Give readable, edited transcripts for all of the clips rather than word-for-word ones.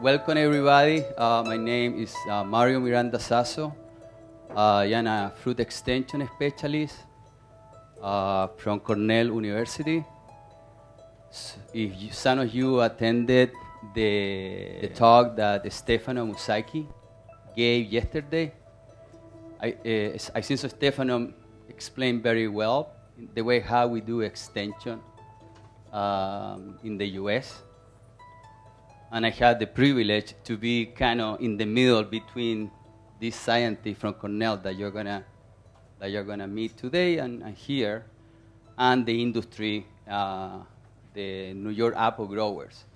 Welcome everybody. My name is Mario Miranda Sasso. I am a fruit extension specialist from Cornell University. If some of you attended the talk that Stefano Musacchi gave yesterday, I think so Stefano explained very well the way how we do extension in the US. And I had the privilege to be kind of in the middle between this scientist from Cornell that you're gonna meet today and here, and the industry, the New York apple growers.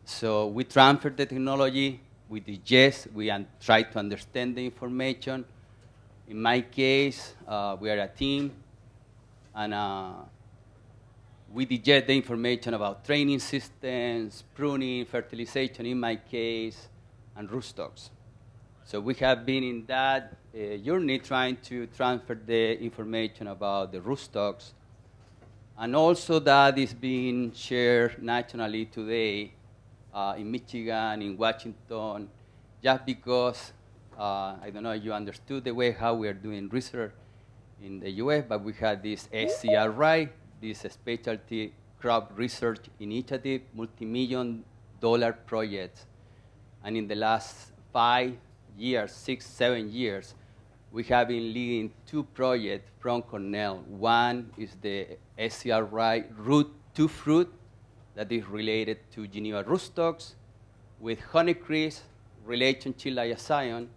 So we transferred the technology, we digest, we try to understand the information. In my case, we are a team, and we digest the information about training systems, pruning, fertilization in my case, and rootstocks. So we have been in that journey trying to transfer the information about the rootstocks. And also that is being shared nationally today in Michigan, in Washington, just because, I don't know if you understood the way how we are doing research in the US, but we had this SCRI, this Specialty Crop Research Initiative, multi-million-dollar project. And in the last 5 years, 6, 7 years, we have been leading 2 projects from Cornell. One is the SCRI Root to Fruit that is related to Geneva rootstocks with honeycrisp relationship liaison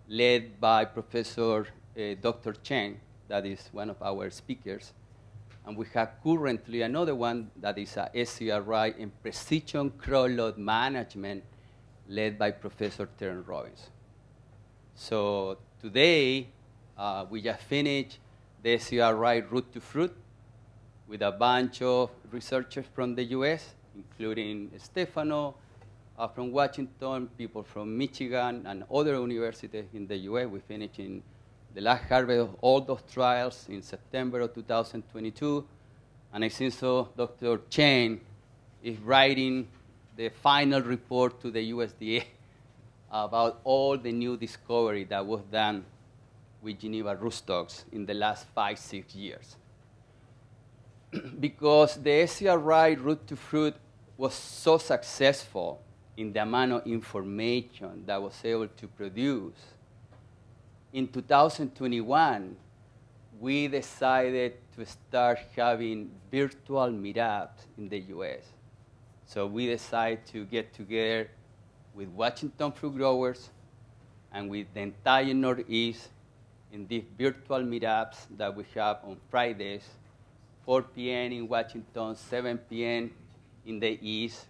led by Professor Dr. Chen, that is one of our speakers. And we have currently another one that is a SCRI in precision crop load management led by Professor Terence Robbins. So today, we just finished the SCRI Root to Fruit with a bunch of researchers from the US, including Stefano from Washington, people from Michigan, and other universities in the US. We finished in the last harvest of all those trials in September of 2022. And I think so Dr. Chen is writing the final report to the USDA about all the new discovery that was done with Geneva rootstocks in the last 5, 6 years. Because the SCRI Root to Fruit was so successful in the amount of information that was able to produce, in 2021, we decided to start having virtual meetups in the US. So we decided to get together with Washington fruit growers and with the entire Northeast in these virtual meetups that we have on Fridays, 4 p.m. in Washington, 7 p.m. in the East,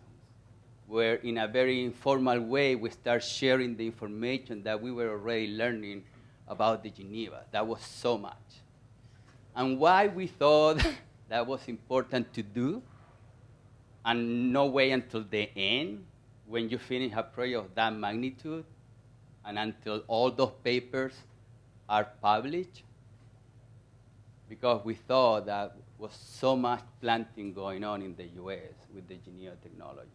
where in a very informal way we start sharing the information that we were already learning about the Geneva. That was so much. And why we thought that was important to do, and no wait until the end, when you finish a project of that magnitude, and until all those papers are published, because we thought that was so much planting going on in the US with the Geneva technology.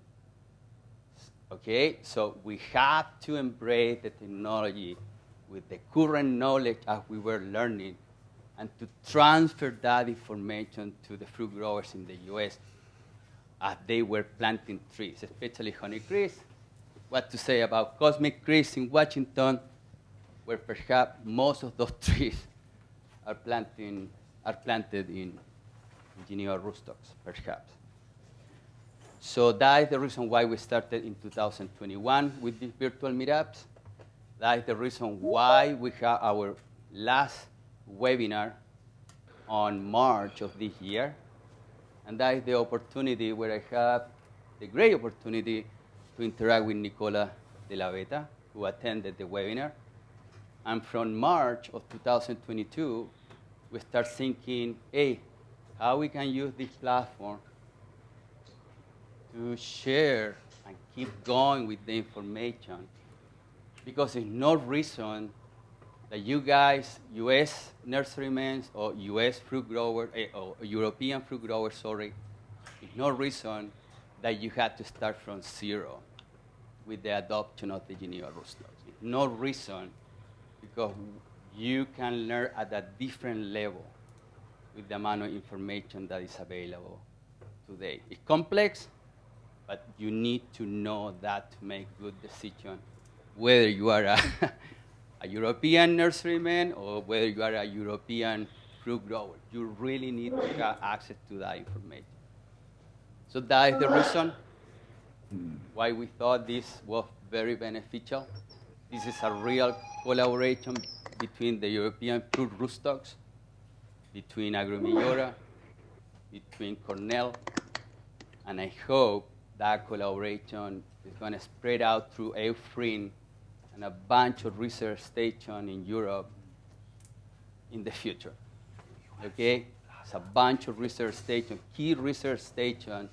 Okay, so we have to embrace the technology with the current knowledge as we were learning, and to transfer that information to the fruit growers in the US as they were planting trees, especially honeycrisp. What to say about cosmic crisp in Washington, where perhaps most of those trees are planted in Geneva rootstocks, perhaps. So that is the reason why we started in 2021 with these virtual meetups. That is the reason why we have our last webinar on March of this year. And that is the opportunity where I have the great opportunity to interact with Nicola de la Veta, who attended the webinar. And from March of 2022, we start thinking, hey, how we can use this platform to share and keep going with the information. Because there's no reason that you guys, US nurserymen or US fruit growers, or European fruit growers, sorry, there's no reason that you had to start from zero. with the adoption of the Geneva Rootstocks. No reason, because you can learn at a different level with the amount of information that is available today. It's complex, but you need to know that to make good decisions, whether you are a European nurseryman or whether you are a European fruit grower. You really need to have access to that information. So that is the reason why we thought this was very beneficial. This is a real collaboration between the European fruit rootstocks, between Agromillora, between Cornell, and I hope that collaboration is going to spread out through EUFRIN and a bunch of research stations in Europe in the future. Okay? It's a bunch of research stations, key research stations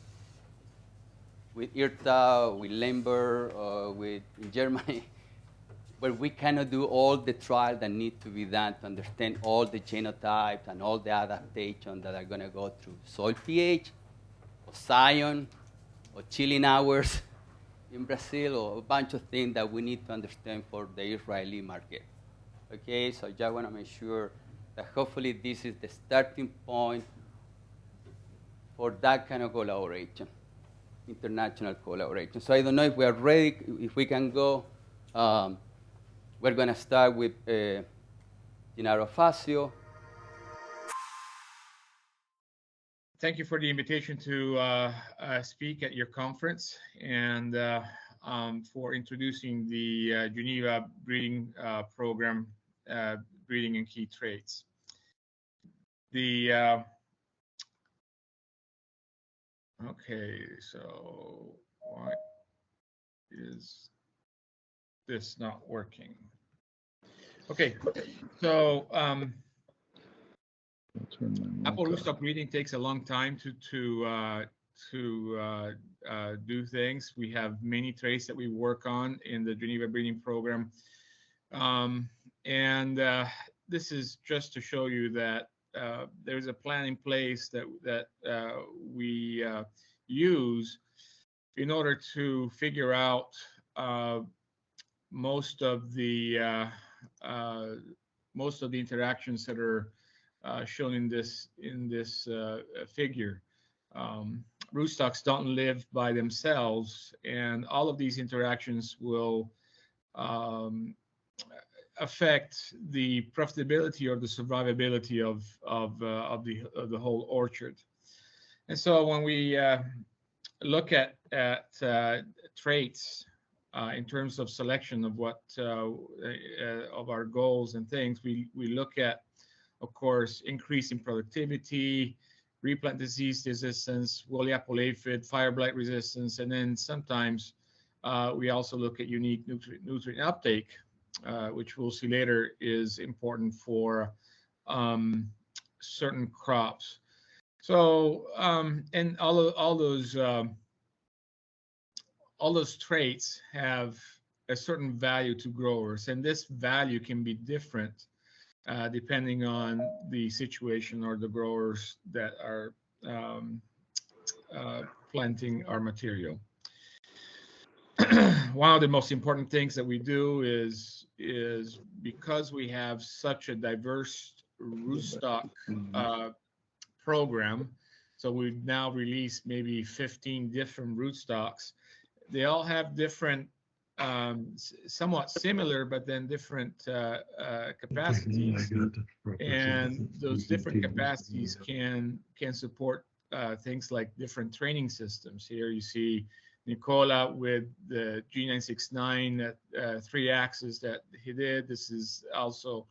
with IRTA, with Lemberg, with in Germany, where we cannot do all the trials that need to be done to understand all the genotypes and all the adaptations that are going to go through soil pH, or Zion, or chilling hours in Brazil, or a bunch of things that we need to understand for the Israeli market. Okay, so I just want to make sure that hopefully this is the starting point for that kind of collaboration, international collaboration. So I don't know if we are ready, if we can go. We're going to start with Gennaro Fazio. Thank you for the invitation to speak at your conference and for introducing the Geneva breeding program, breeding and key traits. Okay, so why is this not working? Okay, so apple rootstock breeding takes a long time to do things. We have many traits that we work on in the Geneva breeding program, and this is just to show you that there's a plan in place that we use in order to figure out most of the interactions that are shown in this figure. Rootstocks don't live by themselves, and all of these interactions will affect the profitability or the survivability of the whole orchard. And so when we look at traits in terms of selection of what of our goals and things, we look at, of course, increasing productivity, replant disease resistance, woolly apple aphid, fire blight resistance, and then sometimes we also look at unique nutrient uptake, which we'll see later is important for certain crops. So, and all those traits have a certain value to growers, and this value can be different depending on the situation or the growers that are planting our material. One of the most important things that we do is because we have such a diverse rootstock program, so we've now released maybe 15 different rootstocks. They all have different, somewhat similar, but then different capacities, and those different capacities can support things like different training systems. Here you see Nicola with the G969 3 axis that he did. This is also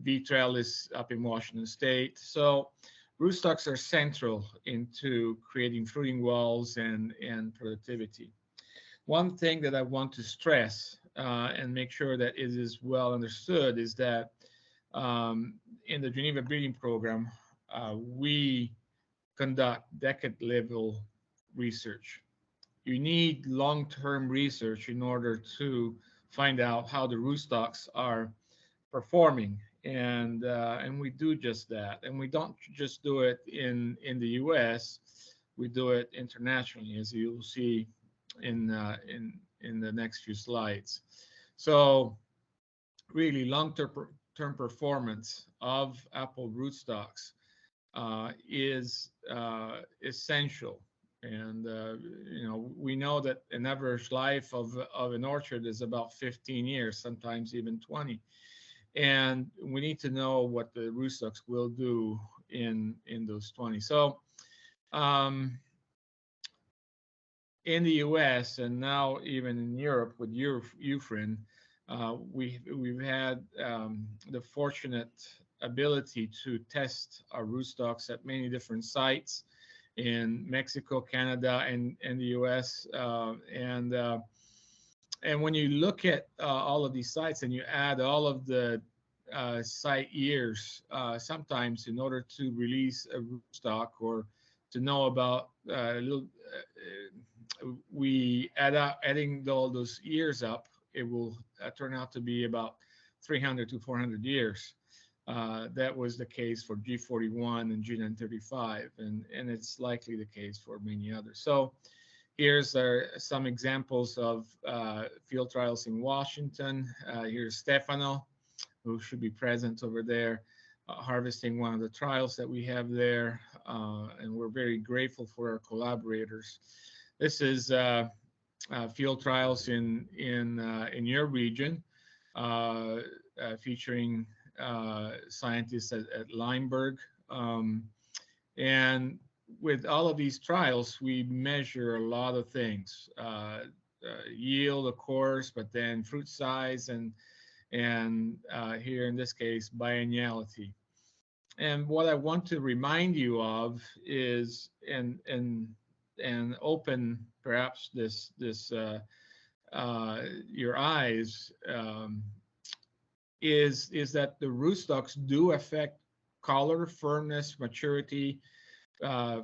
V. trellis up in Washington State. So rootstocks are central into creating fruiting walls and productivity. One thing that I want to stress and make sure that it is well understood is that in the Geneva breeding program, we conduct decade-level research. You need long-term research in order to find out how the rootstocks are performing, and we do just that. And we don't just do it in the U.S. We do it internationally, as you'll see in the next few slides. So really long-term performance of apple rootstocks is essential. And we know that an average life of an orchard is about 15 years, sometimes even 20. And we need to know what the rootstocks will do in those 20. So in the U.S. and now even in Europe with Ufrin, we've had the fortunate ability to test our rootstocks at many different sites in Mexico, Canada, and the U.S. And when you look at all of these sites and you add all of the site years, sometimes in order to release a rootstock or to know about we adding all those years up, it will turn out to be about 300 to 400 years. That was the case for G41 and G935, and it's likely the case for many others. So here's some examples of field trials in Washington. Here's Stefano, who should be present over there, harvesting one of the trials that we have there, and we're very grateful for our collaborators. This is field trials in your region, featuring scientists at Lineberg. And with all of these trials, we measure a lot of things, yield, of course, but then fruit size, and here in this case, bienniality. And what I want to remind you of is, and open perhaps this your eyes, is that the rootstocks do affect color, firmness, maturity,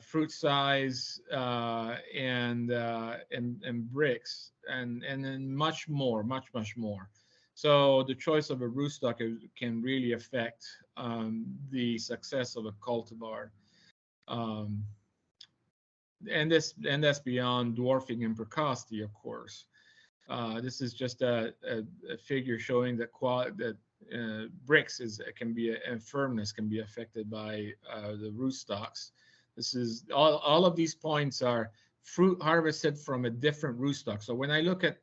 fruit size, and bricks, and then much more. So the choice of a rootstock can really affect the success of a cultivar. And that's beyond dwarfing and precocity, of course. This is just a figure showing that bricks and firmness can be affected by the rootstocks. This is all of these points are fruit harvested from a different rootstock. So when I look at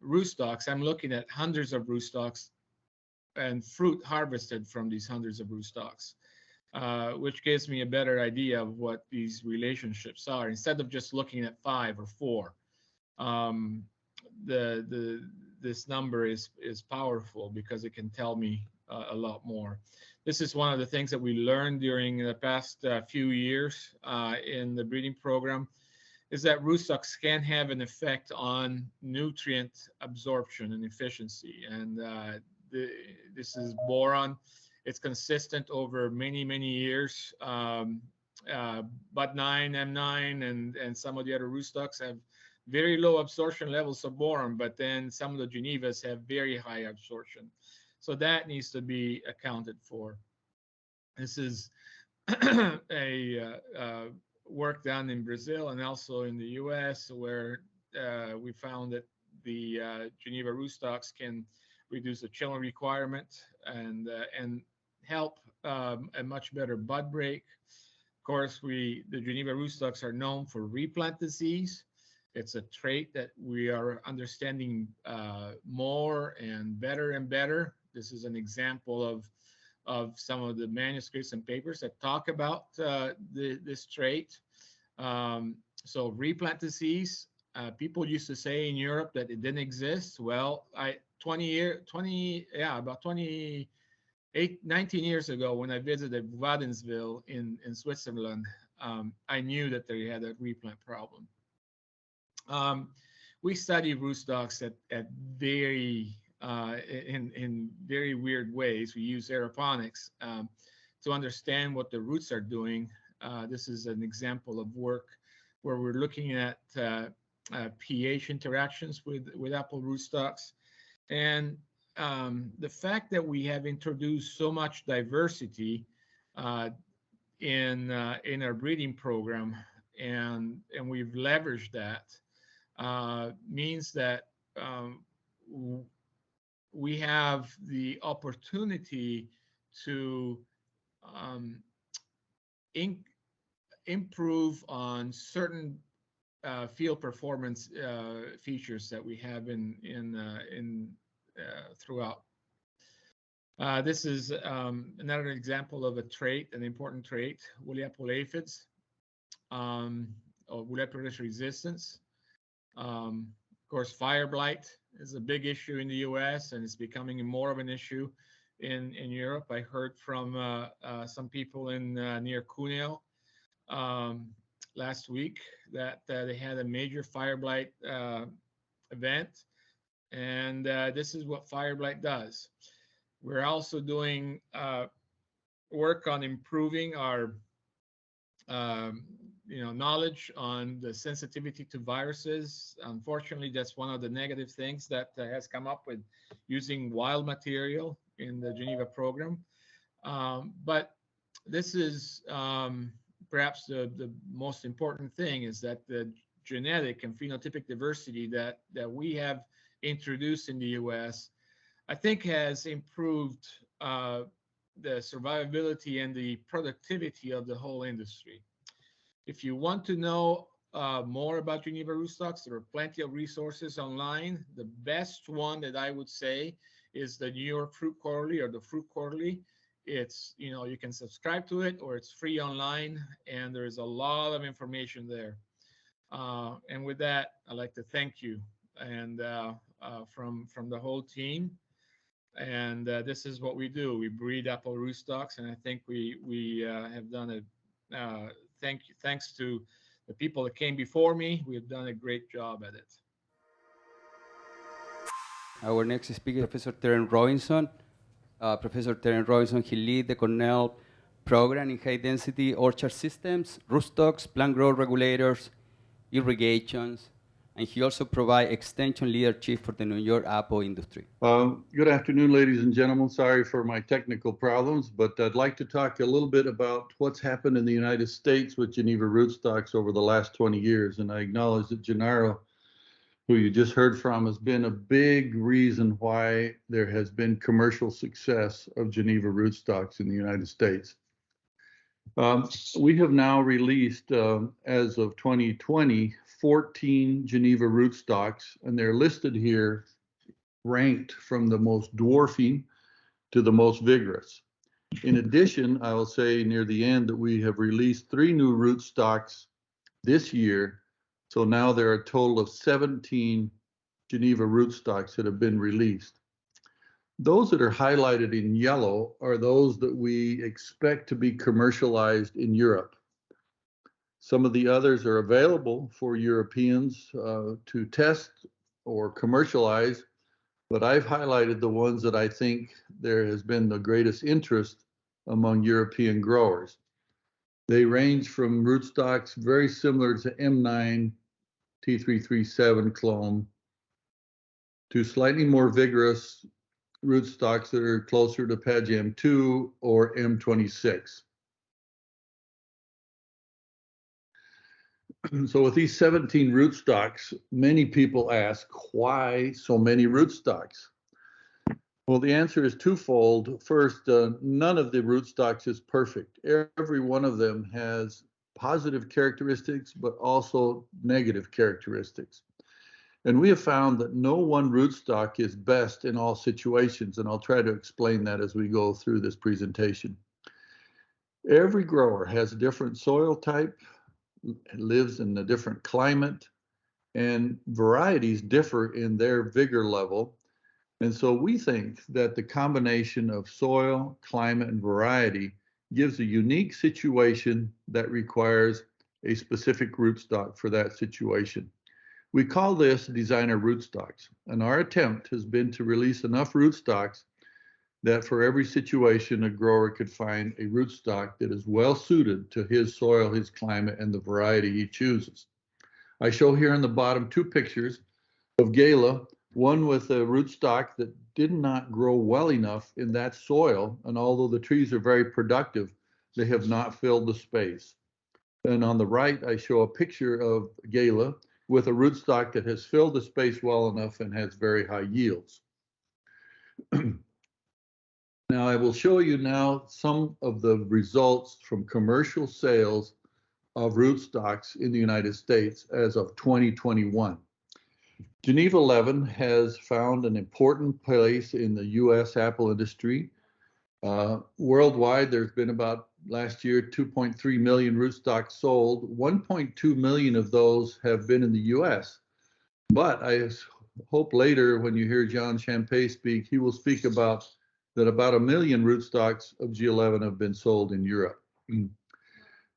rootstocks, I'm looking at hundreds of rootstocks and fruit harvested from these hundreds of rootstocks. Which gives me a better idea of what these relationships are, instead of just looking at 5 or 4. This number is powerful because it can tell me a lot more. This is one of the things that we learned during the past few years in the breeding program, is that rootstocks can have an effect on nutrient absorption and efficiency. And this is boron. It's consistent over many years. Bud9, M9, and some of the other rootstocks have very low absorption levels of boron, but then some of the Genevas have very high absorption. So that needs to be accounted for. This is a work done in Brazil and also in the US, where we found that the Geneva rootstocks can reduce the chilling requirement and help a much better bud break. Of course, the Geneva rootstocks are known for replant disease. It's a trait that we are understanding more and better. This is an example of some of the manuscripts and papers that talk about this trait. So replant disease, people used to say in Europe that it didn't exist. Well, about 19 years ago, when I visited Wadenswil in Switzerland, I knew that they had a replant problem. We study rootstocks at very in very weird ways. We use aeroponics to understand what the roots are doing. This is an example of work where we're looking at pH interactions with apple rootstocks. And the fact that we have introduced so much diversity in our breeding program and we've leveraged that, means that we have the opportunity to um, improve on certain field performance features that we have in throughout. This is another example of a trait, an important trait, woolly apple aphids, or woolly apple resistance. Of course, fire blight is a big issue in the U.S. and it's becoming more of an issue in Europe. I heard from some people in near Cuneo last week that they had a major fire blight event, and this is what fire blight does. We're also doing work on improving our knowledge on the sensitivity to viruses. Unfortunately, that's one of the negative things that has come up with using wild material in the Geneva program. But this is perhaps the most important thing, is that the genetic and phenotypic diversity that we have introduced in the U.S., I think has improved the survivability and the productivity of the whole industry. If you want to know more about Geneva rootstocks, there are plenty of resources online. The best one that I would say is the New York Fruit Quarterly, or the Fruit Quarterly. It's, you can subscribe to it, or it's free online, and there's a lot of information there. And with that, I'd like to thank you, and from the whole team. And this is what we do. We breed apple rootstocks, and I think we have done a thanks to the people that came before me. We have done a great job at it. Our next speaker is Professor Terence Robinson. Professor Terence Robinson, he leads the Cornell program in high-density orchard systems, rootstocks, plant growth regulators, irrigations, and he also provides extension leadership for the New York apple industry. Good afternoon, ladies and gentlemen. Sorry for my technical problems, but I'd like to talk a little bit about what's happened in the United States with Geneva rootstocks over the last 20 years. And I acknowledge that Gennaro, who you just heard from, has been a big reason why there has been commercial success of Geneva rootstocks in the United States. We have now released, as of 2020, 14 Geneva rootstocks, and they're listed here, ranked from the most dwarfing to the most vigorous. In addition, I will say near the end that we have released 3 new rootstocks this year. So now there are a total of 17 Geneva rootstocks that have been released. Those that are highlighted in yellow are those that we expect to be commercialized in Europe. Some of the others are available for Europeans to test or commercialize, but I've highlighted the ones that I think there has been the greatest interest among European growers. They range from rootstocks very similar to M9 T337 clone to slightly more vigorous rootstocks that are closer to Pag M2 or M26. So with these 17 rootstocks, many people ask, why so many rootstocks? Well, the answer is twofold. First, none of the rootstocks is perfect. Every one of them has positive characteristics, but also negative characteristics. And we have found that no one rootstock is best in all situations, and I'll try to explain that as we go through this presentation. Every grower has a different soil type, lives in a different climate, and varieties differ in their vigor level. And so we think that the combination of soil, climate, and variety gives a unique situation that requires a specific rootstock for that situation. We call this designer rootstocks, and our attempt has been to release enough rootstocks that for every situation a grower could find a rootstock that is well suited to his soil, his climate, and the variety he chooses. I show here on the bottom 2 pictures of Gala, one with a rootstock that did not grow well enough in that soil, and although the trees are very productive, they have not filled the space. And on the right, I show a picture of Gala with a rootstock that has filled the space well enough and has very high yields. Now I will show you now some of the results from commercial sales of rootstocks in the United States as of 2021. Geneva 11 has found an important place in the U.S. apple industry. Worldwide, there's been about last year 2.3 million rootstocks sold. 1.2 million of those have been in the U.S. But I hope later when you hear John Champagne speak, he will speak about that about 1 million rootstocks of G11 have been sold in Europe.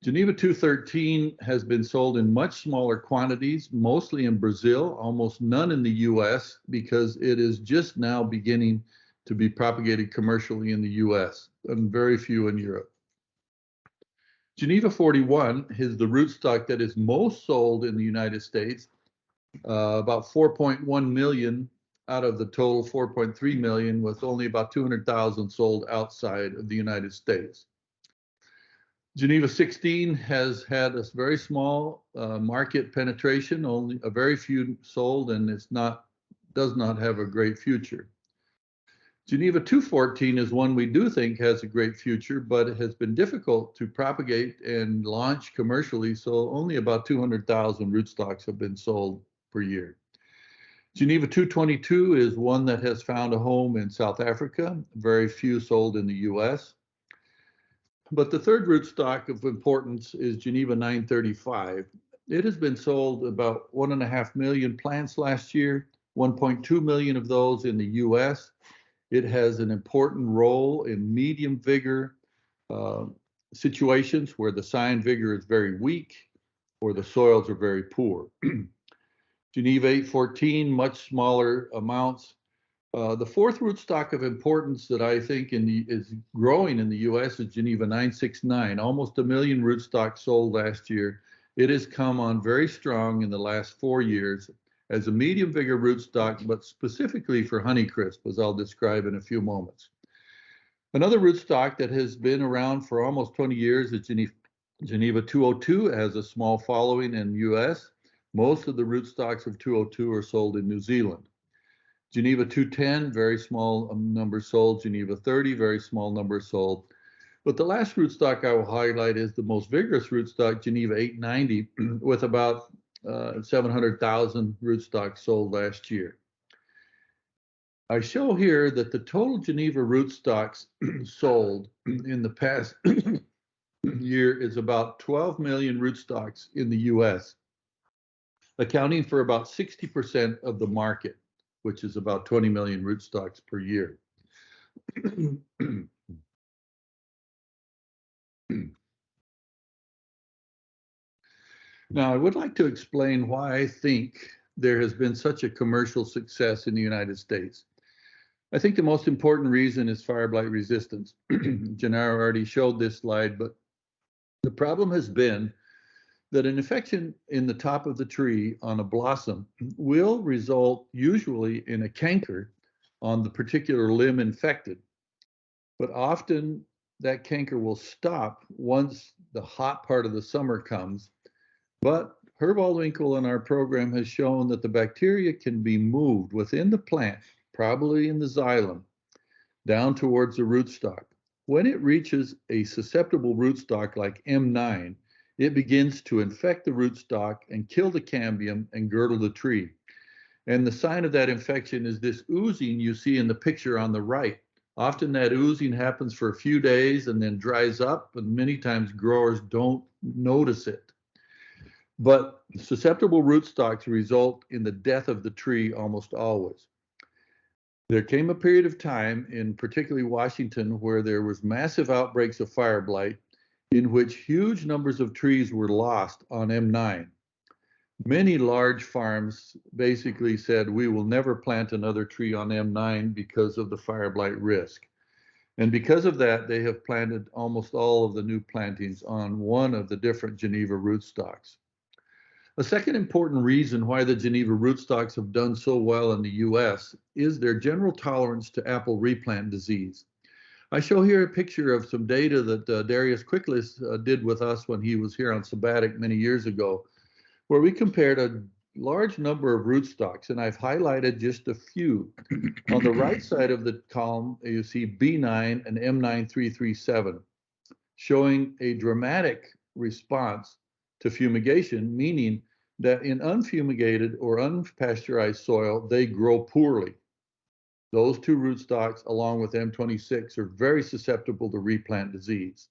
Geneva 213 has been sold in much smaller quantities, mostly in Brazil, almost none in the US, because it is just now beginning to be propagated commercially in the US, and very few in Europe. Geneva 41 is the rootstock that is most sold in the United States, about 4.1 million out of the total 4.3 million, with only about 200,000 sold outside of the United States. Geneva 16 has had a very small market penetration, only a very few sold, and does not have a great future. Geneva 214 is one we do think has a great future, but it has been difficult to propagate and launch commercially, so only about 200,000 rootstocks have been sold per year. Geneva 222 is one that has found a home in South Africa, very few sold in the US. But the third rootstock of importance is Geneva 935. It has been sold about 1.5 million plants last year, 1.2 million of those in the US. It has an important role in medium vigor situations where the sign vigor is very weak or the soils are very poor. Geneva 814, much smaller amounts. The fourth rootstock of importance that I think is growing in the US is Geneva 969, almost 1 million rootstocks sold last year. It has come on very strong in the last 4 years as a medium vigor rootstock, but specifically for Honeycrisp, as I'll describe in a few moments. Another rootstock that has been around for almost 20 years is Geneva 202, has a small following in the US. Most of the rootstocks of 202 are sold in New Zealand. Geneva 210, very small number sold. Geneva 30, very small number sold. But the last rootstock I will highlight is the most vigorous rootstock, Geneva 890, with about 700,000 rootstocks sold last year. I show here that the total Geneva rootstocks sold in the past year is about 12 million rootstocks in the US, accounting for about 60% of the market, which is about 20 million rootstocks per year. Now, I would like to explain why I think there has been such a commercial success in the United States. I think the most important reason is fire blight resistance. Gennaro already showed this slide, but the problem has been that an infection in the top of the tree on a blossom will result usually in a canker on the particular limb infected. But often that canker will stop once the hot part of the summer comes. But Herb Aldwinkle in our program has shown that the bacteria can be moved within the plant, probably in the xylem, down towards the rootstock. When it reaches a susceptible rootstock like M9, it begins to infect the rootstock and kill the cambium and girdle the tree. And the sign of that infection is this oozing you see in the picture on the right. Often that oozing happens for a few days and then dries up, and many times growers don't notice it. But susceptible rootstocks result in the death of the tree almost always. There came a period of time in particularly Washington where there was massive outbreaks of fire blight in which huge numbers of trees were lost on M9. Many large farms basically said, we will never plant another tree on M9 because of the fire blight risk. And because of that, they have planted almost all of the new plantings on one of the different Geneva rootstocks. A second important reason why the Geneva rootstocks have done so well in the US is their general tolerance to apple replant disease. I show here a picture of some data that Darius Quicklis did with us when he was here on sabbatic many years ago, where we compared a large number of rootstocks, and I've highlighted just a few. On the right side of the column, you see B9 and M9337, showing a dramatic response to fumigation, meaning that in unfumigated or unpasteurized soil, they grow poorly. Those two rootstocks, along with M26, are very susceptible to replant disease.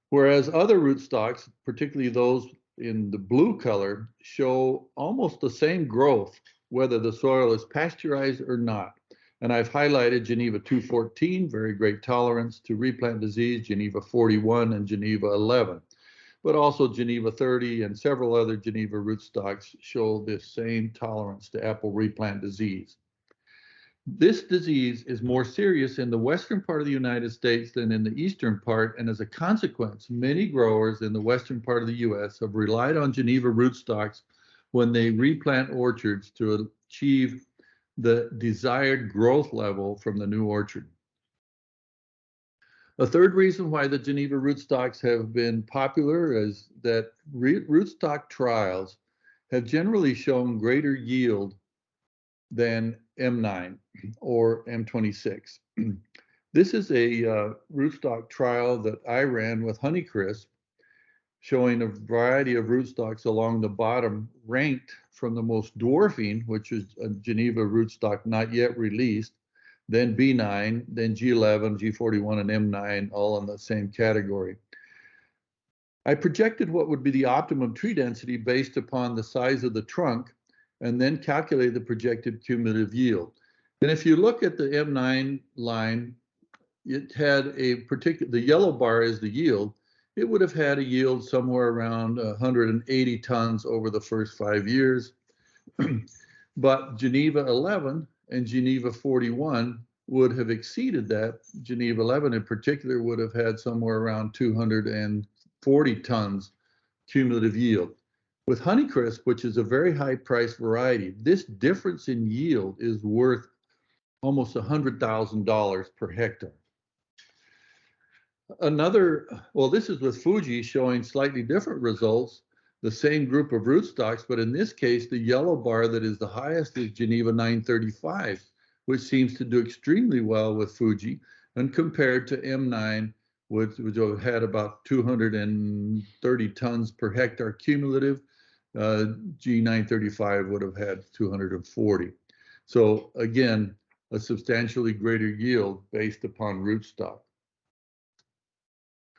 Whereas other rootstocks, particularly those in the blue color, show almost the same growth, whether the soil is pasteurized or not. And I've highlighted Geneva 214, very great tolerance to replant disease, Geneva 41 and Geneva 11. But also Geneva 30 and several other Geneva rootstocks show this same tolerance to apple replant disease. This disease is more serious in the western part of the United States than in the eastern part, and as a consequence, many growers in the western part of the US have relied on Geneva rootstocks when they replant orchards to achieve the desired growth level from the new orchard. A third reason why the Geneva rootstocks have been popular is that rootstock trials have generally shown greater yield than M9 or M26. This is a rootstock trial that I ran with Honeycrisp, showing a variety of rootstocks along the bottom, ranked from the most dwarfing, which is a Geneva rootstock not yet released, then B9, then G11, G41, and M9, all in the same category. I projected what would be the optimum tree density based upon the size of the trunk, and then calculate the projected cumulative yield. And if you look at the M9 line, it had a particular, the yellow bar is the yield. It would have had a yield somewhere around 180 tons over the first 5 years. But Geneva 11 and Geneva 41 would have exceeded that. Geneva 11 in particular would have had somewhere around 240 tons cumulative yield. With Honeycrisp, which is a very high price variety, this difference in yield is worth almost $100,000 per hectare. Well, this is with Fuji showing slightly different results, the same group of rootstocks, but in this case, the yellow bar that is the highest is Geneva 935, which seems to do extremely well with Fuji, and compared to M9, which had about 230 tons per hectare cumulative, G935 would have had 240. So again, a substantially greater yield based upon rootstock.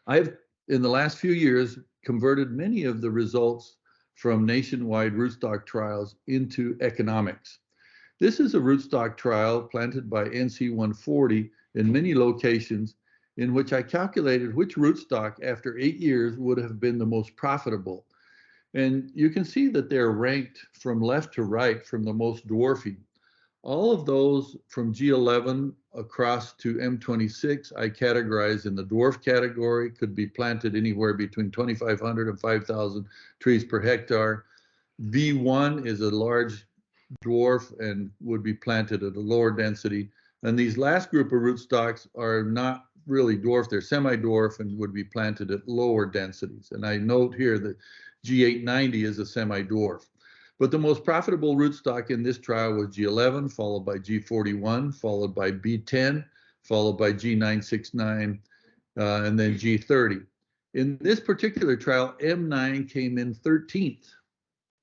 I have, in the last few years, converted many of the results from nationwide rootstock trials into economics. This is a rootstock trial planted by NC 140 in many locations, in which I calculated which rootstock after 8 years would have been the most profitable. And you can see that they're ranked from left to right from the most dwarfing. All of those from G11 across to M26, I categorize in the dwarf category, could be planted anywhere between 2,500 and 5,000 trees per hectare. V1 is a large dwarf and would be planted at a lower density. And these last group of rootstocks are not really dwarf, they're semi-dwarf and would be planted at lower densities. And I note here that G890 is a semi-dwarf. But the most profitable rootstock in this trial was G11, followed by G41, followed by B10, followed by G969, and then G30. In this particular trial, M9 came in 13th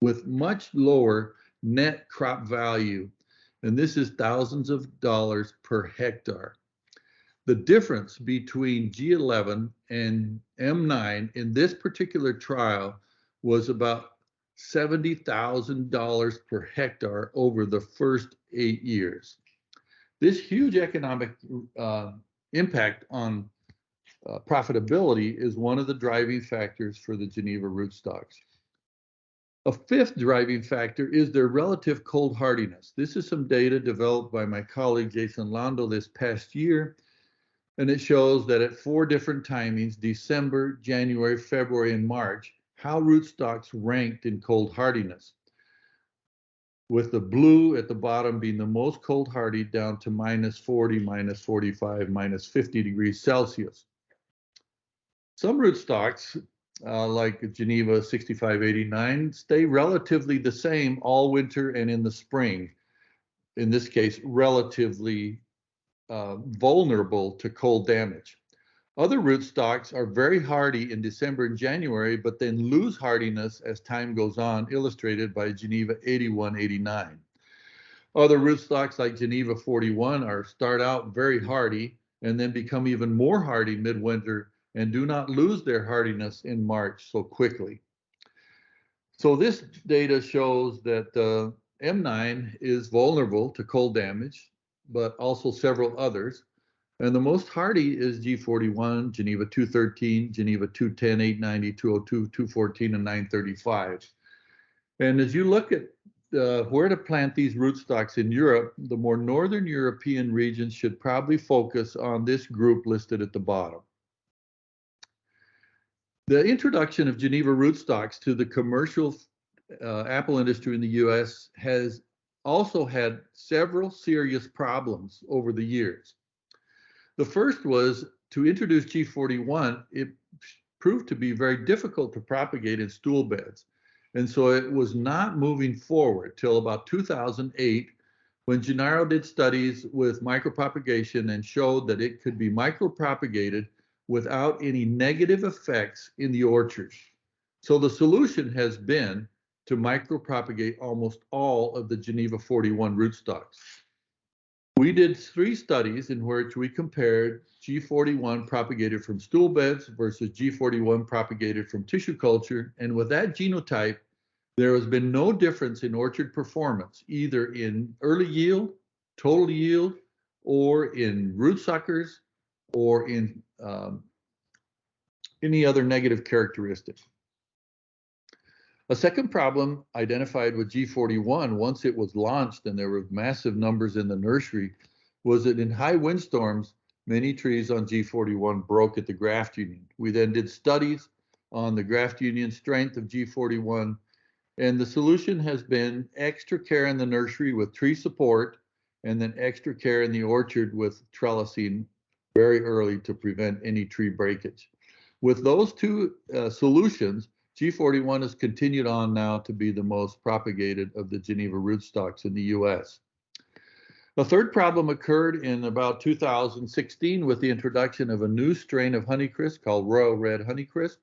with much lower net crop value. And this is thousands of dollars per hectare. The difference between G11 and M9 in this particular trial was about $70,000 per hectare over the first 8 years. This huge economic impact on profitability is one of the driving factors for the Geneva rootstocks. A fifth driving factor is their relative cold hardiness. This is some data developed by my colleague Jason Lando this past year, and it shows that at 4 different timings, December, January, February, and March, how rootstocks ranked in cold hardiness. with the blue at the bottom being the most cold hardy down to -40, -45, -50 degrees Celsius. Some rootstocks, like Geneva 6589, stay relatively the same all winter and in the spring. In this case, relatively vulnerable to cold damage. Other rootstocks are very hardy in December and January, but then lose hardiness as time goes on, illustrated by Geneva 8189. Other rootstocks like Geneva 41 start out very hardy and then become even more hardy midwinter and do not lose their hardiness in March so quickly. So this data shows that M9 is vulnerable to cold damage, but also several others. And the most hardy is G41, Geneva 213, Geneva 210, 890, 202, 214, and 935. And as you look at where to plant these rootstocks in Europe, the more northern European regions should probably focus on this group listed at the bottom. The introduction of Geneva rootstocks to the commercial apple industry in the US has also had several serious problems over the years. The first was to introduce G41, it proved to be very difficult to propagate in stool beds. And so it was not moving forward till about 2008, when Gennaro did studies with micropropagation and showed that it could be micropropagated without any negative effects in the orchard. So the solution has been to micropropagate almost all of the Geneva 41 rootstocks. We did 3 studies in which we compared G41 propagated from stool beds versus G41 propagated from tissue culture. And with that genotype, there has been no difference in orchard performance, either in early yield, total yield, or in root suckers, or in any other negative characteristic. A second problem identified with G41 once it was launched and there were massive numbers in the nursery was that in high windstorms, many trees on G41 broke at the graft union. We then did studies on the graft union strength of G41, and the solution has been extra care in the nursery with tree support and then extra care in the orchard with trellising very early to prevent any tree breakage. With those 2 solutions, G41 has continued on now to be the most propagated of the Geneva rootstocks in the US. A third problem occurred in about 2016 with the introduction of a new strain of Honeycrisp called Royal Red Honeycrisp.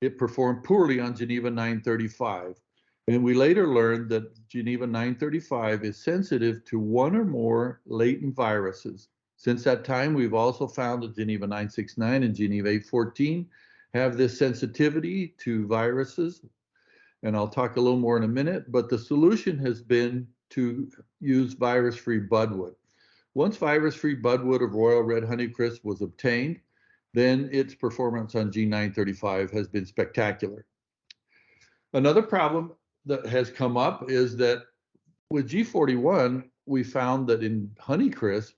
It performed poorly on Geneva 935. And we later learned that Geneva 935 is sensitive to 1 or more latent viruses. Since that time, we've also found that Geneva 969 and Geneva 814 have this sensitivity to viruses, and I'll talk a little more in a minute, but the solution has been to use virus-free budwood. Once virus-free budwood of Royal Red Honeycrisp was obtained, then its performance on G935 has been spectacular. Another problem that has come up is that with G41, we found that in Honeycrisp,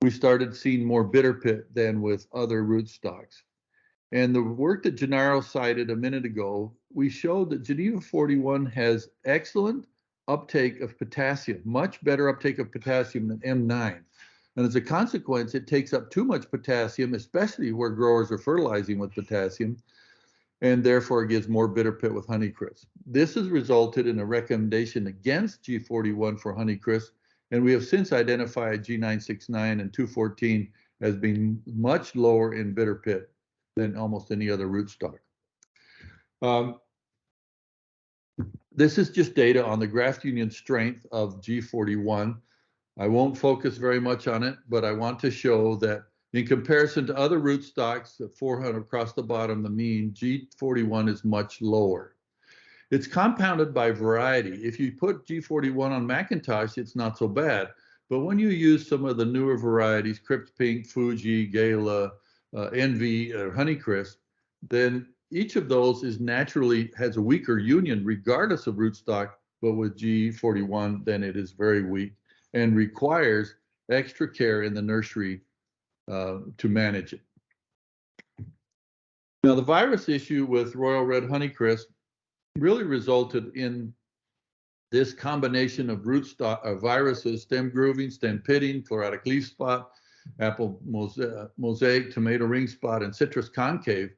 we started seeing more bitter pit than with other rootstocks. And the work that Gennaro cited a minute ago, we showed that Geneva 41 has excellent uptake of potassium, much better uptake of potassium than M9. And as a consequence, it takes up too much potassium, especially where growers are fertilizing with potassium, and therefore gives more bitter pit with Honeycrisp. This has resulted in a recommendation against G41 for Honeycrisp, and we have since identified G969 and 214 as being much lower in bitter pit than almost any other rootstock. This is just data on the graft union strength of G41. I won't focus very much on it, but I want to show that in comparison to other rootstocks, at 400 across the bottom, the mean, G41 is much lower. It's compounded by variety. If you put G41 on Macintosh, it's not so bad. But when you use some of the newer varieties, Crypt Pink, Fuji, Gala, Envy, or Honeycrisp, then each of those is naturally has a weaker union regardless of rootstock, but with G41, then it is very weak and requires extra care in the nursery to manage it. Now, the virus issue with Royal Red Honeycrisp really resulted in This combination of rootstock viruses, stem grooving, stem pitting, chlorotic leaf spot, apple mosaic, tomato ring spot, and citrus concave,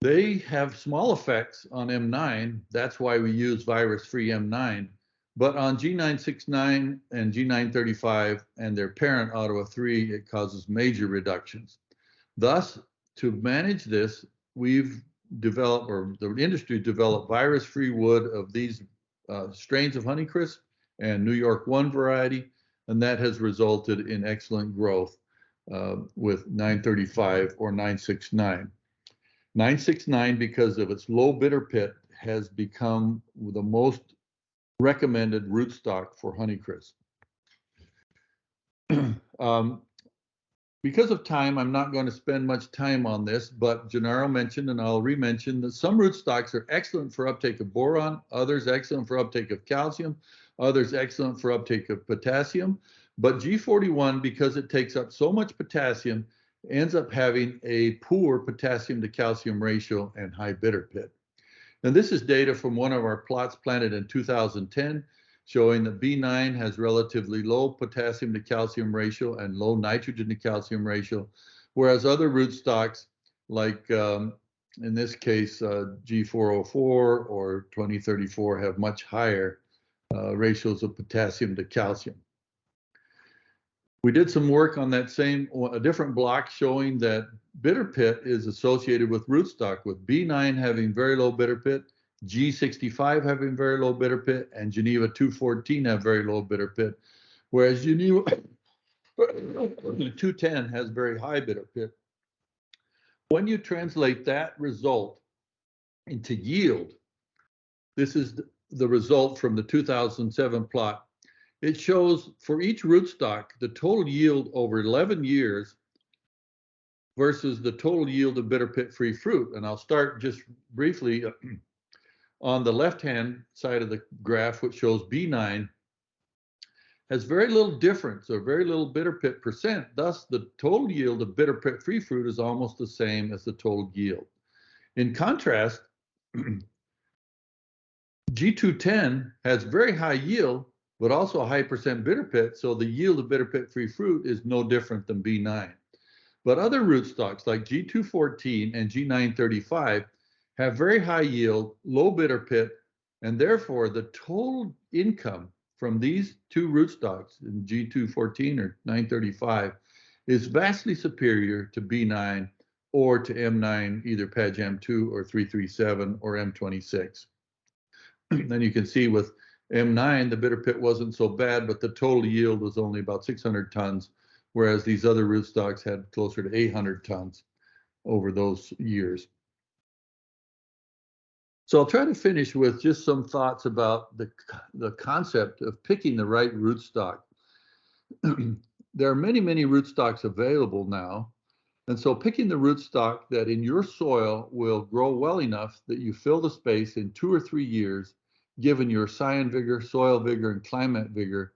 they have small effects on M9. That's why we use virus-free M9. But on G969 and G935 and their parent Ottawa 3, it causes major reductions. Thus, to manage this, we've developed, or the industry developed, virus-free wood of these strains of Honeycrisp and New York 1 variety, and that has resulted in excellent growth with 935 or 969. 969, because of its low bitter pit, has become the most recommended rootstock for Honeycrisp. Because of time, I'm not going to spend much time on this, but Gennaro mentioned, and I'll re-mention, that some rootstocks are excellent for uptake of boron, others excellent for uptake of calcium, others excellent for uptake of potassium. But G41, because it takes up so much potassium, ends up having a poor potassium to calcium ratio and high bitter pit. And this is data from one of our plots planted in 2010, showing that B9 has relatively low potassium to calcium ratio and low nitrogen to calcium ratio, whereas other rootstocks, like in this case, G404 or 2034, have much higher ratios of potassium to calcium. We did some work on that a different block showing that bitter pit is associated with rootstock, with B9 having very low bitter pit, G65 having very low bitter pit, and Geneva 214 have very low bitter pit, whereas Geneva 210 has very high bitter pit. When you translate that result into yield, this is the result from the 2007 plot. It shows for each rootstock the total yield over 11 years versus the total yield of bitter pit free fruit. And I'll start just briefly on the left-hand side of the graph, which shows B9 has very little difference or very little bitter pit percent. Thus, the total yield of bitter pit free fruit is almost the same as the total yield. In contrast, G210 has very high yield, but also a high percent bitter pit, so the yield of bitter pit free fruit is no different than B9. But other rootstocks like G214 and G935 have very high yield, low bitter pit, and therefore the total income from these two rootstocks in G214 or 935 is vastly superior to B9 or to M9, either Pag M2 or 337 or M26. Then you can see with M9, the bitter pit wasn't so bad, but the total yield was only about 600 tons, whereas these other rootstocks had closer to 800 tons over those years. So I'll try to finish with just some thoughts about the concept of picking the right rootstock. There are many, many rootstocks available now, and so picking the rootstock that in your soil will grow well enough that you fill the space in 2 or 3 years, given your scion vigor, soil vigor, and climate vigor,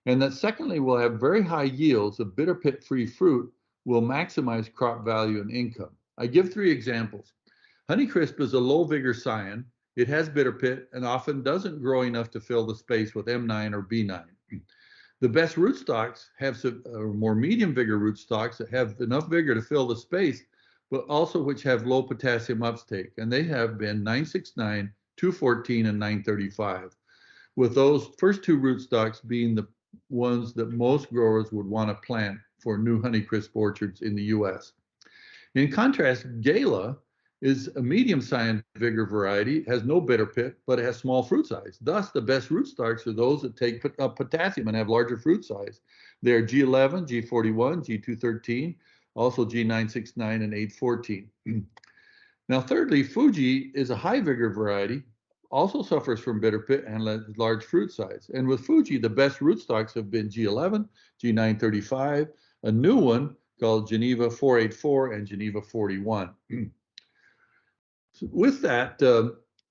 and that secondly will have very high yields of bitter pit free fruit, will maximize crop value and income. I give 3 examples. Honeycrisp is a low vigor scion. It has bitter pit and often doesn't grow enough to fill the space with M9 or B9. The best rootstocks have some more medium vigor rootstocks that have enough vigor to fill the space, but also which have low potassium uptake, and they have been 969, 214, and 935, with those first 2 rootstocks being the ones that most growers would want to plant for new Honeycrisp orchards in the US. In contrast, Gala is a medium scion vigor variety, has no bitter pit, but it has small fruit size. Thus, the best rootstocks are those that take up potassium and have larger fruit size. They're G11, G41, G213, also G969 and 814. Now, thirdly, Fuji is a high vigor variety, also suffers from bitter pit and large fruit size. And with Fuji, the best rootstocks have been G11, G935, a new one called Geneva 484 and Geneva 41. So with that,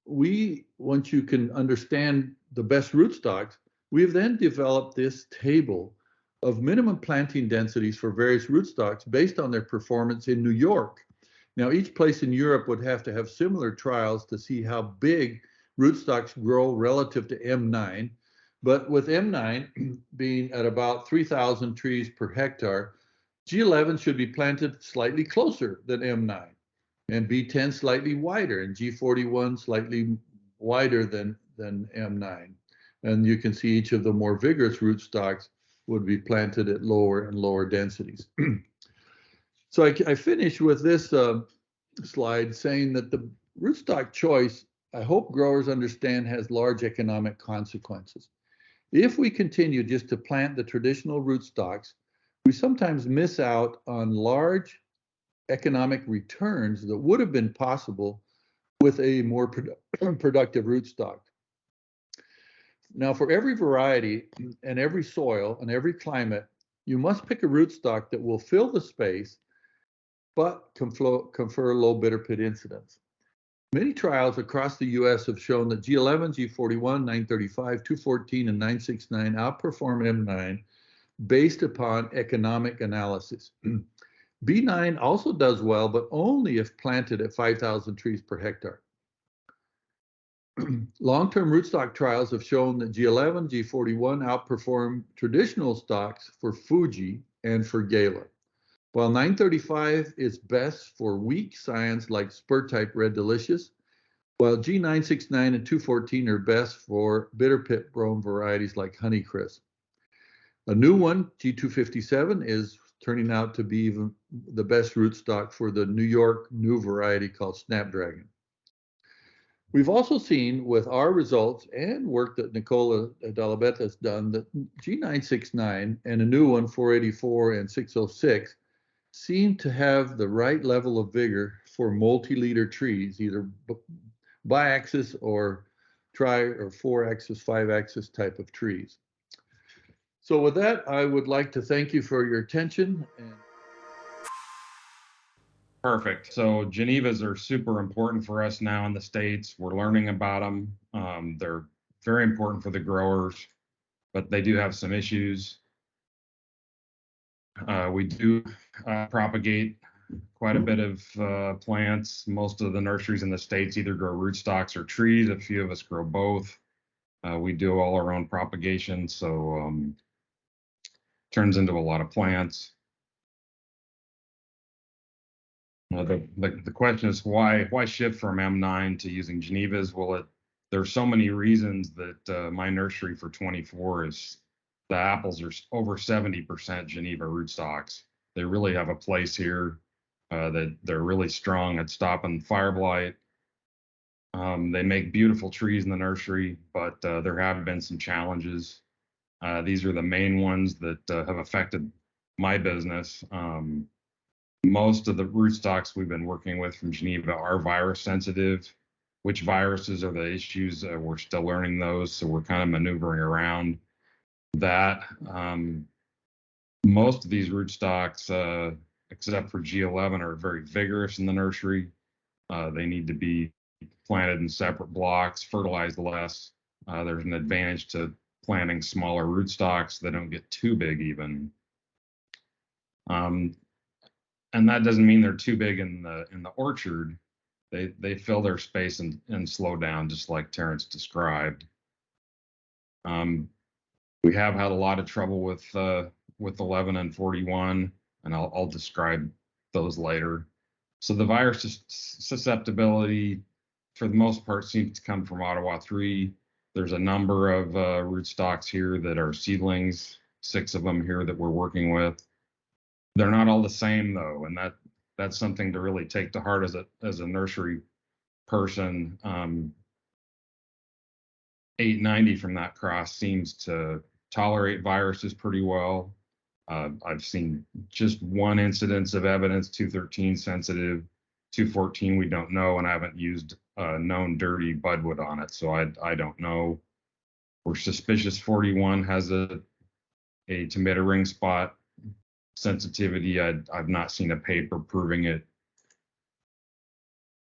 once you can understand the best rootstocks, we've then developed this table of minimum planting densities for various rootstocks based on their performance in New York. Now, each place in Europe would have to have similar trials to see how big rootstocks grow relative to M9, but with M9 being at about 3,000 trees per hectare, G11 should be planted slightly closer than M9, and B10 slightly wider, and G41 slightly wider than M9. And you can see each of the more vigorous rootstocks would be planted at lower and lower densities. So I finish with this slide saying that the rootstock choice, I hope growers understand, has large economic consequences. If we continue just to plant the traditional rootstocks, we sometimes miss out on large economic returns that would have been possible with a more productive rootstock. Now, for every variety and every soil and every climate, you must pick a rootstock that will fill the space but confer low bitter pit incidence. Many trials across the US have shown that G11, G41, 935, 214, and 969 outperform M9 based upon economic analysis. B9 also does well, but only if planted at 5,000 trees per hectare. Long-term rootstock trials have shown that G11, G41 outperform traditional stocks for Fuji and for Gala, while 935 is best for weak scions like spur-type Red Delicious, while G969 and 214 are best for bitter pit brome varieties like Honeycrisp. A new one, G257, is turning out to be even the best rootstock for the New York new variety called Snapdragon. We've also seen with our results and work that Nicola Dalabetta has done that G969 and a new one, 484 and 606, seem to have the right level of vigor for multi-liter trees, either bi-axis or or 4-axis, 5-axis type of trees. So with that, I would like to thank you for your attention. Perfect. So Genevas are super important for us now in the States. We're learning about them. They're very important for the growers, but they do have some issues. We do propagate quite a bit of plants. Most of the nurseries in the States either grow rootstocks or trees. A few of us grow both. We do all our own propagation, so turns into a lot of plants. The question is why shift from M9 to using Genevas? Well, there's so many reasons that my nursery for 24 is the apples are over 70% Geneva rootstocks. They really have a place here. That they're really strong at stopping fire blight. They make beautiful trees in the nursery, but there have been some challenges. These are the main ones that have affected my business. Most of the rootstocks we've been working with from Geneva are virus sensitive. Which viruses are the issues? We're still learning those, so we're kind of maneuvering around that. Most of these rootstocks, except for G11, are very vigorous in the nursery. They need to be planted in separate blocks, fertilized less. There's an advantage to planting smaller rootstocks that don't get too big even. And that doesn't mean they're too big in the orchard. They fill their space and slow down, just like Terrence described. We have had a lot of trouble with 11 and 41, and I'll describe those later. So the virus susceptibility, for the most part, seems to come from Ottawa 3. There's a number of rootstocks here that are seedlings, 6 of them here that we're working with. They're not all the same though, and that's something to really take to heart as a nursery person. 890 from that cross seems to tolerate viruses pretty well. I've seen just one incidence of evidence, 213 sensitive, 214 we don't know, and I haven't used known dirty budwood on it, so I don't know. We're suspicious 41 has a tomato ring spot sensitivity. I've not seen a paper proving it.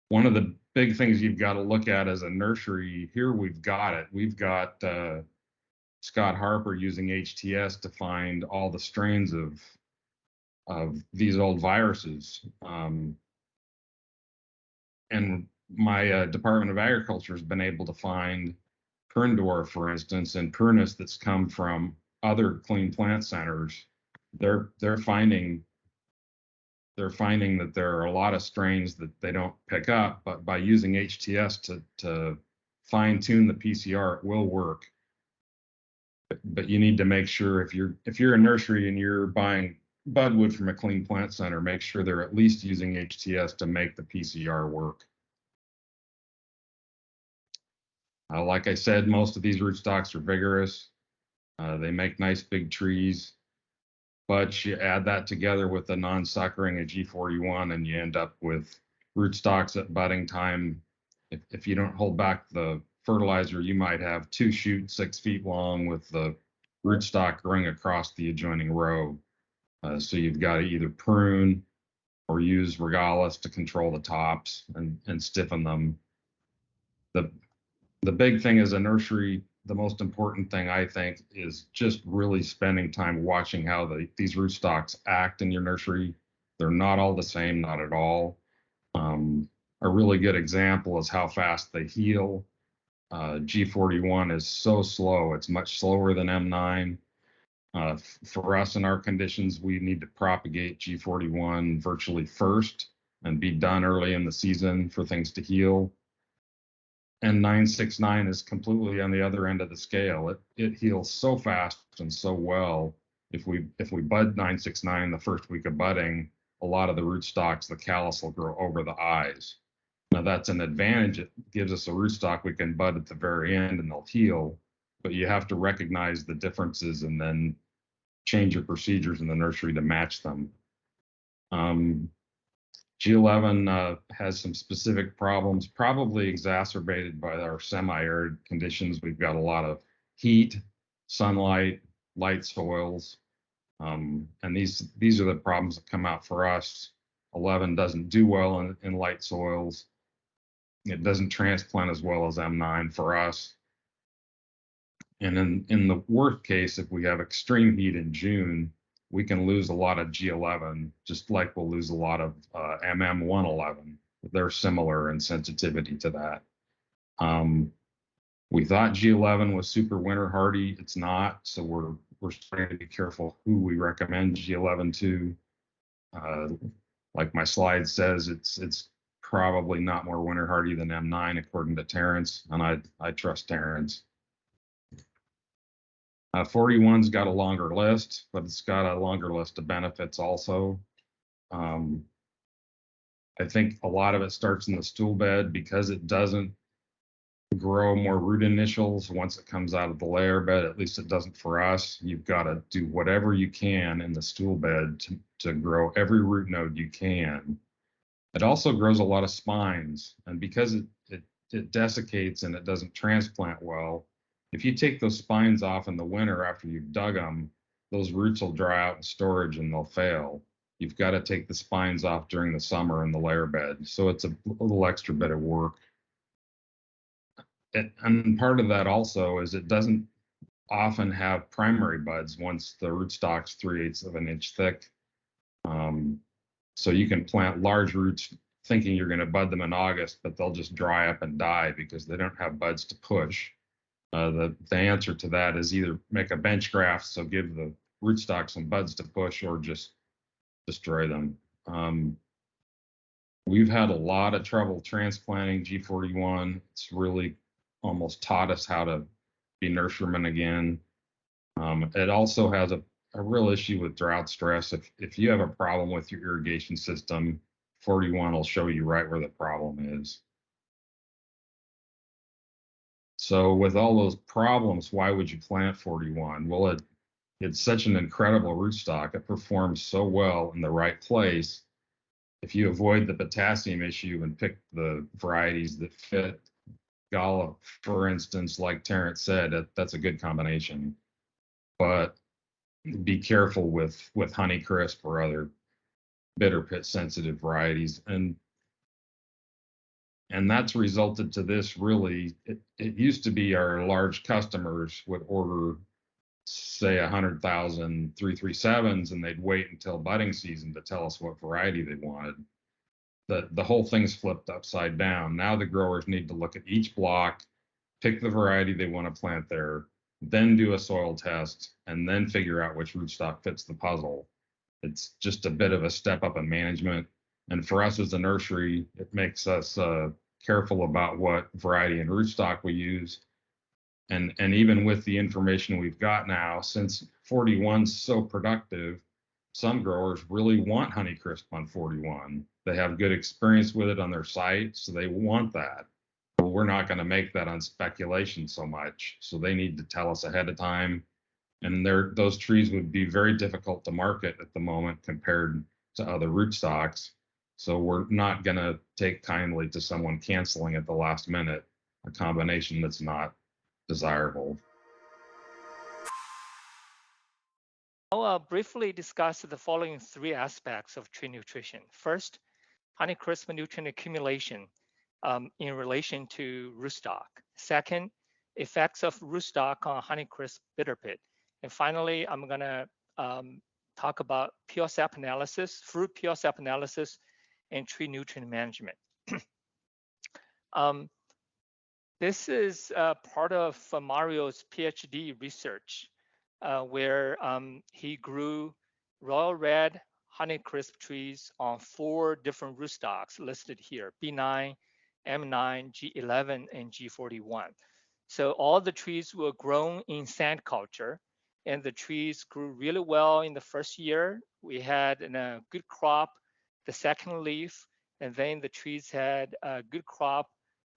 One of the big things you've got to look at as a nursery, here we've got it. We've got Scott Harper using HTS to find all the strains of these old viruses. And my Department of Agriculture has been able to find Perndor, for instance, and Prunus that's come from other clean plant centers. They're finding that there are a lot of strains that they don't pick up, but by using HTS to fine tune the PCR, it will work. But you need to make sure if you're a nursery and you're buying budwood from a clean plant center, make sure they're at least using HTS to make the PCR work. Like I said, most of these rootstocks are vigorous. They make nice big trees, but you add that together with the non-suckering of G41 and you end up with rootstocks at budding time. If you don't hold back the fertilizer, you might have 2 shoots 6 feet long with the rootstock growing across the adjoining row. So you've got to either prune or use regalis to control the tops and stiffen them. The big thing as a nursery, the most important thing I think is just really spending time watching how these rootstocks act in your nursery. They're not all the same, not at all. A really good example is how fast they heal. G41 is so slow, it's much slower than M9. For us in our conditions, we need to propagate G41 virtually first and be done early in the season for things to heal. And 969 is completely on the other end of the scale. It heals so fast and so well. If we bud 969 the first week of budding, a lot of the rootstocks, the callus will grow over the eyes. Now that's an advantage. It gives us a rootstock we can bud at the very end and they'll heal, but you have to recognize the differences and then change your procedures in the nursery to match them. G11 has some specific problems, probably exacerbated by our semi-arid conditions. We've got a lot of heat, sunlight, light soils, and these are the problems that come out for us. 11 doesn't do well in light soils. It doesn't transplant as well as M9 for us. And in the worst case, if we have extreme heat in June, we can lose a lot of G11, just like we'll lose a lot of MM111. They're similar in sensitivity to that. We thought G11 was super winter hardy. It's not, so we're trying to be careful who we recommend G11 to. Like my slide says, it's probably not more winter hardy than M9 according to Terrence, and I trust Terrence. 41's got a longer list, but it's got a longer list of benefits also. I think a lot of it starts in the stool bed because it doesn't grow more root initials once it comes out of the layer bed. At least it doesn't for us. You've got to do whatever you can in the stool bed to grow every root node you can. It also grows a lot of spines, and because it desiccates and it doesn't transplant well, if you take those spines off in the winter after you've dug them, those roots will dry out in storage and they'll fail. You've got to take the spines off during the summer in the layer bed. So it's a little extra bit of work. And part of that also is it doesn't often have primary buds once the rootstock's 3/8 of an inch thick. So you can plant large roots thinking you're going to bud them in August, but they'll just dry up and die because they don't have buds to push. The answer to that is either make a bench graft, so give the rootstock some buds to push, or just destroy them. We've had a lot of trouble transplanting G41. It's really almost taught us how to be nurserymen again. It also has a real issue with drought stress. If you have a problem with your irrigation system, 41 will show you right where the problem is. So with all those problems, why would you plant 41? Well, it's such an incredible rootstock. It performs so well in the right place. If you avoid the potassium issue and pick the varieties that fit Gala, for instance, like Terrence said, that's a good combination. But be careful with Honeycrisp or other bitter pit sensitive varieties. And that's resulted to this really, it used to be our large customers would order, say, 100,000 337s, and they'd wait until budding season to tell us what variety they wanted. the whole thing's flipped upside down. Now the growers need to look at each block, pick the variety they want to plant there, then do a soil test, and then figure out which rootstock fits the puzzle. It's just a bit of a step up in management. And for us as a nursery, it makes us careful about what variety and rootstock we use. And even with the information we've got now, since 41's so productive, some growers really want Honeycrisp on 41. They have good experience with it on their site, so they want that. But we're not going to make that on speculation so much. So they need to tell us ahead of time. And those trees would be very difficult to market at the moment compared to other rootstocks. So we're not going to take kindly to someone canceling at the last minute a combination that's not desirable. I'll briefly discuss the following three aspects of tree nutrition. First, Honeycrisp nutrient accumulation in relation to rootstock. Second, effects of rootstock on Honeycrisp bitter pit. And finally, I'm going to talk about pure sap analysis, fruit pure sap analysis, and tree nutrient management. This is part of Mario's PhD research, where he grew royal red Honeycrisp trees on 4 different rootstocks listed here: B9, M9, G11, and G41. So all the trees were grown in sand culture, and the trees grew really well in the first year. We had a good crop the second leaf, and then the trees had a good crop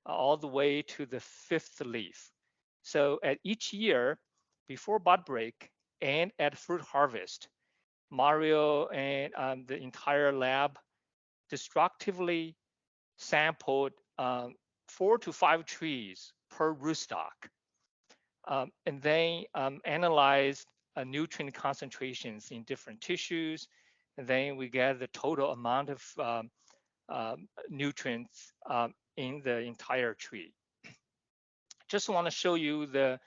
all the way to the 5th leaf. So at each year, before bud break and at fruit harvest, Mario and the entire lab destructively sampled 4 to 5 trees per rootstock, and then analyzed nutrient concentrations in different tissues, and then we get the total amount of nutrients in the entire tree. Just want to show you the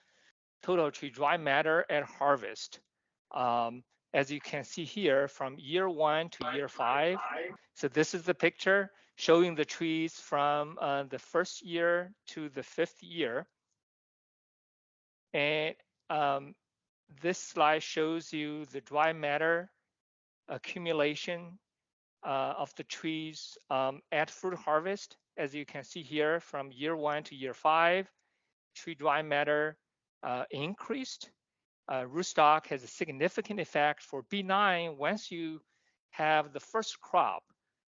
total tree dry matter at harvest. As you can see here, from year 1 to year 5. So this is the picture showing the trees from the 1st year to the 5th year. And this slide shows you the dry matter accumulation of the trees at fruit harvest. As you can see here, from year 1 to year 5, tree dry matter increased. Rootstock has a significant effect for B9. Once you have the first crop,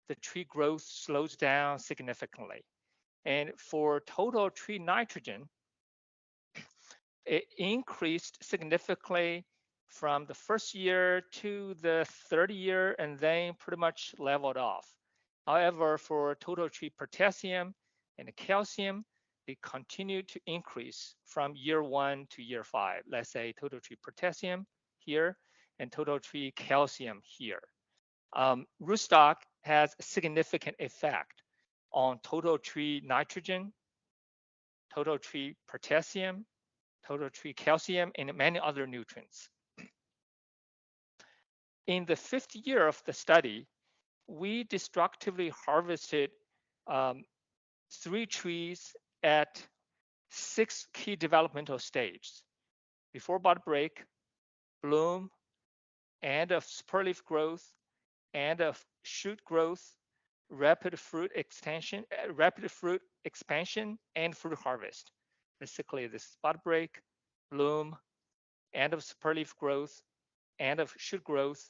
the tree growth slows down significantly. And for total tree nitrogen, it increased significantly from the 1st year to the 3rd year, and then pretty much leveled off. However, for total tree potassium and calcium, they continue to increase from year 1 to year 5. Let's say total tree potassium here and total tree calcium here. Rootstock has a significant effect on total tree nitrogen, total tree potassium, total tree calcium, and many other nutrients. In the 5th year of the study, we destructively harvested 3 trees at 6 key developmental stages: before bud break, bloom, end of spur leaf growth, end of shoot growth, rapid fruit expansion, and fruit harvest. Basically, this is bud break, bloom, end of spur leaf growth, end of shoot growth,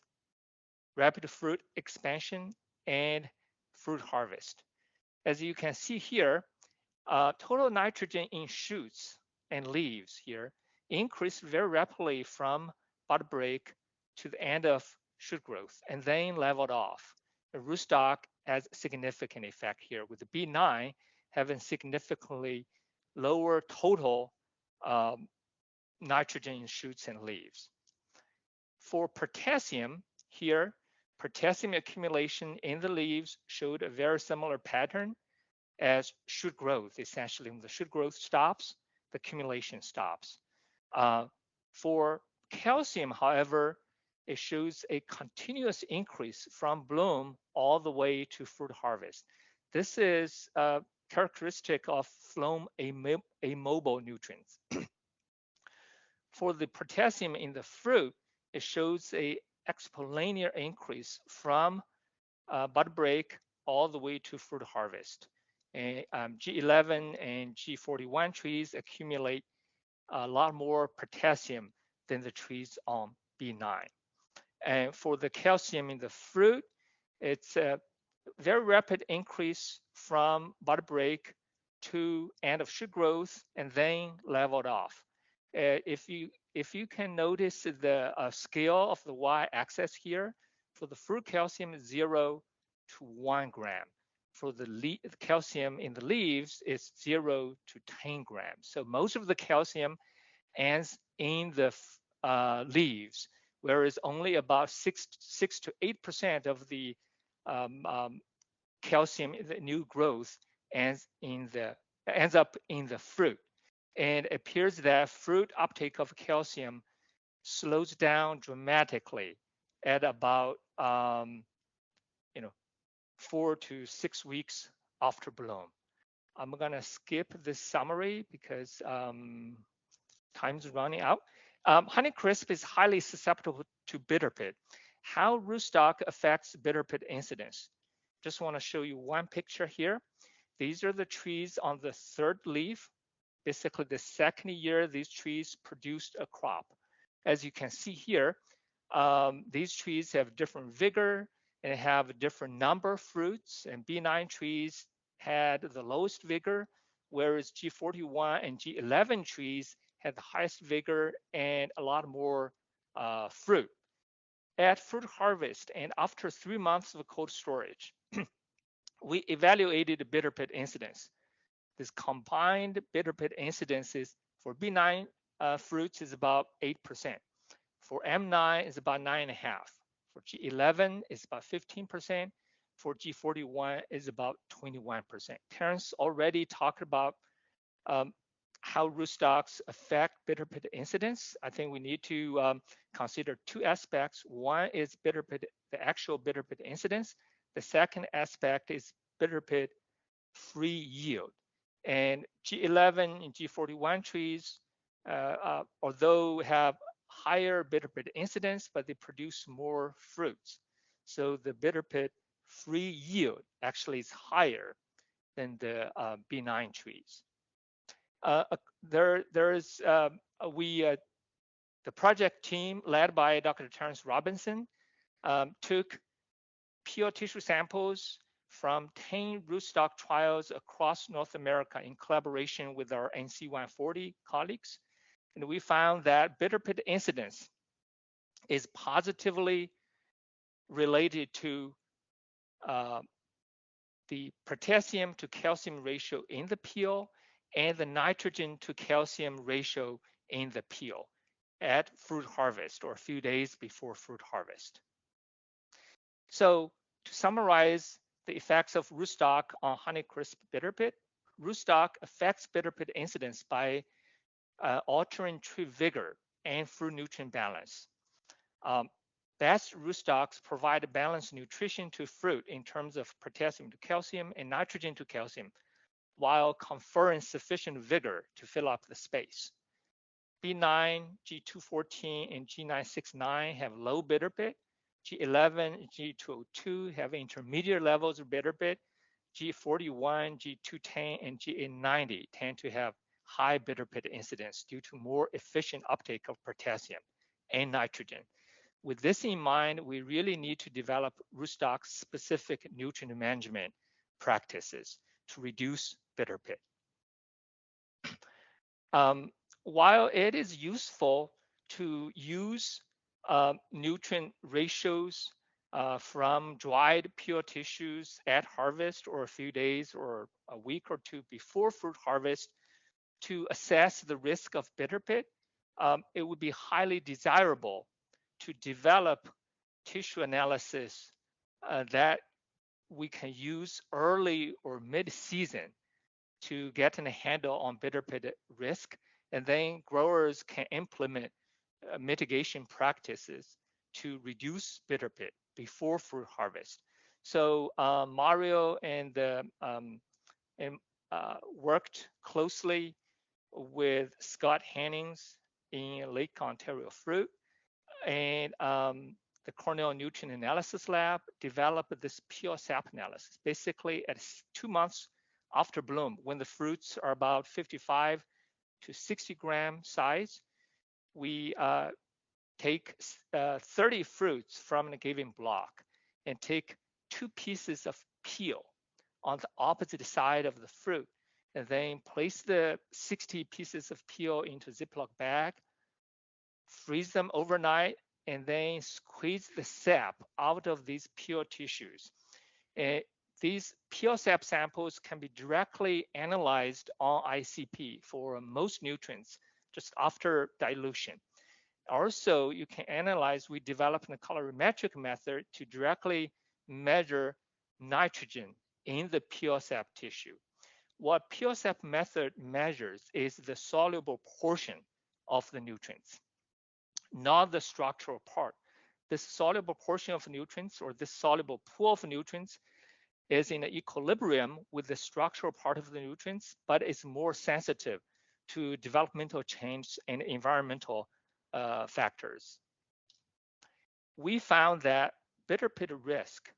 rapid fruit expansion, and fruit harvest. As you can see here, total nitrogen in shoots and leaves here increased very rapidly from bud break to the end of shoot growth, and then leveled off. The rootstock has a significant effect here, with the B9 having significantly lower total nitrogen in shoots and leaves. For potassium here, potassium accumulation in the leaves showed a very similar pattern as shoot growth. Essentially, when the shoot growth stops, the accumulation stops. For calcium, however, it shows a continuous increase from bloom all the way to fruit harvest. This is characteristic of phloem immobile nutrients. For the potassium in the fruit, it shows a exponential increase from bud break all the way to fruit harvest. And G11 and G41 trees accumulate a lot more potassium than the trees on B9. And for the calcium in the fruit, it's a very rapid increase from bud break to end of shoot growth and then leveled off. If you can notice the scale of the y-axis here, for the fruit calcium is 0 to 1 gram. For the calcium in the leaves, it's 0 to 10 grams. So most of the calcium ends in the leaves, whereas only about 6 to 8% of the calcium in the new growth ends up in the fruit. And it appears that fruit uptake of calcium slows down dramatically at about 4 to 6 weeks after bloom. I'm gonna skip this summary because time's running out. Honeycrisp is highly susceptible to bitter pit. How rootstock affects bitter pit incidence? Just want to show you one picture here. These are the trees on the third leaf. Basically, the second year these trees produced a crop. As you can see here, these trees have different vigor and have a different number of fruits. And B9 trees had the lowest vigor, whereas G41 and G11 trees had the highest vigor and a lot more fruit. At fruit harvest and after 3 months of cold storage, we evaluated the bitter pit incidence. This combined bitter pit incidences for B9 fruits is about 8%. For M9 is about 9.5%. For G11 is about 15%. For G41 is about 21%. Terrence already talked about how rootstocks affect bitter pit incidence. I think we need to consider two aspects. One is bitter pit, the actual bitter pit incidence. The second aspect is bitter pit free yield. And G11 and G41 trees, although have higher bitter pit incidence, but they produce more fruits. So the bitter pit free yield actually is higher than the B9 trees. The project team led by Dr. Terrence Robinson took pure tissue samples from 10 rootstock trials across North America in collaboration with our NC140 colleagues. And we found that bitter pit incidence is positively related to the potassium to calcium ratio in the peel and the nitrogen to calcium ratio in the peel at fruit harvest or a few days before fruit harvest. So to summarize the effects of rootstock on Honeycrisp bitter pit, rootstock affects bitter pit incidence by altering tree vigor and fruit nutrient balance. Best rootstocks provide balanced nutrition to fruit in terms of potassium to calcium and nitrogen to calcium, while conferring sufficient vigor to fill up the space. B9, G214, and G969 have low bitter pit. G11 and G202 have intermediate levels of bitter pit. G41, G210, and G90 tend to have high bitter pit incidence due to more efficient uptake of potassium and nitrogen. With this in mind, we really need to develop rootstock-specific nutrient management practices to reduce bitter pit. While it is useful to use nutrient ratios from dried pure tissues at harvest or a few days or a week or two before fruit harvest to assess the risk of bitter pit, it would be highly desirable to develop tissue analysis that we can use early or mid-season to get a handle on bitter pit risk, and then growers can implement mitigation practices to reduce bitter pit before fruit harvest. So Mario and worked closely with Scott Hennings in Lake Ontario Fruit, and the Cornell Nutrient Analysis Lab developed this pure sap analysis. Basically, at 2 months after bloom, when the fruits are about 55 to 60 gram size, we take 30 fruits from a given block and take 2 pieces of peel on the opposite side of the fruit, and then place the 60 pieces of peel into a Ziploc bag, freeze them overnight, and then squeeze the sap out of these peel tissues. And these peel sap samples can be directly analyzed on ICP for most nutrients just after dilution. Also, you can analyze, we developed a colorimetric method to directly measure nitrogen in the peel sap tissue. What peel sap method measures is the soluble portion of the nutrients, not the structural part. This soluble portion of nutrients, or this soluble pool of nutrients, is in equilibrium with the structural part of the nutrients, but is more sensitive to developmental change and environmental factors. We found that bitter pit risk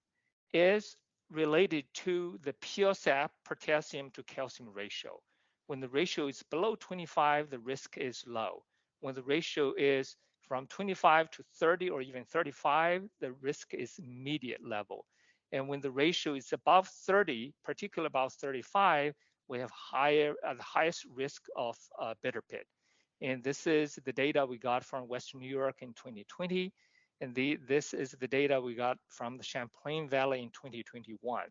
is related to the peel sap potassium to calcium ratio. When the ratio is below 25, the risk is low. When the ratio is from 25 to 30 or even 35, the risk is immediate level. And when the ratio is above 30, particularly above 35, we have the highest risk of bitter pit. And this is the data we got from Western New York in 2020. And this is the data we got from the Champlain Valley in 2021.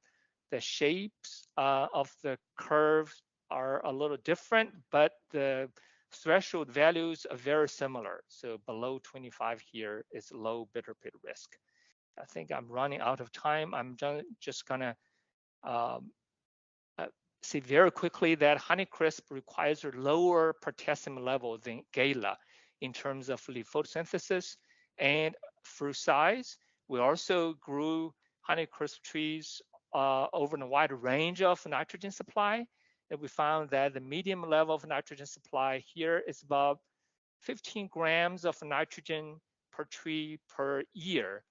The shapes of the curves are a little different, but the threshold values are very similar. So below 25 here is low bitter pit risk. I think I'm running out of time. I'm just gonna say very quickly that Honeycrisp requires a lower potassium level than Gala in terms of leaf photosynthesis and fruit size. We also grew Honeycrisp trees over a wide range of nitrogen supply. And we found that the medium level of nitrogen supply here is about 15 grams of nitrogen per tree per year.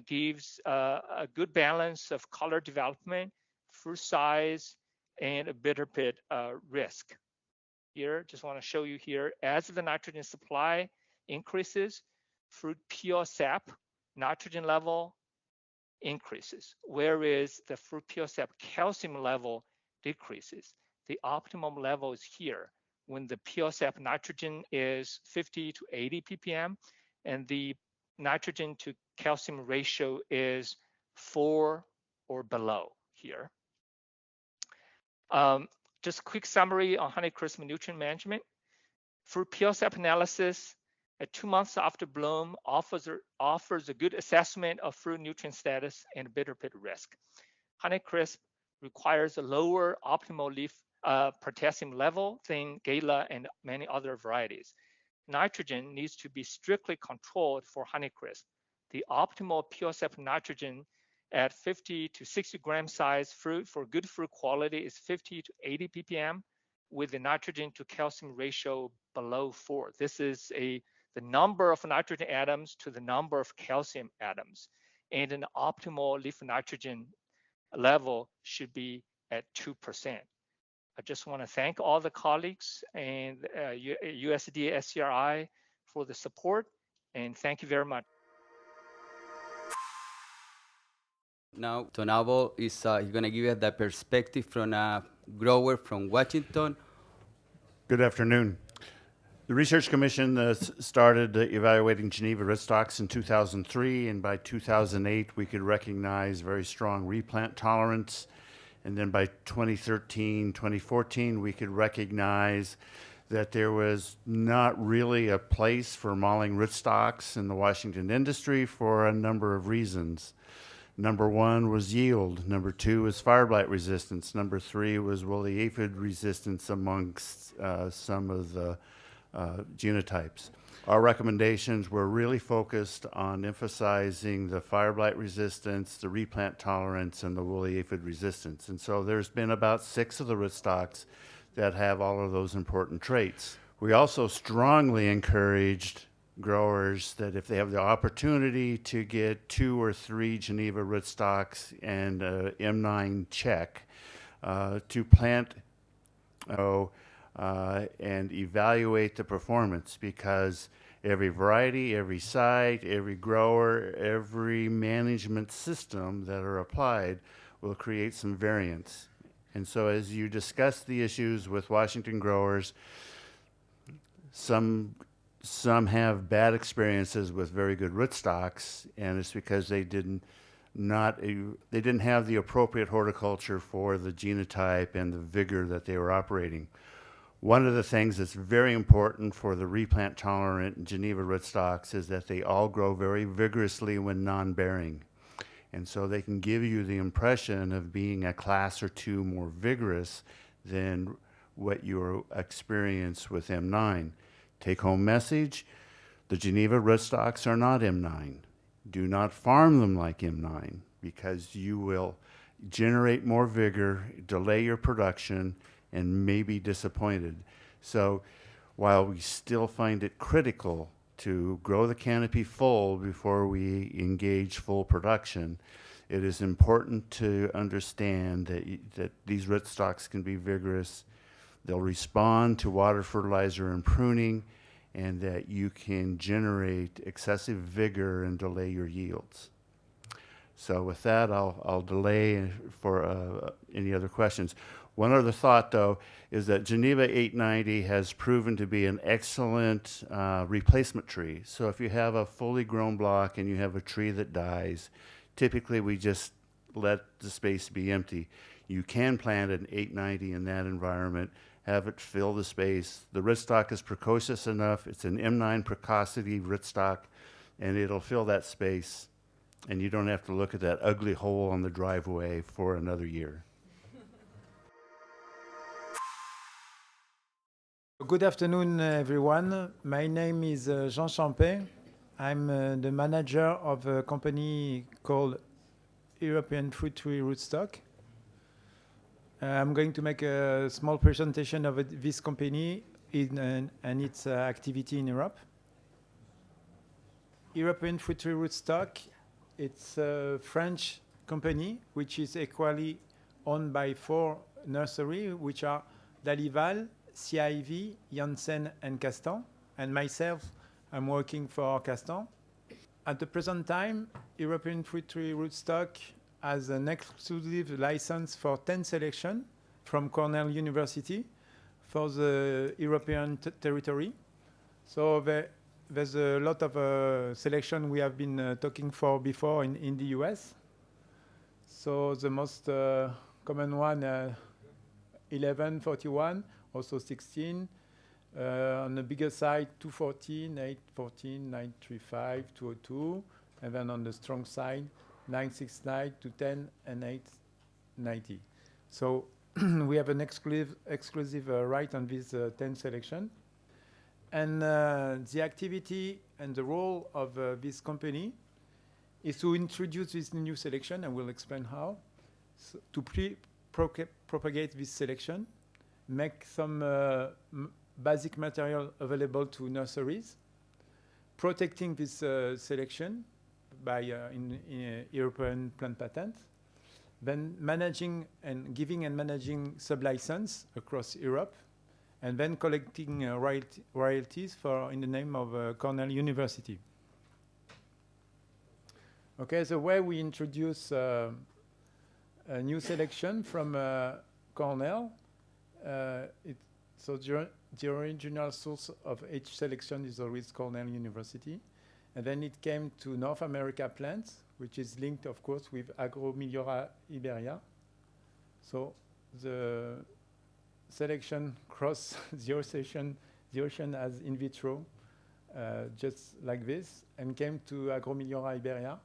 Gives a good balance of color development, fruit size, and a bitter pit risk. Here, just want to show you here, as the nitrogen supply increases, fruit peel sap nitrogen level increases, whereas the fruit peel sap calcium level decreases. The optimum level is here when the peel sap nitrogen is 50 to 80 ppm, and the nitrogen to calcium ratio is 4 or below here. Just a quick summary on Honeycrisp nutrient management. Fruit peel sap analysis at 2 months after bloom offers a good assessment of fruit nutrient status and bitter pit risk. Honeycrisp requires a lower optimal leaf potassium level than Gala and many other varieties. Nitrogen needs to be strictly controlled for Honeycrisp. The optimal peel sap nitrogen at 50 to 60 gram size fruit for good fruit quality is 50 to 80 ppm with the nitrogen to calcium ratio below 4. This is the number of nitrogen atoms to the number of calcium atoms. And an optimal leaf nitrogen level should be at 2%. I just want to thank all the colleagues and USDA SCRI for the support, and thank you very much. Now, Tonabo is he's going to give us the perspective from a grower from Washington. Good afternoon. The Research Commission started evaluating Geneva rootstocks in 2003, and by 2008 we could recognize very strong replant tolerance. And then by 2013, 2014, we could recognize that there was not really a place for malling rootstocks in the Washington industry for a number of reasons. Number 1 was yield. Number 2 was fire blight resistance. Number 3 was woolly aphid resistance amongst some of the genotypes. Our recommendations were really focused on emphasizing the fire blight resistance, the replant tolerance, and the woolly aphid resistance. And so there's been about 6 of the rootstocks that have all of those important traits. We also strongly encouraged growers that if they have the opportunity to get 2 or 3 Geneva rootstocks and M9 check, to plant and evaluate the performance, because every variety, every site, every grower, every management system that are applied will create some variance. And so as you discuss the issues with Washington growers, some have bad experiences with very good rootstocks, and it's because they didn't have the appropriate horticulture for the genotype and the vigor that they were operating. One of the things that's very important for the replant tolerant Geneva rootstocks is that they all grow very vigorously when non-bearing. And so they can give you the impression of being a class or 2 more vigorous than what you experience with M9. Take home message: the Geneva rootstocks are not M9. Do not farm them like M9, because you will generate more vigor, delay your production, and may be disappointed. So while we still find it critical to grow the canopy full before we engage full production, it is important to understand that these rootstocks can be vigorous. They'll respond to water, fertilizer, and pruning, and that you can generate excessive vigor and delay your yields. So with that, I'll delay for any other questions. One other thought, though, is that Geneva 890 has proven to be an excellent replacement tree. So if you have a fully grown block and you have a tree that dies, typically we just let the space be empty. You can plant an 890 in that environment, have it fill the space. The rootstock is precocious enough. It's an M9 precocity rootstock, and it'll fill that space, and you don't have to look at that ugly hole on the driveway for another year. Good afternoon, everyone. My name is Jean Champet. I'm the manager of a company called European Fruit Tree Rootstock. I'm going to make a small presentation of this company and its activity in Europe. European Fruit Tree Rootstock, it's a French company which is equally owned by 4 nurseries, which are Dalival, CIV, Janssen, and Castan. And myself, I'm working for Castan. At the present time, European Fruit Tree Rootstock has an exclusive license for 10 selection from Cornell University for the European territory. So there's a lot of selection we have been talking for before in the US. So the most common one, 1141, also 16. On the bigger side, 214, 814, 935, 202. And then on the strong side, 969, 210, and 890. So we have an exclusive right on this 10 selection. And the activity and the role of this company is to introduce this new selection, and we'll explain how, so to propagate this selection, make some basic material available to nurseries, protecting this selection by in European plant patent, then managing and giving and managing sub-license across Europe, and then collecting royalties in the name of Cornell University. Okay, the way we introduce a new selection from Cornell, so the original source of each selection is always Cornell University. And then it came to North America plants, which is linked, of course, with Agromiliora Iberia. So the selection crossed the ocean as in vitro, just like this, and came to Agromiliora Iberia.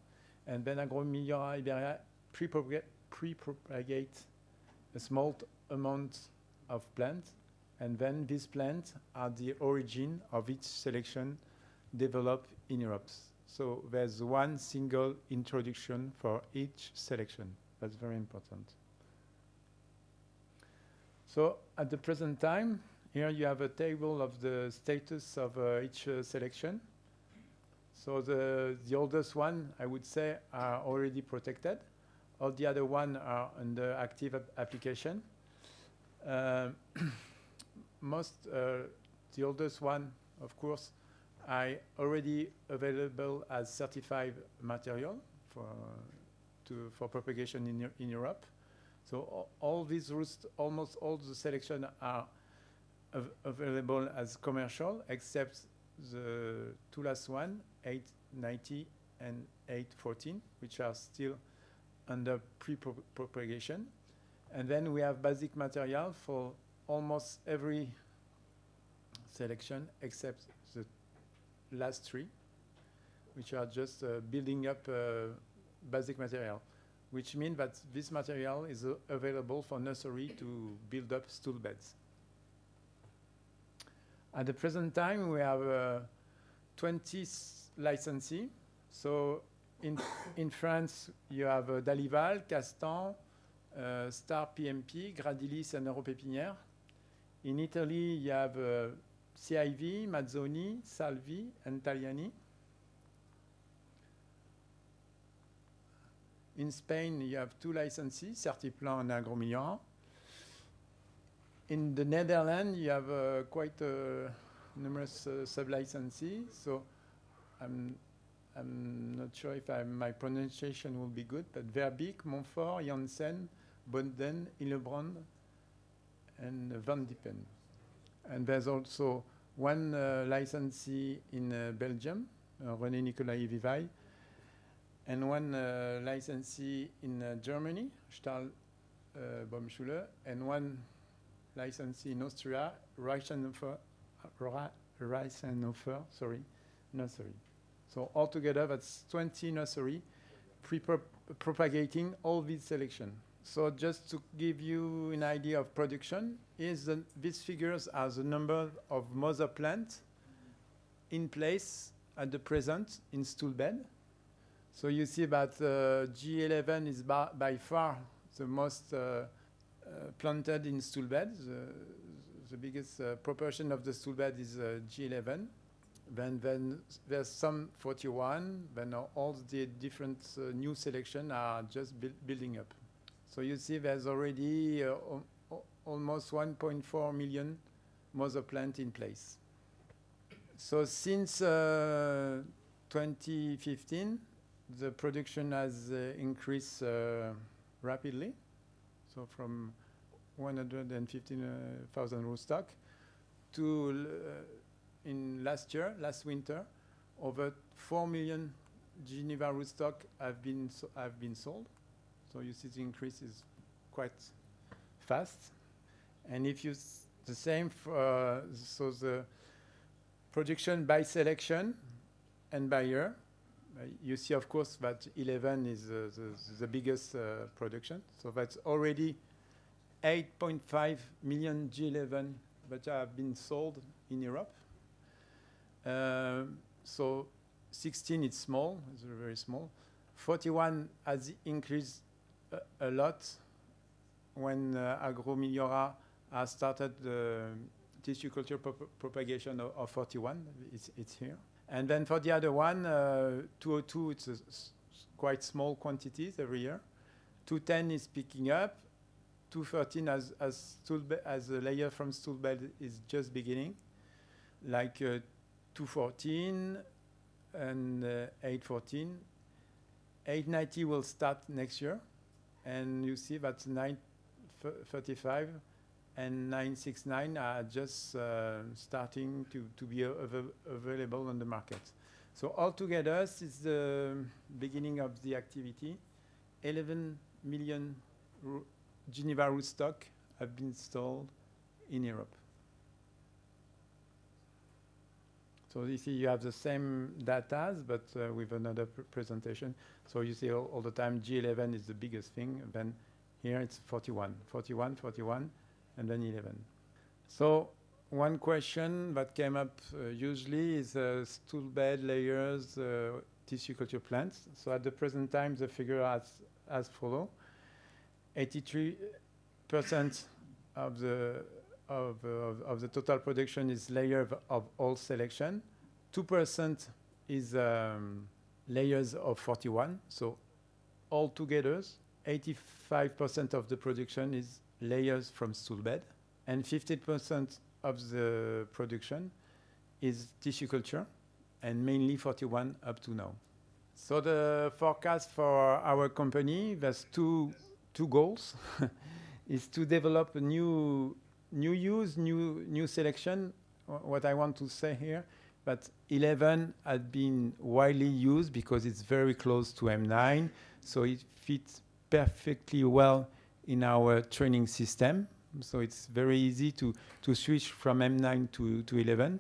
And then Agromiliora Iberia pre-propagate a small amount of plants. And then these plants are the origin of each selection developed in Europe. So there's one single introduction for each selection. That's very important. So at the present time, here you have a table of the status of each selection. So the oldest one, I would say, are already protected. All the other one are under active application. The oldest one, of course, are already available as certified material for propagation in Europe. So all these roots, almost all the selection are available as commercial, except the two last one, 890 and 814, which are still under pre-propagation. And then we have basic material for almost every selection except the last three, which are just building up basic material, which means that this material is available for nursery to build up stool beds. At the present time, we have 20 licensees. So in France, you have Dalival, Castan, Star PMP, Gradilis, and Europépinière. In Italy, you have CIV, Mazzoni, Salvi, and Tagliani. In Spain, you have two licensees, Certiplan and Agromillora. In the Netherlands, you have quite numerous sub-licensees. So I'm not sure if my pronunciation will be good, but Verbeek, Montfort, Janssen, Bonden, Hillebrand, and Van Diepen. And there's also one licensee in Belgium, René Nicolai Vivaille, and one licensee in Germany, Stahl Baumschule, and one licensee in Austria, Reichenhofer, nursery. So altogether, that's 20 nursery propagating all these selection. So just to give you an idea of production, these figures are the number of mother plants in place at the present in stool bed. So you see that G11 is by far the most planted in stool bed. The biggest proportion of the stool bed is G11. Then there's some 41. Then all the different new selection are just building up. So you see there's already almost 1.4 million mother plant in place. So since 2015, the production has increased rapidly. So from 115,000 rootstock to in last winter, over 4 million Geneva rootstock have been sold. So you see the increase is quite fast. And if you the same for so the production by selection and by year, you see of course that 11 is the biggest production. So that's already 8.5 million G11 that have been sold in Europe. So 16 is small, it's very small. 41 has increased a lot when Agromillora has started the tissue culture propagation of 41. It's here. And then for the other one, 202, it's quite small quantities every year. 210 is picking up. 213 as a layer from stool bed is just beginning. Like 214 and 814. 890 will start next year. And you see that 935 and 969 are just starting to be available on the market. So altogether, since the beginning of the activity, 11 million Geneva rootstock have been sold in Europe. So you see you have the same data, but with another presentation. So you see all the time G11 is the biggest thing. Then here it's 41, 41, 41, and then 11. So one question that came up usually is stool bed layers, tissue culture plants. So at the present time, the figure as follow: 83% of the total production is layer of all selection. 2% is layers of 41. So altogether, 85% of the production is layers from stool bed, and 50% of the production is tissue culture, and mainly 41 up to now. So the forecast for our company, there's two goals, is to develop a new selection. What I want to say here, but 11 had been widely used because it's very close to M9, so it fits perfectly well in our training system. So it's very easy to switch from M9 to 11.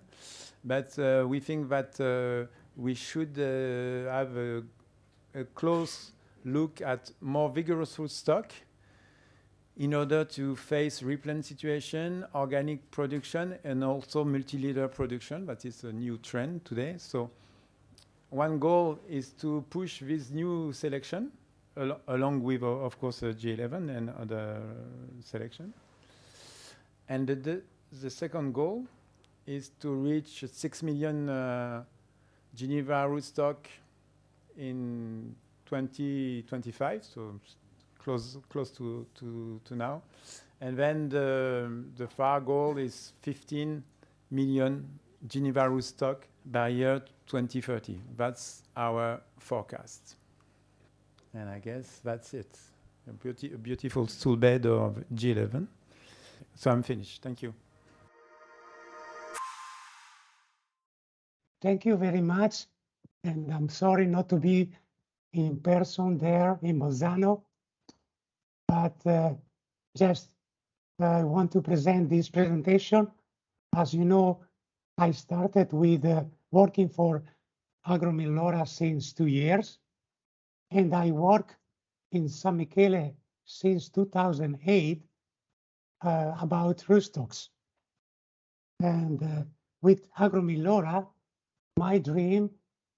But we think that we should have a close look at more vigorous rootstock in order to face replant situation, organic production, and also multi-leader production. That is a new trend today. So one goal is to push this new selection along with, of course, G11 and other selection. And the second goal is to reach 6 million Geneva rootstock in 2025, so close to now. And then the far goal is 15 million Geneva rootstock by year 2030. That's our forecast. And I guess that's it. A beautiful stool bed of G11. So I'm finished. Thank you. Thank you very much. And I'm sorry not to be in person there in Bolzano, but just want to present this presentation. As you know, I started with working for Agromillora since 2 years, and I work in San Michele since 2008 about rootstocks. And with Agromillora, my dream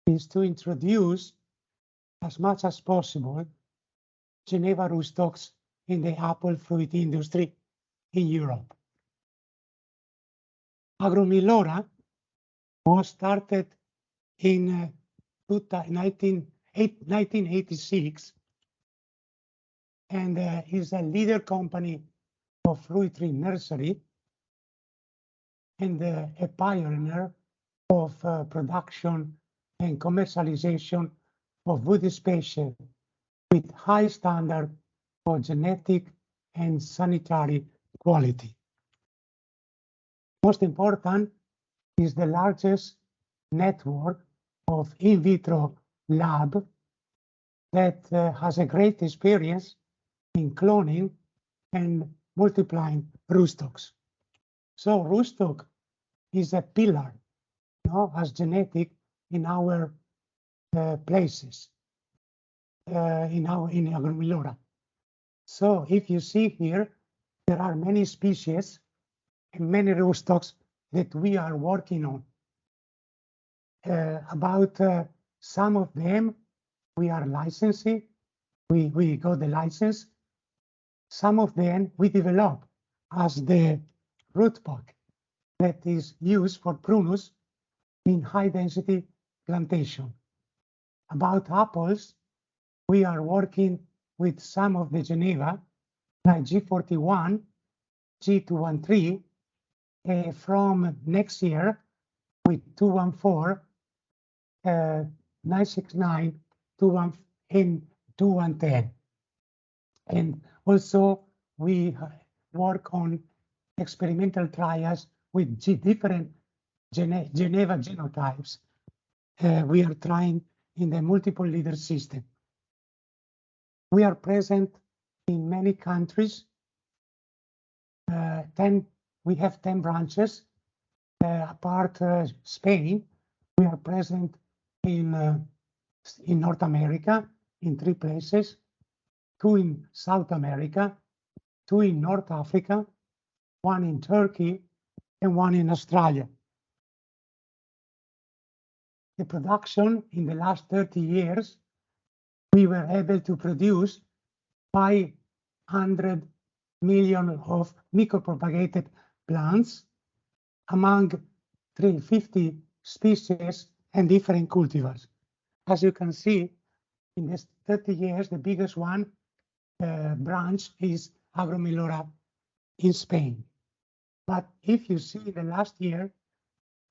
is to introduce as much as possible Geneva rootstocks in the apple fruit industry in Europe. Agromillora was started in 1986 and is a leader company of fruit tree nursery and a pioneer of production and commercialization of wood species with high standard for genetic and sanitary quality. Most important is the largest network of in vitro lab that has a great experience in cloning and multiplying rootstocks. So rootstock is a pillar, as genetic in our places, in Agromillora. So if you see here, there are many species and many rootstocks that we are working on. About some of them, we are licensing. We got the license. Some of them we develop as the root pack that is used for prunus in high density plantation. About apples, we are working with some of the Geneva, like G41, G213, from next year with 214, 969, 210. And also we work on experimental trials with different Geneva genotypes. We are trying in the multiple leader system. We are present in many countries. We have 10 branches. Apart Spain, we are present in North America in 3 places, 2 in South America, 2 in North Africa, 1 in Turkey, and one in Australia. The production in the last 30 years, we were able to produce 500 million of micro-propagated plants among 350 species and different cultivars. As you can see, in this 30 years, the biggest one branch is Agromilora in Spain. But if you see the last year,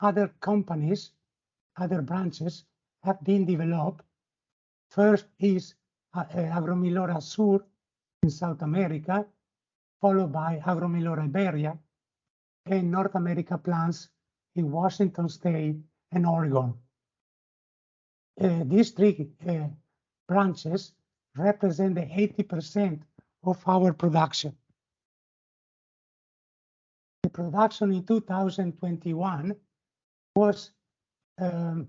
other companies, other branches have been developed. First is Agromilora Sur in South America, followed by Agromilora Iberia, and North America plants in Washington State and Oregon. These three branches represent the 80% of our production. The production in 2021 was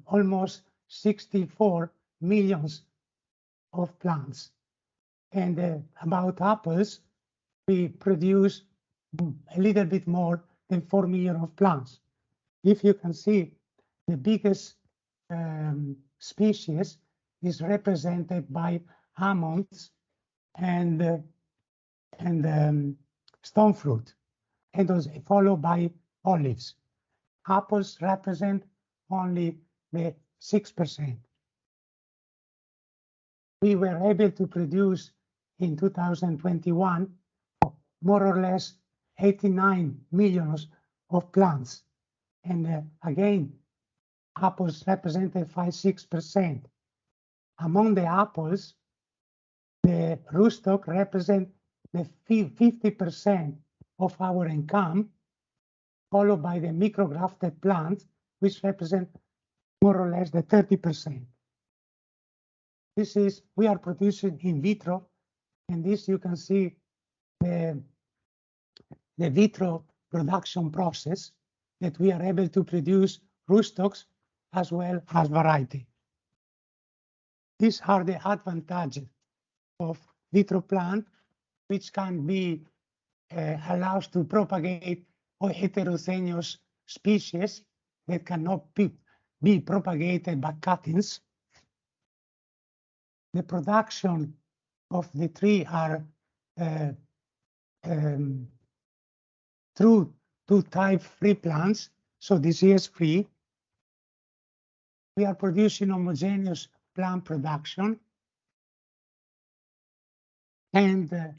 almost 64 millions of plants. And about apples, we produce a little bit more than 4 million of plants. If you can see, the biggest species is represented by almonds and stone fruit, and was followed by olives. Apples represent only the 6%. We were able to produce in 2021 more or less 89 millions of plants. And again, apples represented 5–6%. Among the apples, the rootstock represent the 50% of our income, followed by the micro-grafted plants, which represent more or less the 30%. This is, we are producing in vitro, and this you can see the vitro production process that we are able to produce rootstocks as well as variety. These are the advantages of vitro plant, which can be allows to propagate heterogeneous species that cannot be propagated by cuttings. The production of the tree are through two type-free plants, so disease-free. We are producing homogeneous plant production, and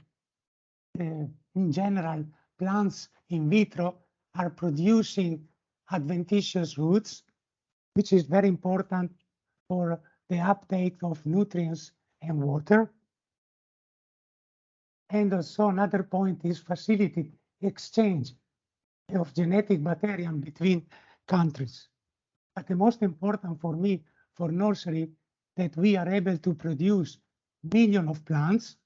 in general, plants in vitro are producing adventitious roots, which is very important for the uptake of nutrients and water. And also another point is facility exchange of genetic material between countries. But the most important for me, for nursery, that we are able to produce millions of plants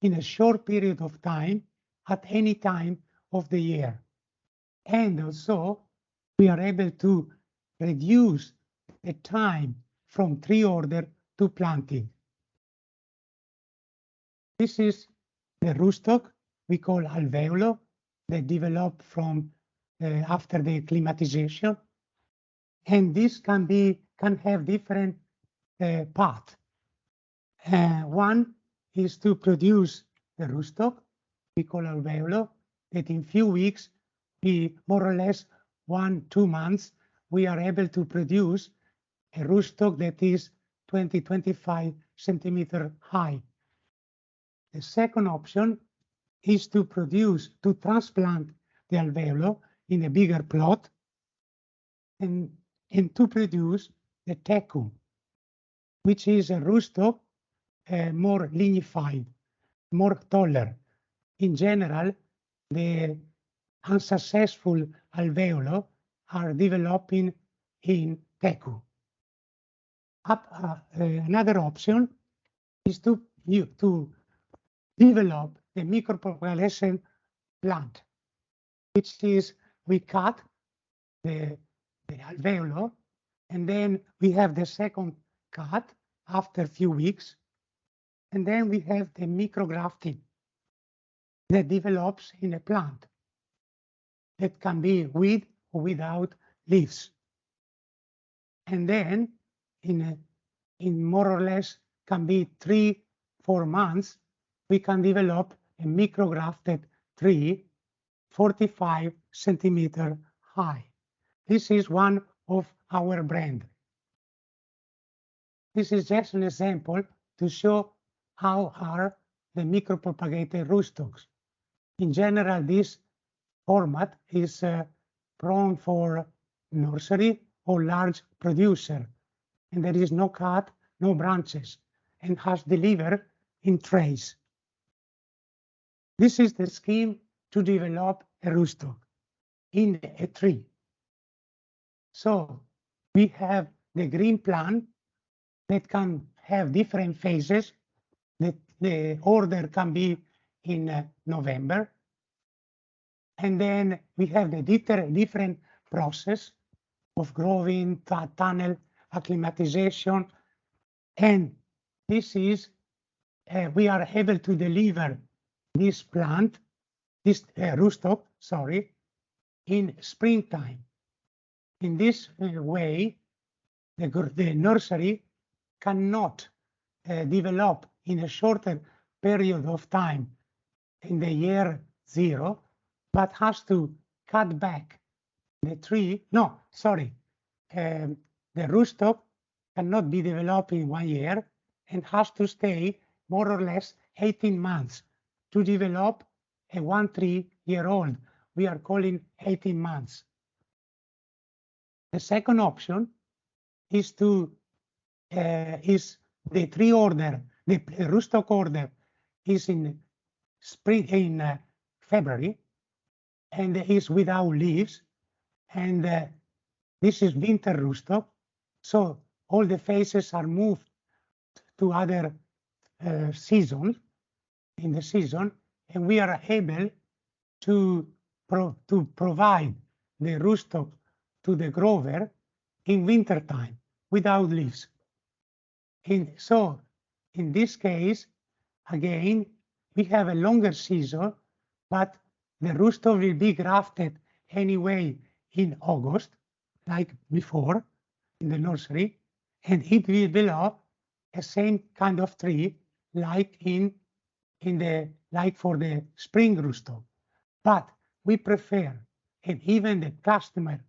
in a short period of time at any time of the year. And also we are able to reduce the time from tree order to planting. This is the rootstock we call alveolo, that developed from after the acclimatization. And this can have different paths. One is to produce the rootstock, we call alveolo, that in few weeks, more or less 1–2 months, we are able to produce a rootstock that is 20–25 centimeters high. The second option is to transplant the alveolo in a bigger plot and to produce the tecum, which is a rootstock more lignified, more taller. In general, the unsuccessful alveolo are developing in tecum. Another option is to develop the micro-propagation plant, which is we cut the alveolo, and then we have the second cut after a few weeks, and then we have the micro-grafting that develops in a plant. that can be with or without leaves. And then in more or less can be 3-4 months, we can develop a micrografted tree 45 centimeter high. This is one of our brand. This is just an example to show how are the micropropagated rootstocks. In general, this format is prone for nursery or large producer, and there is no cut, no branches, and has delivered in trays. This is the scheme to develop a rootstock in a tree. So we have the green plant that can have different phases. The order can be in November. And then we have the different process of growing, tunnel, acclimatization. And this is, we are able to deliver this plant, this rootstock, sorry, in springtime. In this way, the nursery cannot develop in a shorter period of time in the year 0, but has to cut back the tree. No, sorry, the rootstock cannot be developed in 1 year and has to stay more or less 18 months to develop a 1-3-year-old. We are calling 18 months. The second option is to is the tree order, the rootstock order is in spring, in February, and is without leaves, and this is winter rootstock. So all the phases are moved to other seasons in the season, and we are able to provide the rootstock to the grower in winter time without leaves. So in this case, again, we have a longer season, but the rootstock will be grafted anyway in August, like before in the nursery, and it will develop a same kind of tree like like for the spring rootstock. But we prefer, and even the customer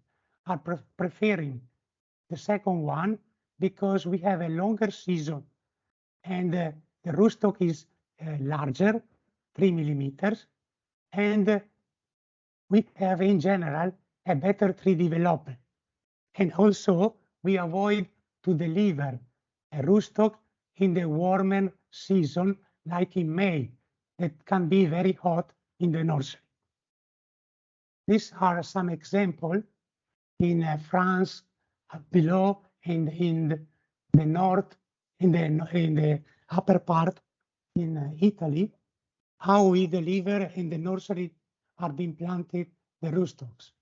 are preferring the second one because we have a longer season and the rootstock is larger, 3 millimeters, and we have in general a better tree development. And also we avoid to deliver a rootstock in the warmer season like in May that can be very hot in the nursery. These are some examples in France below and in the north, in the upper part in Italy, how we deliver in the nursery are being planted the rootstocks.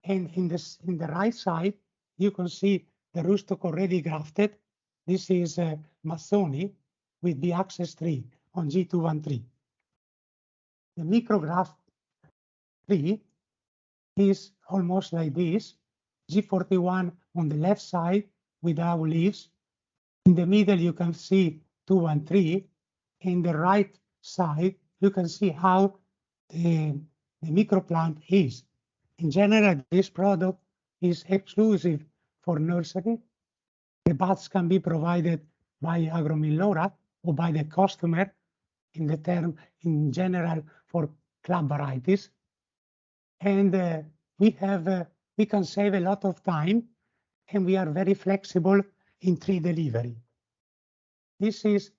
And in the right side, you can see the rootstock already grafted. This is Mazzoni with the access tree on G213. The micrograft tree is almost like this, G41 on the left side without leaves. In the middle, you can see 213. In the right side, you can see how the microplant is. In general, this product is exclusive for nursery. The buds can be provided by Agromillora or by the customer in general for club varieties. And we can save a lot of time, and we are very flexible in tree delivery. This is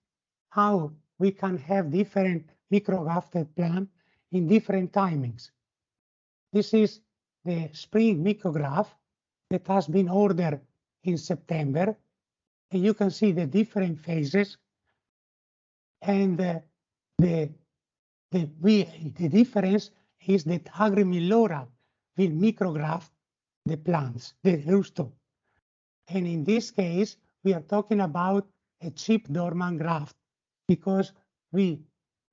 how we can have different micrografted plants in different timings. This is the spring micrograph that has been ordered in September, and you can see the different phases. And the difference is that Agromillora will micrograph the plants, the rootstock. And in this case, we are talking about a cheap dormant graft because we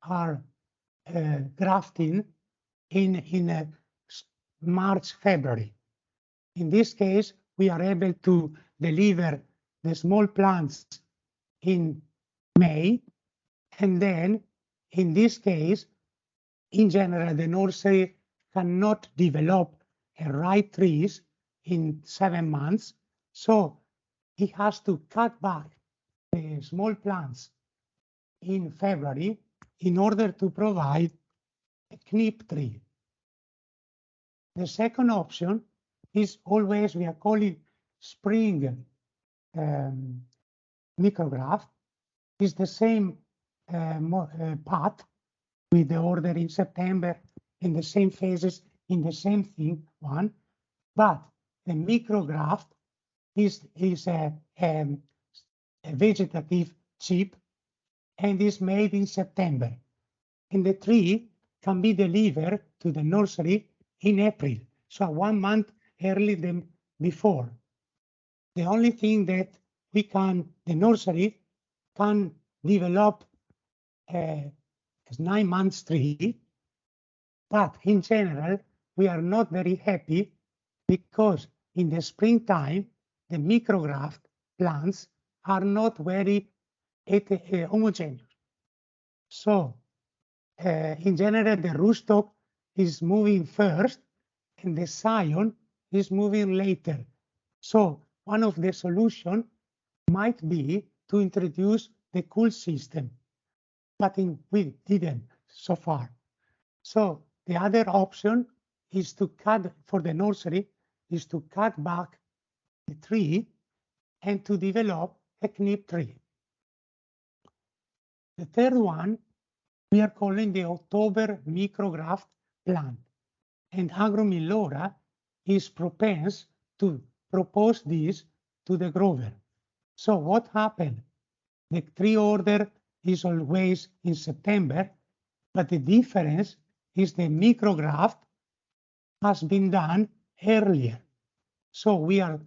are grafting in a March, February. In this case, we are able to deliver the small plants in May, and then in this case, in general, the nursery cannot develop a right trees in 7 months, so it has to cut back the small plants in February in order to provide a knip tree. The second option is always, we are calling spring micrograft, is the same path with the order in September in the same phases in the same thing one, but the micrograft is a vegetative chip and is made in September, and the tree can be delivered to the nursery in April, so 1 month earlier than before. The only thing that the nursery can develop a 9 months tree, but in general, we are not very happy because in the springtime, the micrograft plants are not very homogeneous. So in general, the rootstock is moving first and the scion is moving later. So one of the solutions might be to introduce the cool system, but we didn't so far. So the other option is to cut, for the nursery, is to cut back the tree and to develop a knip tree. The third one, we are calling the October micrograft plant. And Agromilora is propense to propose this to the grower. So what happened? The tree order is always in September, but the difference is the micrograft has been done earlier. So we are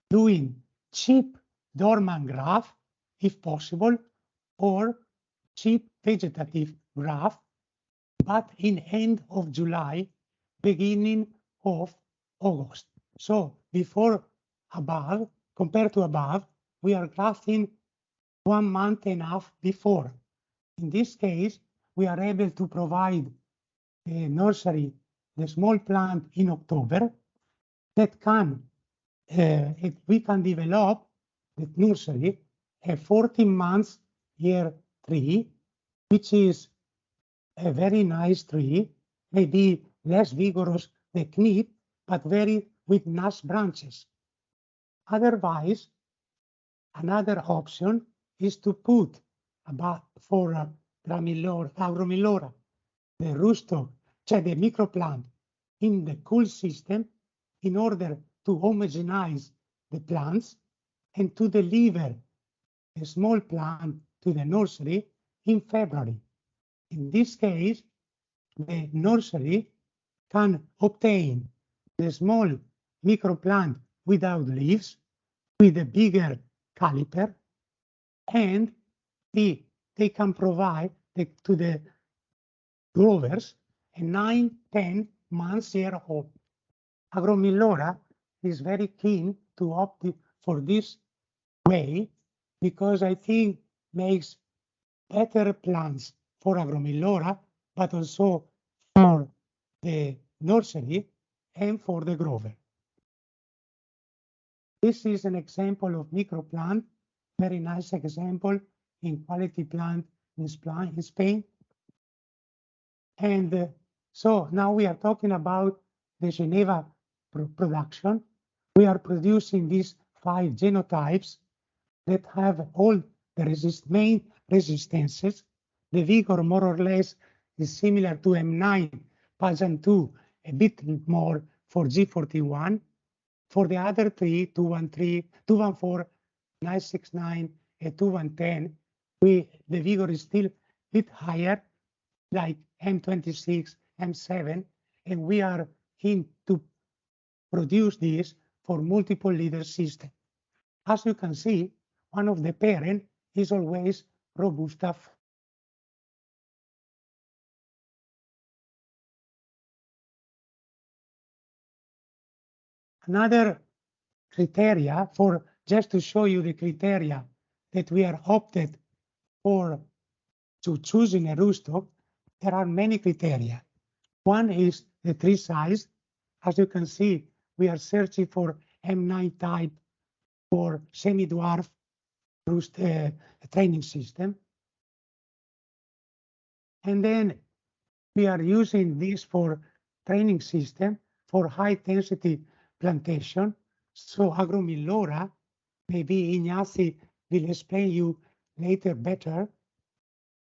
doing cheap dormant graft, if possible, or cheap vegetative graft, but in end of July, beginning of August. So before above, compared to above, we are grafting 1 month and a half before. In this case, we are able to provide the nursery, the small plant in October that can, we can develop the nursery a 14 months year tree, which is a very nice tree, maybe less vigorous than knip, but very with nice branches. Otherwise, another option is to put about for Agromilora, the rootstock, the microplant in the cool system in order to homogenize the plants and to deliver a small plant to the nursery in February. In this case, the nursery can obtain the small microplant without leaves with a bigger caliper, and they can provide to the growers a 9-10 months year old. Agromilora is very keen to opt for this way because I think makes better plants for Agromilora, but also for the nursery and for the grower. This is an example of microplant, very nice example in quality plant in Spain. And so now we are talking about the Geneva production. We are producing these 5 genotypes that have all the main resistances. The vigor more or less is similar to M9, Pageant 2, a bit more for G41. For the other 3, 213, 214, 969, and 210, the vigor is still a bit higher, like M26, M7, and we are keen to produce this for multiple leader system. As you can see, one of the parent is always Robusta Another criteria for, just to show you the criteria that we are opted for to choosing a rootstock, there are many criteria. One is the tree size. As you can see, we are searching for M9 type for semi-dwarf training system. And then we are using this for training system for high density plantation. So Agromillora, maybe Ignacy will explain you later better.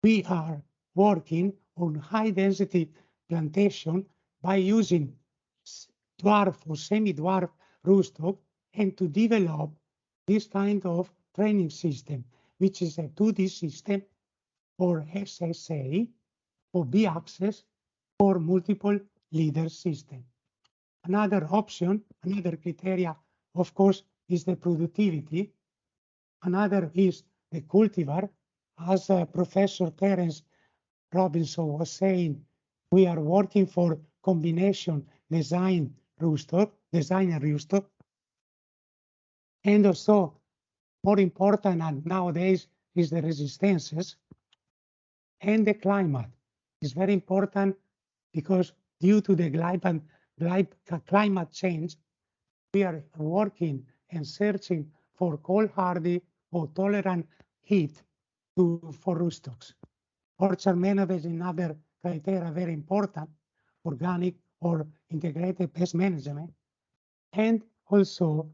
We are working on high density plantation by using dwarf or semi-dwarf rootstock and to develop this kind of training system, which is a 2D system or SSA or B-axis or multiple leader system. Another option, another criteria, of course, is the productivity. Another is the cultivar. As Professor Terence Robinson was saying, we are working for combination design and rootstock. And also, more important nowadays is the resistances and the climate. It's very important because due to the climate change, we are working and searching for cold hardy or tolerant heat for rootstocks. Orchard management is another criteria very important, organic or integrated pest management, and also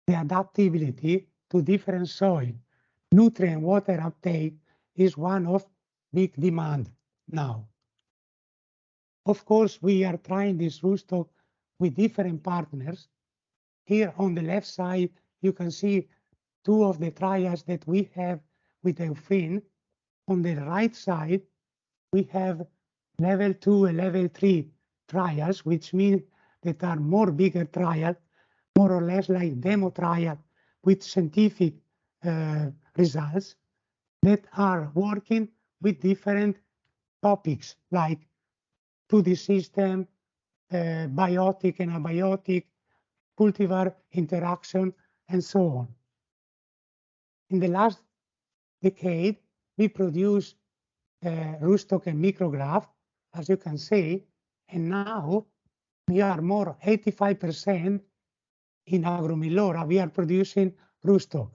the adaptability to different soil. Nutrient water uptake is one of big demand now. Of course, we are trying this rootstock with different partners. Here on the left side, you can see two of the trials that we have with Eufin. On the right side, we have level 2 and level 3 trials, which means that are more bigger trials, more or less like demo trial with scientific results that are working with different topics like 2D system, biotic and abiotic, cultivar interaction, and so on. In the last decade, we produced rootstock and micrograph, as you can see, and now we are more 85% in Agromillora, we are producing rootstock.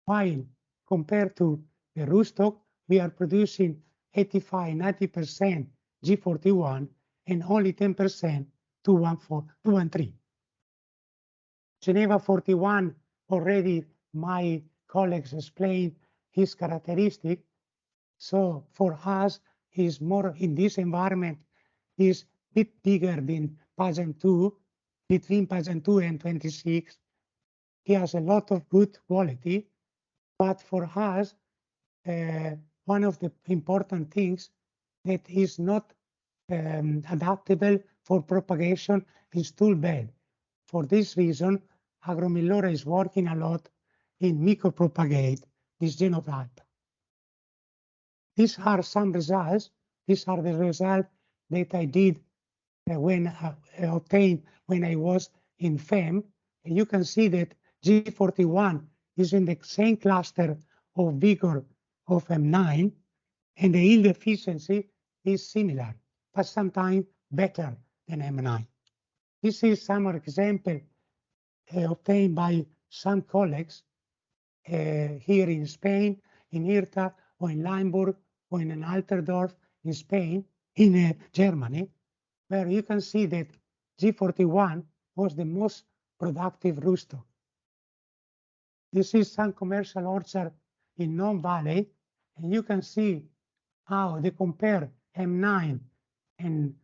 While compared to the rootstock, we are producing 85-90% G41 and only 10% 213. Geneva 41, already my colleagues explained his characteristic. So for us, is more in this environment, is a bit bigger than Pageant 2, between Pageant 2 and 26. He has a lot of good quality, but for us, one of the important things that is not adaptable for propagation is tool bed. For this reason, Agromillora is working a lot in micro-propagate this genotype. These are some results. These are the results that I did when obtained when I was in FEM. And you can see that G41 is in the same cluster of vigor of M9, and the yield efficiency is similar, but sometimes better than M9. This is some example obtained by some colleagues here in Spain, in Irta, or in Limburg, or in Alterdorf in Spain, in Germany, where you can see that G41 was the most productive rootstock. This is some commercial orchard in Nome Valley, and you can see how they compare M9 and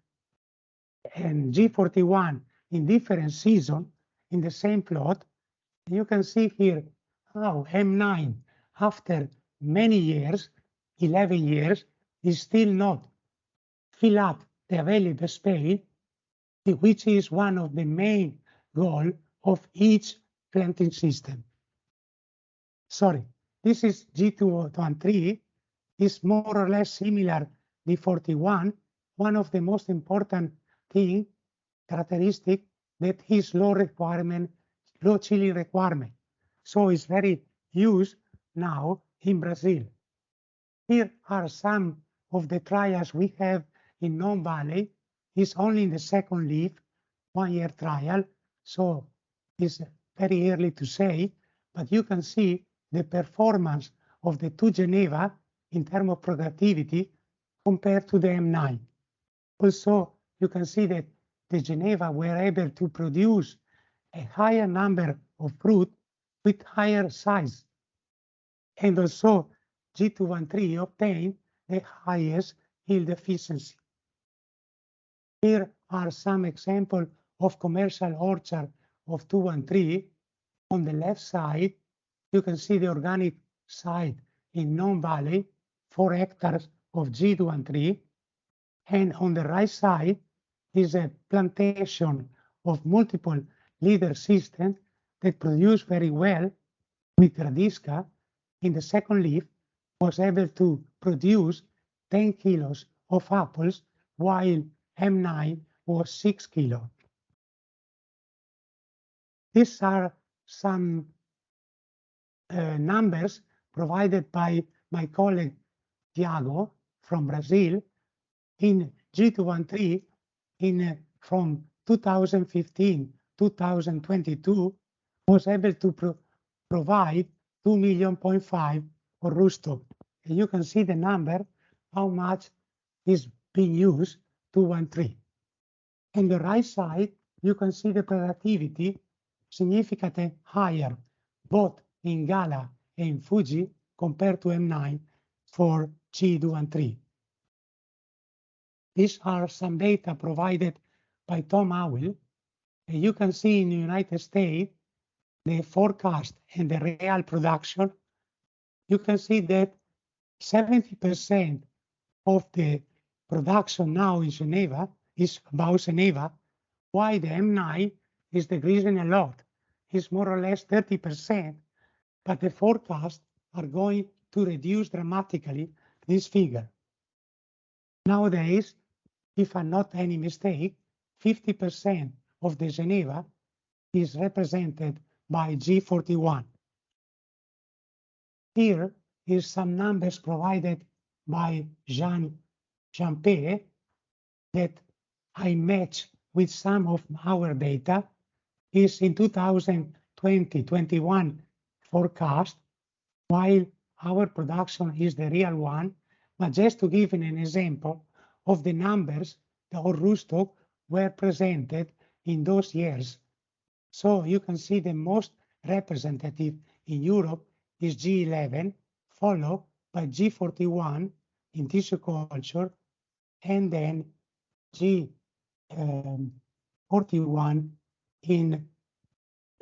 G41 in different seasons in the same plot. And you can see here how M9, after many years, 11 years, is still not fill up the available space, which is one of the main goals of each planting system. Sorry, this is G213, is more or less similar to G41. One of the most important characteristic that is low chilling requirement. So it's very used now in Brazil. Here are some of the trials we have in Nome Valley. It's only in the second leaf, 1 year trial, so it's very early to say, but you can see the performance of the two Geneva in terms of productivity compared to the M9. Also, you can see that the Geneva were able to produce a higher number of fruit with higher size. And also, G213 obtained the highest yield efficiency. Here are some examples of commercial orchard of 213. On the left side, you can see the organic side in Nome Valley, 4 hectares of G213. And on the right side is a plantation of multiple leader systems that produce very well with Radisca. In the second leaf, was able to produce 10 kilos of apples, while M9 was 6 kilos. These are some numbers provided by my colleague Tiago from Brazil. In G213, from 2015 to 2022, was able to provide 2.5 million for Rootstock. And you can see the number, how much is being used, 213. On the right side, you can see the productivity significantly higher, both in Gala and in Fuji, compared to M9 for G213. These are some data provided by Tom Howell. And you can see in the United States, the forecast and the real production. You can see that 70% of the production now in Geneva is about Geneva, while the M9 is decreasing a lot. It's more or less 30%, but the forecasts are going to reduce dramatically this figure. Nowadays, if I'm not any mistake, 50% of the Geneva is represented by G41. Here is some numbers provided by Jean-Pierre that I match with some of our data. Is in 2020-21 forecast, while our production is the real one. But just to give an example of the numbers that our Rootstock were presented in those years. So you can see the most representative in Europe is G11, followed by G41 in tissue culture, and then G41 in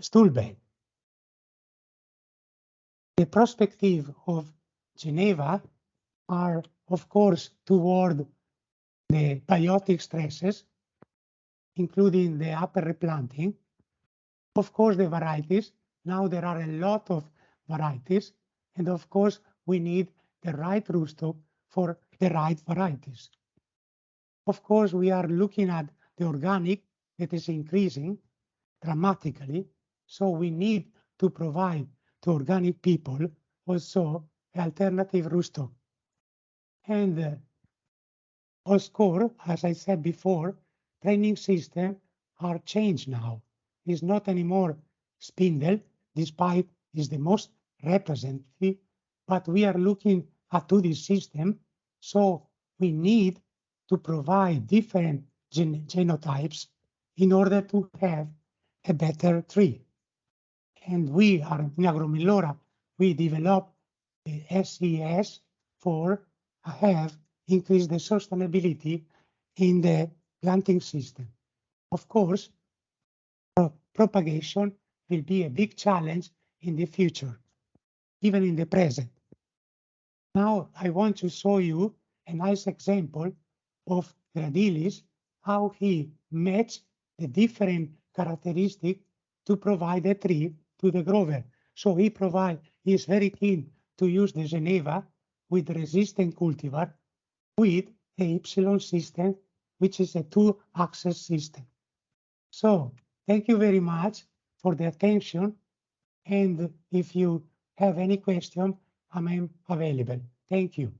stool bed. The perspective of Geneva are, of course, toward the biotic stresses, including the upper replanting. Of course, the varieties. Now there are a lot of varieties, and of course, we need the right rootstock for the right varieties. Of course, we are looking at the organic that is increasing dramatically, so we need to provide to organic people also alternative rootstock. And OSCOR, as I said before, training system are changed now. It's not anymore spindle, despite is the most representative, but we are looking at 2D system, so we need to provide different genotypes in order to have a better tree. And we are in Agromilora, we develop the SES for have increased the sustainability in the planting system. Of course, propagation will be a big challenge in the future, even in the present. Now I want to show you a nice example of Gradilis, how he matched the different characteristics to provide a tree to the grower. So he is very keen to use the Geneva with resistant cultivar with the Y system, which is a 2-axis system. So Thank you very much for the attention. And if you have any question, I'm available. Thank you.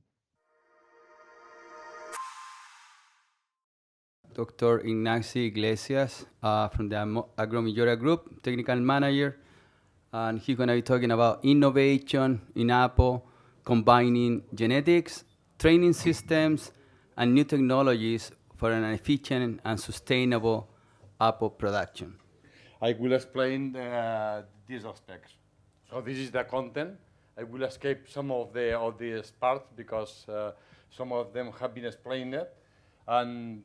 Dr. Ignacio Iglesias from the Agromillora Group, technical manager, and he's going to be talking about innovation in apple, combining genetics, training systems, and new technologies for an efficient and sustainable apple production. I will explain these aspects. So this is the content. I will escape some of these parts because some of them have been explained, and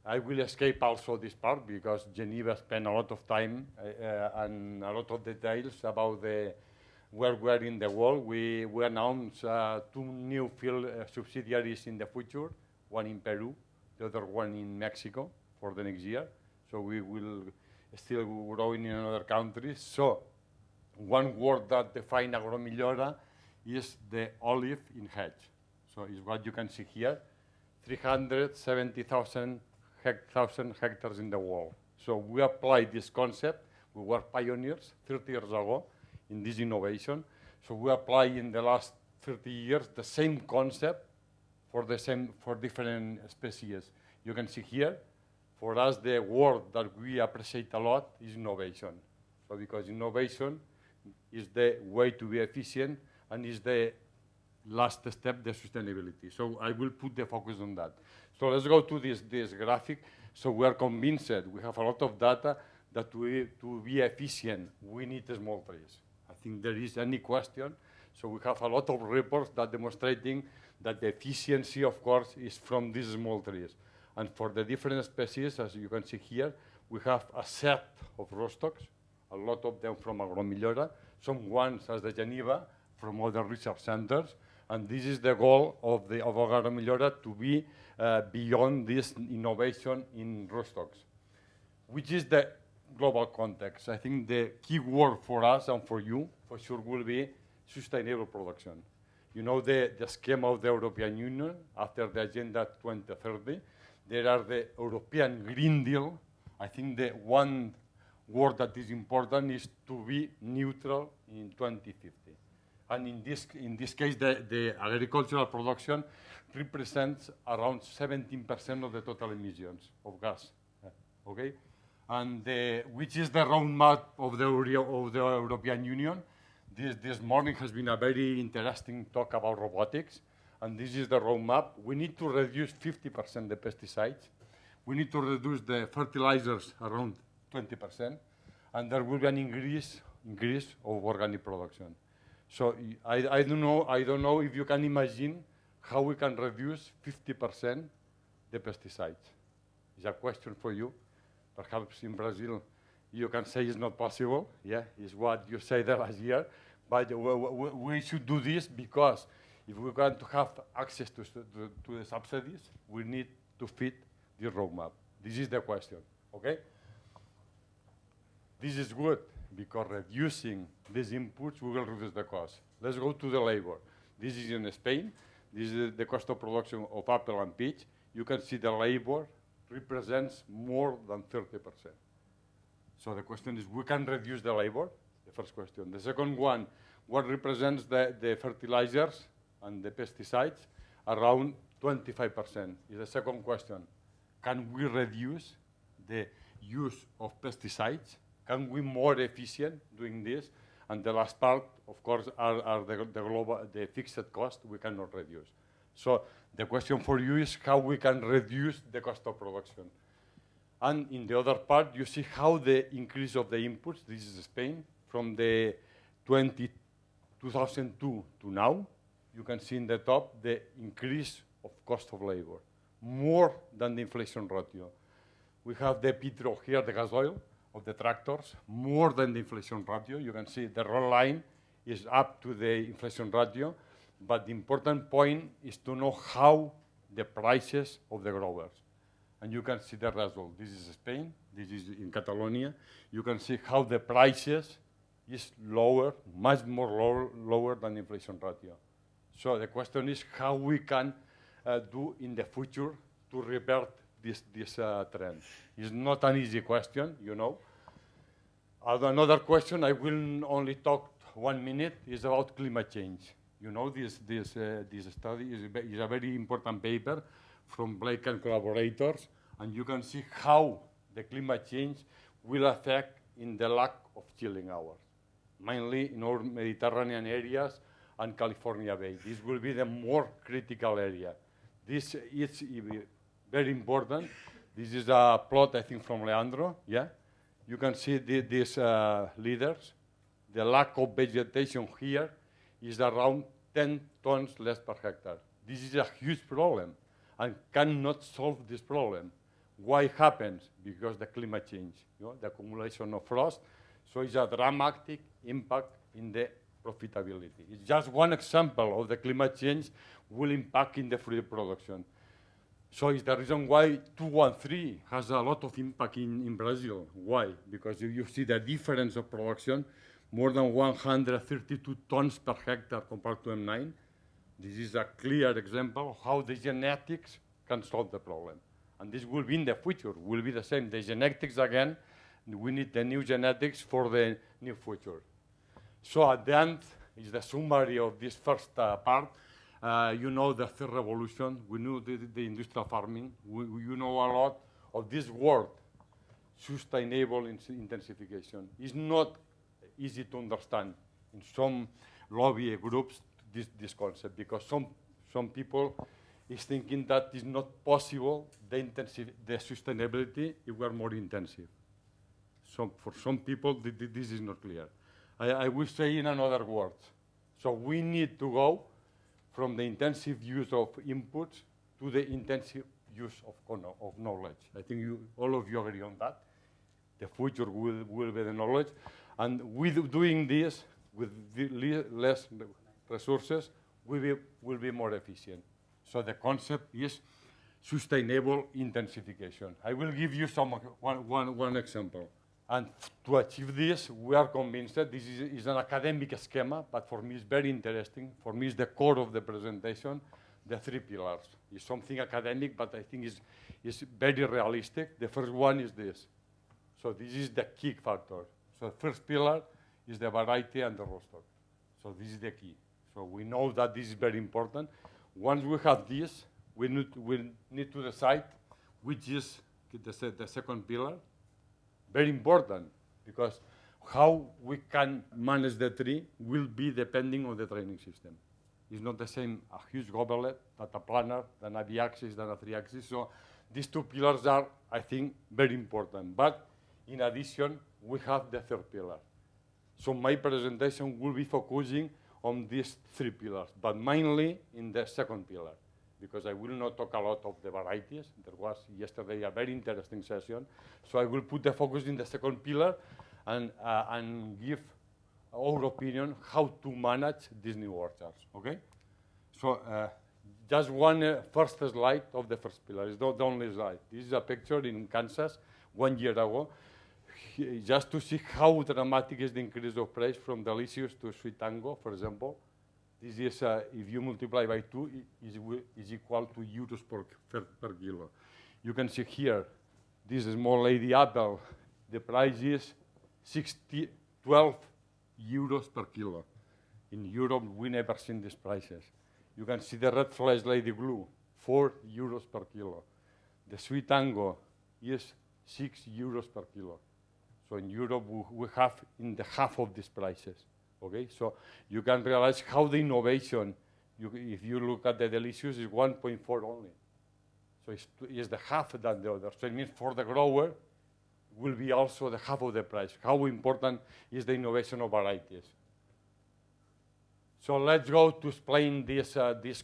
I will escape also this part because Geneva spent a lot of time and a lot of details about where we are in the world. We announced 2 new field subsidiaries in the future, one in Peru, the other one in Mexico for the next year. So we will still growing in other countries. So one word that defines Agromillora is the olive in hedge. So it's what you can see here, 370,000 hectares in the world. So we applied this concept. We were pioneers 30 years ago in this innovation. So we apply in the last 30 years the same concept for different species. You can see here, for us, the word that we appreciate a lot is innovation. So because innovation is the way to be efficient and is the last step, the sustainability. So I will put the focus on that. So let's go to this graphic. So we are convinced, we have a lot of data that to be efficient, we need small trees. I think there is any question. So we have a lot of reports that demonstrating that the efficiency, of course, is from these small trees. And for the different species, as you can see here, we have a set of rootstocks, a lot of them from Agromillora, some ones as the Geneva from other research centers. And this is the goal of Agromillora to be beyond this innovation in rootstocks, which is the global context. I think the key word for us and for you, for sure, will be sustainable production. You know the scheme of the European Union after the Agenda 2030. There are the European Green Deal. I think the one word that is important is to be neutral in 2050. And in this case, the agricultural production represents around 17% of the total emissions of gas. Okay, and which is the roadmap of the European Union. This morning has been a very interesting talk about robotics, and this is the roadmap. We need to reduce 50% the pesticides. We need to reduce the fertilizers around 20%, and there will be an increase of organic production. So I don't know if you can imagine how we can reduce 50% the pesticides. It's a question for you. Perhaps in Brazil, you can say it's not possible. Yeah, it's what you said the last year. But we should do this because if we're going to have access to the subsidies, we need to fit the roadmap. This is the question, okay? This is good because reducing these inputs, we will reduce the cost. Let's go to the labor. This is in Spain. This is the cost of production of apple and peach. You can see the labor represents more than 30%. So the question is, we can reduce the labor, the first question. The second one, what represents the fertilizers and the pesticides? Around 25% is the second question. Can we reduce the use of pesticides? Can we be more efficient doing this? And the last part, of course, are the fixed cost we cannot reduce. So the question for you is how we can reduce the cost of production. And in the other part, you see how the increase of the inputs, this is Spain, from the 2002 to now, you can see in the top the increase of cost of labor, more than the inflation ratio. We have the petrol here, the gas oil of the tractors, more than the inflation ratio. You can see the red line is up to the inflation ratio, but the important point is to know how the prices of the growers. And you can see the result. This is Spain, this is in Catalonia. You can see how the prices is lower, much more lower than inflation ratio. So the question is how we can do in the future to revert this trend. It's not an easy question, you know, Another question, I will only talk 1 minute, is about climate change. You know, this study is a very important paper from Blake and collaborators, and you can see how the climate change will affect in the lack of chilling hours, mainly in our Mediterranean areas and California Bay. This will be the more critical area. This is very important. This is a plot, I think, from Leandro, yeah? You can see these leaders. The lack of vegetation here is around 10 tons less per hectare. This is a huge problem and cannot solve this problem. Why it happens? Because the climate change, you know, the accumulation of frost. So it's a dramatic impact in the profitability. It's just one example of the climate change will impact in the fruit production. So it's the reason why 213 has a lot of impact in Brazil. Why? Because if you see the difference of production, more than 132 tons per hectare compared to M9. This is a clear example of how the genetics can solve the problem. And this will be in the future, will be the same. The genetics again, we need the new genetics for the new future. So at the end is the summary of this first part. You know the third revolution, we know the industrial farming, you know a lot of this word, sustainable intensification. It's not easy to understand in some lobby groups this concept, because some people is thinking that it's not possible the sustainability if we are more intensive. So for some people this is not clear. I will say in another words. So we need to go from the intensive use of inputs to the intensive use of knowledge. I think all of you agree on that. The future will be the knowledge. And with doing this, with less resources, we will be more efficient. So the concept is sustainable intensification. I will give you one example. And to achieve this, we are convinced that this is an academic schema, but for me it's very interesting. For me it's the core of the presentation, the 3 pillars. It's something academic, but I think it's very realistic. The first one is this. So this is the key factor. So the first pillar is the variety and the rootstock. So this is the key. So we know that this is very important. Once we have this, we need to decide which is the second pillar. Very important, because how we can manage the 3 will be depending on the training system. It's not the same a huge goblet, that a planner, than a B-axis, than a 3-axis. So these 2 pillars are, I think, very important. But in addition, we have the third pillar. So my presentation will be focusing on these 3 pillars, but mainly in the second pillar, because I will not talk a lot of the varieties. There was yesterday a very interesting session. So I will put the focus in the second pillar and give our opinion how to manage these new orchards, okay? So just one first slide of the first pillar. It's not the only slide. This is a picture in Kansas 1 year ago, just to see how dramatic is the increase of price from delicious to sweet tango, for example. This is, if you multiply by 2, is equal to euros per kilo. You can see here, this small lady apple, the price is 12 euros per kilo. In Europe, we never seen these prices. You can see the red flesh lady glue, 4 euros per kilo. The sweet tango is 6 euros per kilo. So in Europe, we have in the half of these prices. Okay, so you can realize how the innovation, if you look at the delicious, is 1.4 only. So it's the half than the other. So it means for the grower, will be also the half of the price. How important is the innovation of varieties? So let's go to explain this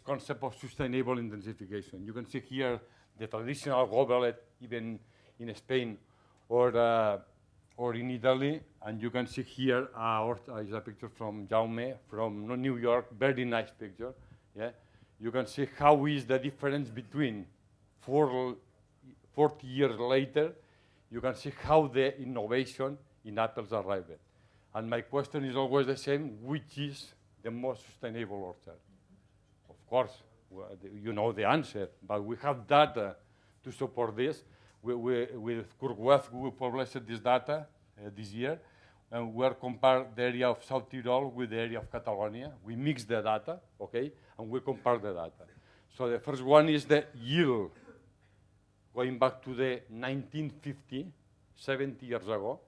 concept of sustainable intensification. You can see here the traditional goblet, even in Spain or in Italy, and you can see here is a picture from Jaume from New York, very nice picture. Yeah, you can see how is the difference between 40 years later. You can see how the innovation in apples arrived. And my question is always the same: which is the most sustainable orchard? Of course, you know the answer, but we have data to support this. With Kurt West, we published this data this year. and we are compare the area of South Tyrol with the area of Catalonia. We mix the data, okay, and we compare the data. So the first one is the yield, going back to the 1950, 70 years ago,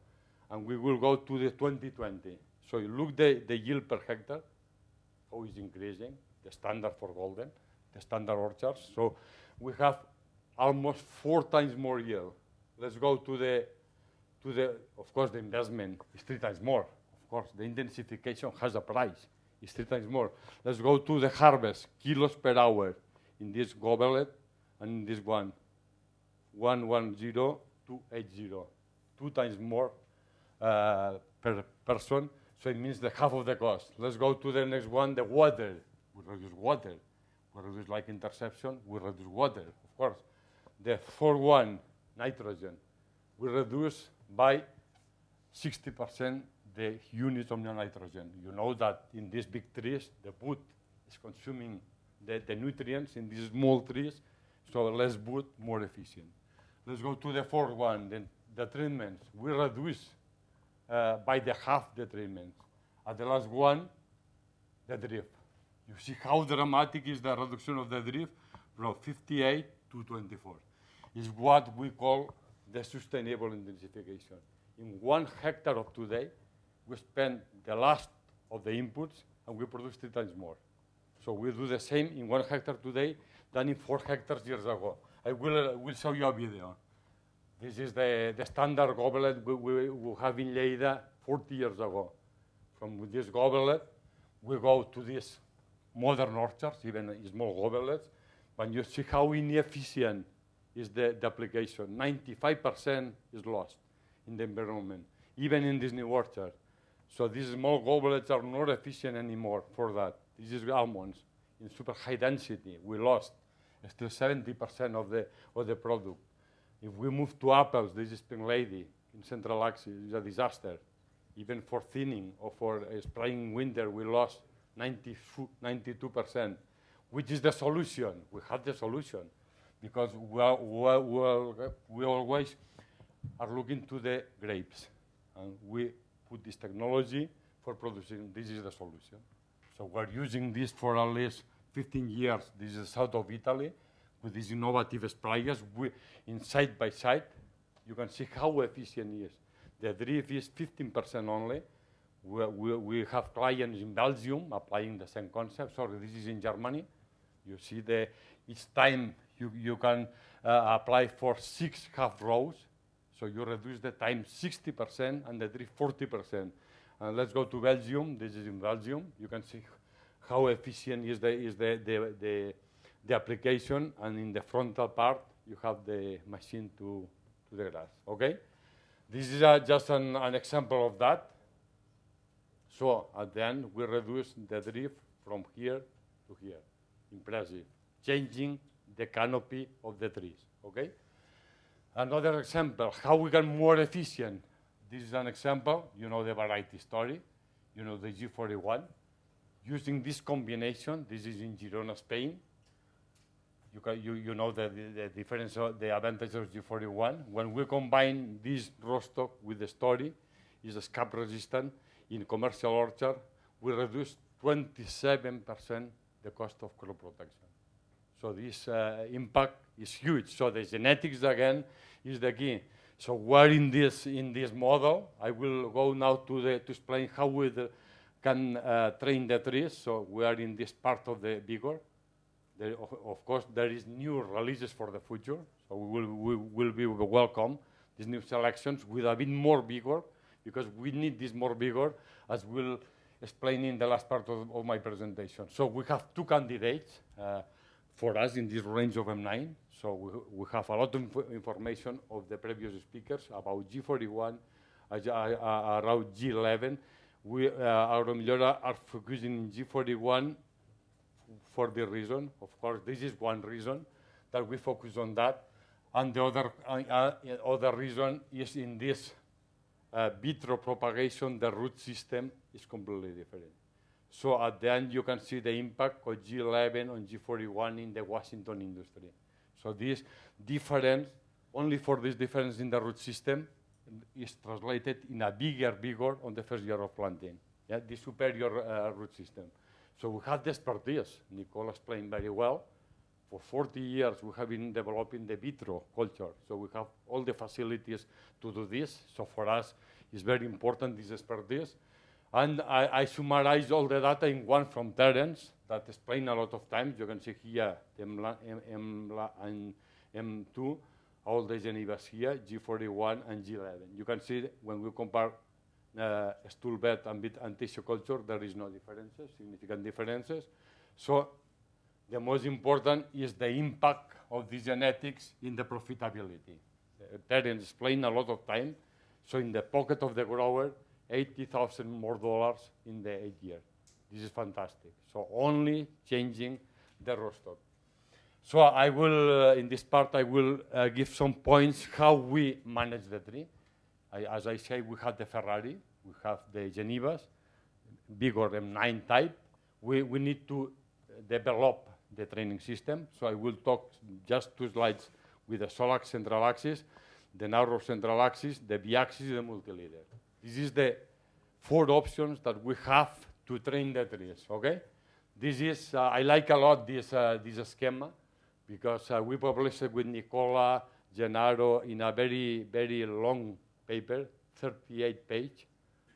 and we will go to the 2020. So you look the yield per hectare, how is increasing, the standard for golden, the standard orchards. So we have almost 4 times more yield. Let's go to the, of course, the investment is 3 times more. Of course, the intensification has a price, it's 3 times more. Let's go to the harvest, kilos per hour in this goblet and in this one, 110, 280, 2 times more per person. So it means the half of the cost. Let's go to the next one, the water. We reduce water. We reduce like interception, we reduce water, of course. The fourth one, nitrogen. We reduce by 60% the units of nitrogen. You know that in these big trees, the wood is consuming the nutrients in these small trees, so less wood, more efficient. Let's go to the fourth one, then the treatments. We reduce by the half the treatments. At the last one, the drift. You see how dramatic is the reduction of the drift from 58 to 24. It's what we call the sustainable intensification. In 1 hectare of today, we spend the last of the inputs and we produce 3 times more. So we do the same in 1 hectare today than in 4 hectares years ago. I will show you a video. This is the standard goblet we have in Lleida 40 years ago. From this goblet, we go to this modern orchards, even small goblets, but you see how inefficient is the application. 95% is lost in the environment, even in this new orchard. So these small goblets are not efficient anymore for that. This is almonds in super high density. We lost still 70% of the product. If we move to apples, this is Pink Lady in Central Axis, it's a disaster. Even for thinning or for spraying in winter, we lost 92%. Which is the solution? We have the solution because we always are looking to the grapes, and we put this technology for producing. This is the solution. So we're using this for at least 15 years. This is south of Italy with these innovative sprayers. In side by side, you can see how efficient it is. The drift is 15% only. We have clients in Belgium applying the same concept. Sorry, this is in Germany. You see each time you can apply for 6 half rows. So you reduce the time 60% and the drift 40%. Let's go to Belgium. This is in Belgium. You can see how efficient is the application. And in the frontal part, you have the machine to the grass. Okay? This is just an example of that. So at the end, we reduce the drift from here to here. Impressive. Changing the canopy of the trees. Okay? Another example, how we get more efficient. This is an example. You know the variety story. You know the G41. Using this combination, this is in Girona, Spain. You know the difference, the advantage of G41. When we combine this Rootstock with the story, is a scab resistant in commercial orchard, we reduce 27% the cost of crop protection. So this impact is huge. So the genetics again is the key. So we're in this model. I will go now to explain how we can train the trees. So we are in this part of the vigor. Of course, there is new releases for the future. So we will be welcome these new selections with a bit more vigor, because we need this more vigor, as we'll explain in the last part of my presentation. So we have 2 candidates for us in this range of M9. So we have a lot of information of the previous speakers about G41, around G11. We, Agromillora, are focusing in G41 for the reason. Of course, this is one reason that we focus on that. And the other reason is in this vitro propagation, the root system is completely different. So at the end, you can see the impact of G11 on G41 in the Washington industry. So this difference, only for this difference in the root system, is translated in a bigger vigor on the first year of planting. Yeah, the superior root system. So we have the expertise. Nicole explained very well. For 40 years, we have been developing the vitro culture. So we have all the facilities to do this. So for us, it's very important, this expertise. And I summarize all the data in one from Terence that explain a lot of times. You can see here M2, all the Genevas here, G41 and G11. You can see when we compare stool bed and tissue culture, there is no differences, significant differences. So the most important is the impact of the genetics in the profitability. Terence explained a lot of time. So in the pocket of the grower, $80,000 more in the 8 years. This is fantastic. So only changing the rootstock. So I will, in this part, I will give some points how we manage the tree. As I say, we have the Ferrari, we have the Genevas, bigger M9 type. We need to develop the training system. So I will talk just 2 slides with the Solax central axis, the narrow central axis, the B-axis, the multi-leader. This is the 4 options that we have to train the trees, okay? This is, I like a lot this schema because we published it with Nicola Gennaro in a very, very long paper, 38 page,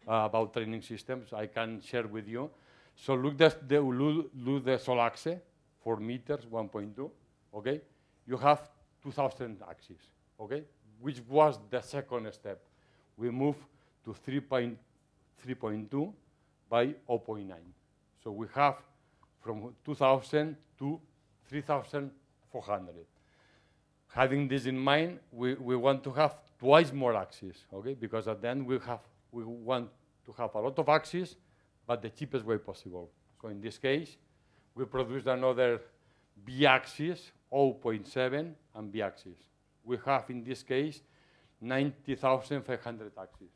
about training systems. I can share with you. So look at the Solaxe, 4 meters, 1.2, okay? You have 2,000 axes, okay? Which was the second step. We moved to 3.2 by 0.9. So we have from 2,000 to 3,400. Having this in mind, we want to have twice more axes, okay? Because at the end we want to have a lot of axes, but the cheapest way possible. So in this case, we produced another B-axis, 0.7, and B-axis. We have in this case 90,500 axes.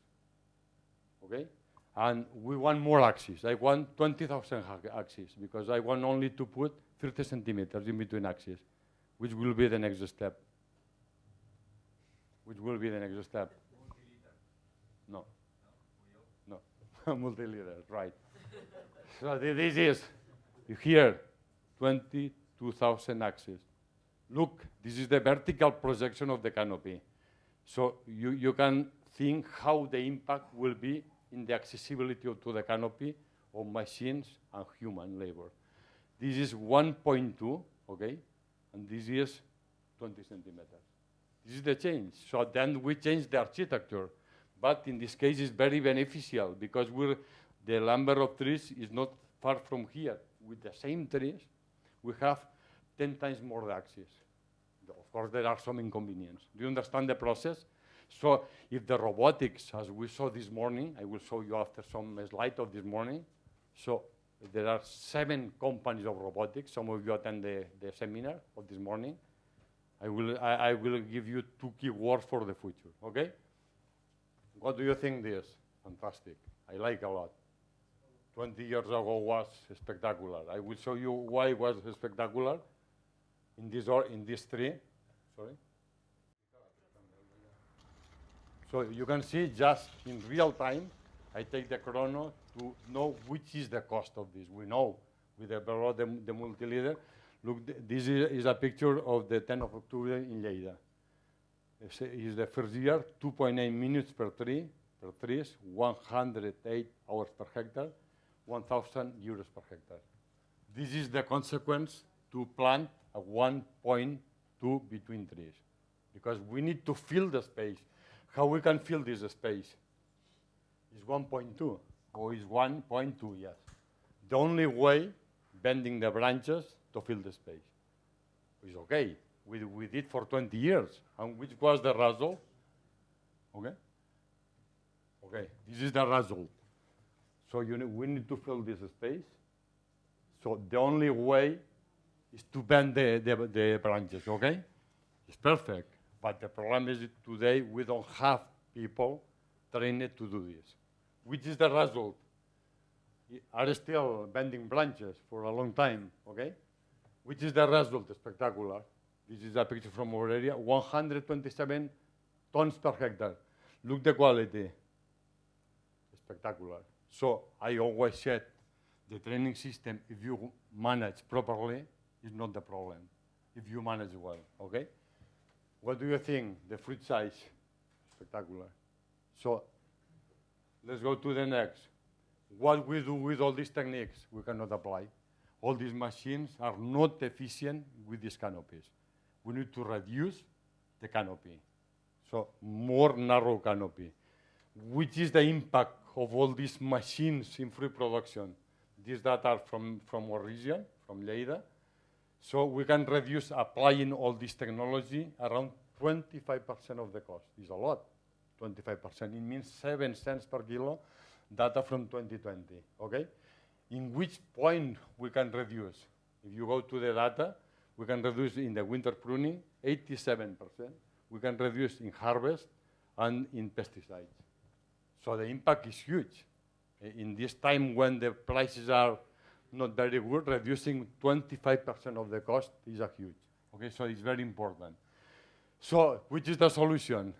Okay? And we want more axes. I want 20,000 axes because I want only to put 30 centimeters in between axes, which will be the next step. Which will be the next step? No. No. Multi-leader, right. So this is, here, 22,000 axes. Look, this is the vertical projection of the canopy. So you can think how the impact will be in the accessibility to the canopy of machines and human labor. This is 1.2, okay? And this is 20 centimeters. This is the change. So then we change the architecture. But in this case, it's very beneficial because the number of trees is not far from here. With the same trees, we have 10 times more axes. Of course, there are some inconveniences. Do you understand the process? So if the robotics, as we saw this morning, I will show you after some slide of this morning. So there are 7 companies of robotics. Some of you attend the seminar of this morning. I will give you 2 key words for the future, okay? What do you think this? Fantastic. I like a lot. 20 years ago was spectacular. I will show you why it was spectacular in this tree. Sorry. So you can see just in real time, I take the chrono to know which is the cost of this. We know with the multi-leader. Look, this is a picture of the 10th of October in Lleida. It's the first year, 2.8 minutes per tree, per trees, 108 hours per hectare, 1,000 euros per hectare. This is the consequence to plant a 1.2 between trees, because we need to fill the space. How we can fill this space? Is 1.2, or is 1.2, yes. The only way, bending the branches to fill the space. It's okay. We did for 20 years. And which was the result? Okay? Okay, this is the result. So we need to fill this space. So the only way is to bend the branches, okay? It's perfect. But the problem is that today we don't have people trained to do this. Which is the result? Are still bending branches for a long time, okay? Which is the result? Spectacular. This is a picture from our area, 127 tons per hectare. Look the quality. Spectacular. So I always said the training system, if you manage properly, is not the problem. If you manage well, okay? What do you think? The fruit size, spectacular. So let's go to the next. What we do with all these techniques, we cannot apply. All these machines are not efficient with these canopies. We need to reduce the canopy. So more narrow canopy. Which is the impact of all these machines in fruit production? These data are from our region, from Lleida. So we can reduce, applying all this technology, around 25% of the cost. It's a lot, 25%. It means 7 cents per kilo, data from 2020, okay? In which point we can reduce? If you go to the data, we can reduce in the winter pruning, 87%. We can reduce in harvest and in pesticides. So the impact is huge. In this time when the prices are not very good, reducing 25% of the cost is a huge. Okay, so it's very important. So which is the solution?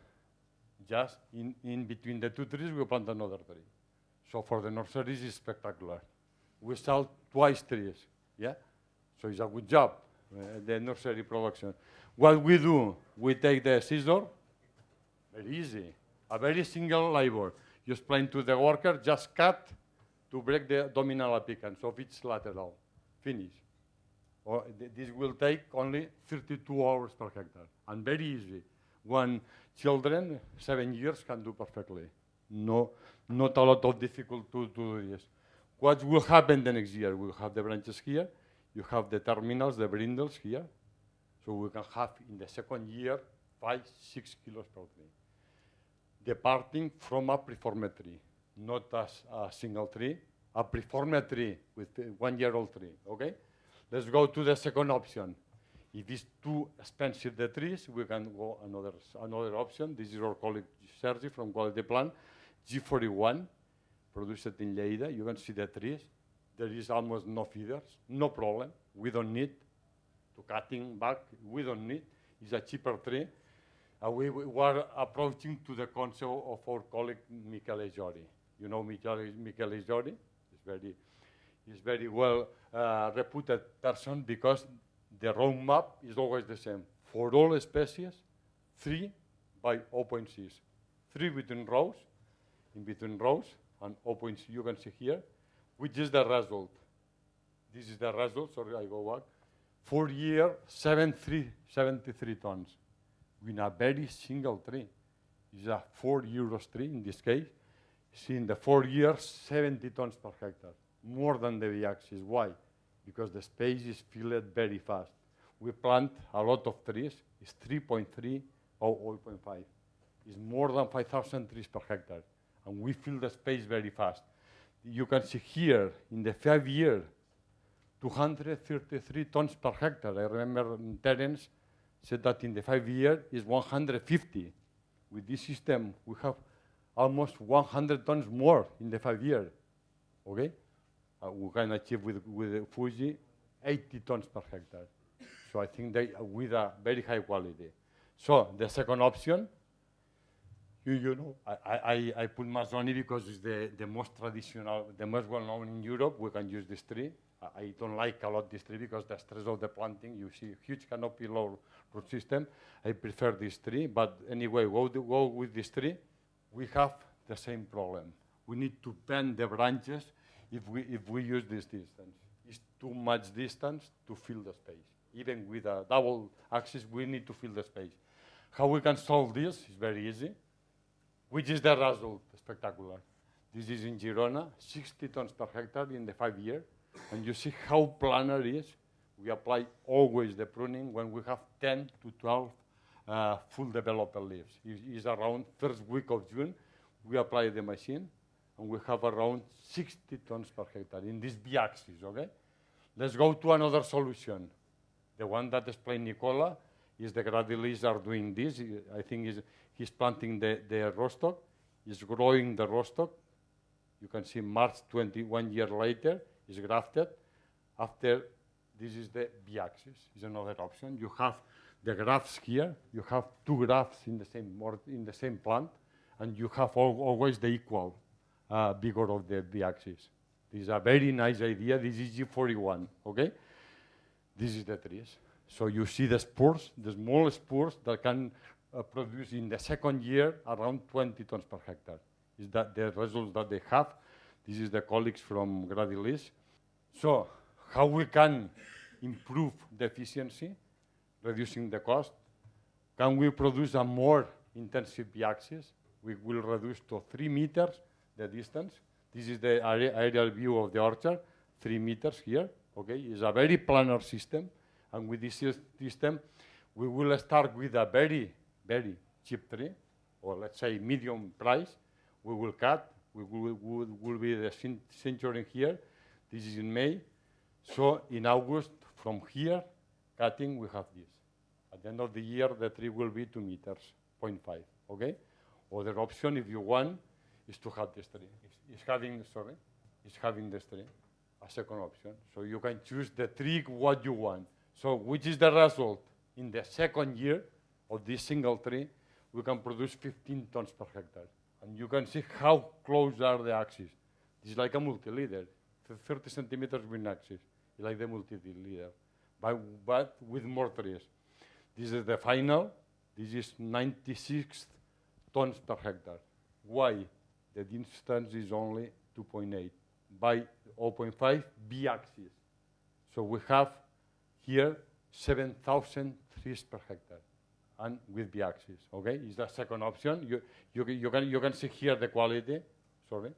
Just in between the two trees, we plant another tree. So for the nurseries, it's spectacular. We sell twice trees, yeah? So it's a good job, the nursery production. What we do, we take the scissor, very easy, a very single labor. You explain to the worker, just cut to break the abdominal apicans of each lateral. Finish. Or this will take only 32 hours per hectare, and very easy. When children, 7 years, can do perfectly. No, not a lot of difficult to do this. What will happen the next year? We'll have the branches here. You have the terminals, the brindles here. So we can have in the second year 5, 6 kilos per tree. Departing from a preformed tree, not as a single tree, a preformed tree with a 1-year-old tree, okay? Let's go to the second option. If it's too expensive, the trees, we can go another option. This is our colleague Sergi from Quality Plant, G41, produced in Lleida. You can see the trees. There is almost no feeders, no problem. We don't need to cutting back. We don't need. It's a cheaper tree. We were approaching to the concept of our colleague Michele Jori. You know Michele Jori? He's very well reputed person because the roadmap is always the same. For all species, 3 by 0.6. 3 between rows, in between rows, and 0.6 you can see here, which is the result. This is the result, sorry, I go back. 4 year, 73 tons. In a very single tree. It's a €4 tree in this case. See, in the 4 years, 70 tons per hectare, more than the B-axis. Why? Because the space is filled very fast. We plant a lot of trees. It's 3.3 or 0.5. It's more than 5,000 trees per hectare, and we fill the space very fast. You can see here, in the 5 years, 233 tons per hectare. I remember Terence said that in the 5 years is 150. With this system, we have almost 100 tons more in the 5 years. Okay? We can achieve with Fuji 80 tons per hectare. So I think they with a very high quality. So the second option, you know, I put Mazzoni because it's the most traditional, the most well-known in Europe. We can use this tree. I don't like a lot this tree because the stress of the planting, you see huge canopy, low root system. I prefer this tree, but anyway, go with this tree. We have the same problem. We need to bend the branches if we use this distance. It's too much distance to fill the space. Even with a double axis, we need to fill the space. How we can solve this is very easy. Which is the result? Spectacular. This is in Girona, 60 tons per hectare in the 5 years. And you see how planar it is. We apply always the pruning when we have 10 to 12 full developed leaves. It's around first week of June, we apply the machine, and we have around 60 tons per hectare in this B-axis, okay? Let's go to another solution. The one that explained Nicola is the Gradilis are doing this. I think he's planting the Rootstock. He's growing the Rootstock. You can see March 21 year later, is grafted. After, this is the B-axis, is another option. You have the grafts here. You have 2 grafts in the same plant, and you have always the equal vigor of the axis. This is a very nice idea. This is G41, okay? This is the trees. So you see the spores, the small spores that can produce in the second year around 20 tons per hectare. Is that the results that they have? This is the colleagues from Gradilis. So how we can improve the efficiency, reducing the cost? Can we produce a more intensive B-axis? We will reduce to 3 meters the distance. This is the aerial view of the orchard, 3 meters here, okay? It's a very planar system, and with this system, we will start with a very, very cheap tree, or let's say medium price. We will cut, we will be the century here. This is in May. So in August, from here, cutting, we have this. At the end of the year, the tree will be 2 meters, 0.5, okay? Other option, if you want, is to have this tree. It's having this tree, a second option. So you can choose the tree what you want. So which is the result? In the second year of this single tree, we can produce 15 tons per hectare. And you can see how close are the axes. This is like a multi-leader, 30 centimeters between axes, like the multi-leader, but with more trees. This is the final. This is 96 tons per hectare. Why? The distance is only 2.8 by 0.5 B-axis. So we have here 7,000 trees per hectare, and with B-axis. Okay, is the second option. You can see here the quality. Sorry,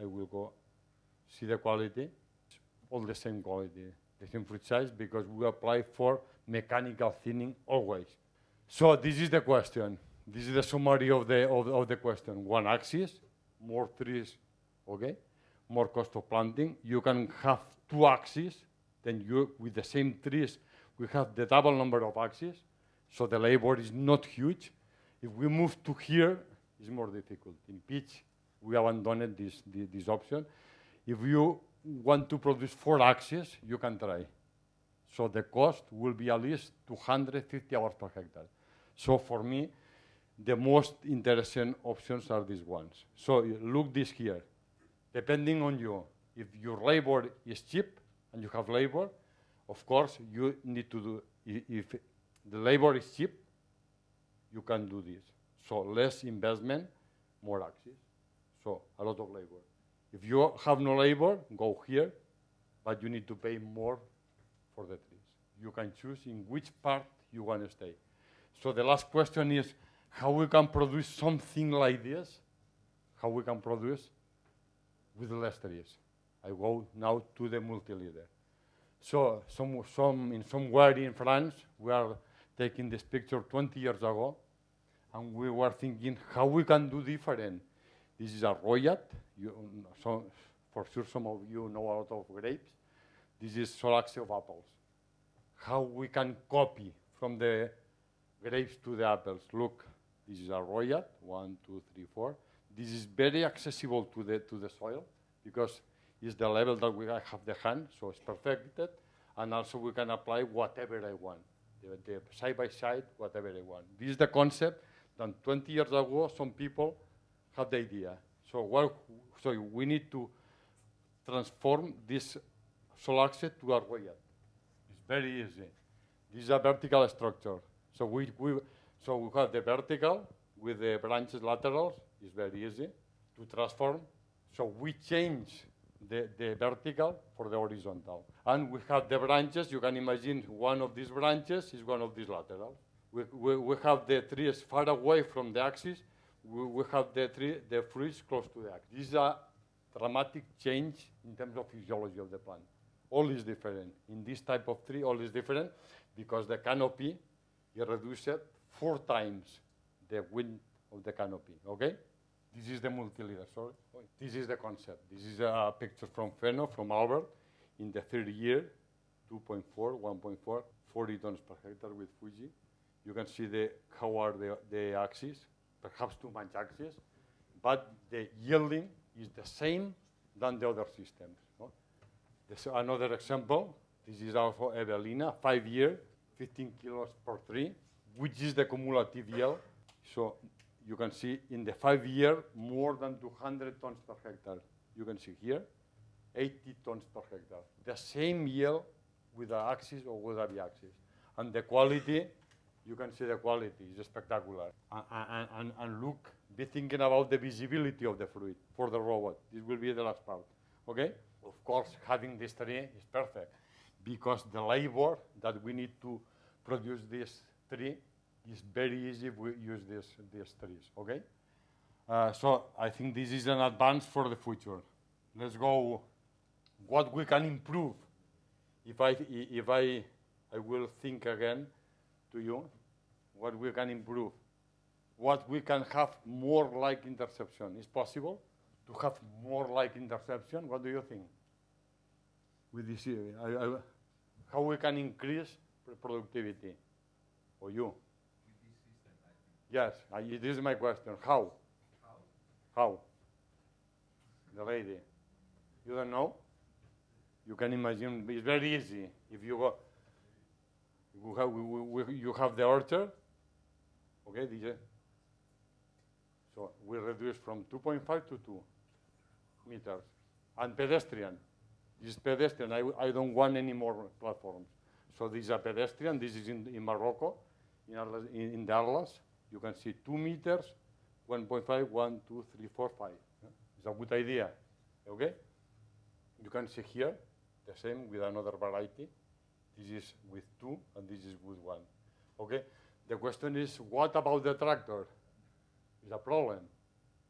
I will go see the quality. All the same quality, the same fruit size, because we apply for mechanical thinning always. So this is the question. This is the summary of the question. One axis, more trees, okay? More cost of planting. You can have 2 axes, then you, with the same trees, we have the double number of axes, so the labor is not huge. If we move to here, it's more difficult. In peach, we abandoned this option. If you want to produce 4 axes, you can try. So the cost will be at least 250 hours per hectare. So for me, the most interesting options are these ones. So look this here. Depending on you, if your labor is cheap and you have labor, of course you need to do, if the labor is cheap, you can do this. So less investment, more axes. So a lot of labor. If you have no labor, go here, but you need to pay more for the trees. You can choose in which part you want to stay. So the last question is, how we can produce something like this? How we can produce with less trees? I go now to the multi-leader. So somewhere in France, we are taking this picture 20 years ago, and we were thinking how we can do different. This is a Royat. For sure some of you know a lot of grapes. This is Solaxe of apples. How we can copy from the grapes to the apples. Look, this is a Royat, 1, 2, 3, 4. This is very accessible to the soil because it's the level that we have the hand, so it's perfected, and also we can apply whatever I want, the side by side, whatever I want. This is the concept that 20 years ago some people had the idea. So we need to transform this Solaxe to a Royat. It's very easy. This is a vertical structure. So we have the vertical with the branches laterals. It's very easy to transform. So we change the vertical for the horizontal. And we have the branches. You can imagine one of these branches is one of these laterals. We have the trees far away from the axis. We have the fruits close to the axis. This is a dramatic change in terms of physiology of the plant. All is different. In this type of tree, all is different because the canopy is reduced 4 times the width of the canopy, okay? This is the multi-leader, sorry. This is the concept. This is a picture from Feno, from Albert, in the 3rd year, 2.4, 1.4, 40 tons per hectare with Fuji. You can see how are the axes, perhaps too much axes, but the yielding is the same than the other systems. No? This is another example. This is also Evelina, 5 year, 15 kilos per tree, which is the cumulative yield. So you can see in the 5 year, more than 200 tons per hectare. You can see here, 80 tons per hectare. The same yield with the axis or with the y-axis. And the quality, you can see the quality is spectacular. And look, be thinking about the visibility of the fruit for the robot. This will be the last part, okay? Of course, having this tree is perfect because the labor that we need to produce this tree is very easy if we use these trees, okay? So I think this is an advance for the future. Let's go, what we can improve. If I will think again to you, what we can improve. What we can have more like interception. Is possible to have more like interception? What do you think? With this, how we can increase productivity? Or you? With this system, I think. Yes, this is my question. How? How? The lady. You don't know? You can imagine, it's very easy. If you go, you have the orchard, okay, DJ? So we reduce from 2.5 to 2 meters. And pedestrian. This is pedestrian. I don't want any more platforms. So this is a pedestrian. This is in Morocco, in the Atlas. You can see 2 meters, 1.5, 1, 2, 3, 4, 5. It's a good idea, okay? You can see here the same with another variety. This is with 2, and this is with 1, okay? The question is, what about the tractor? It's a problem.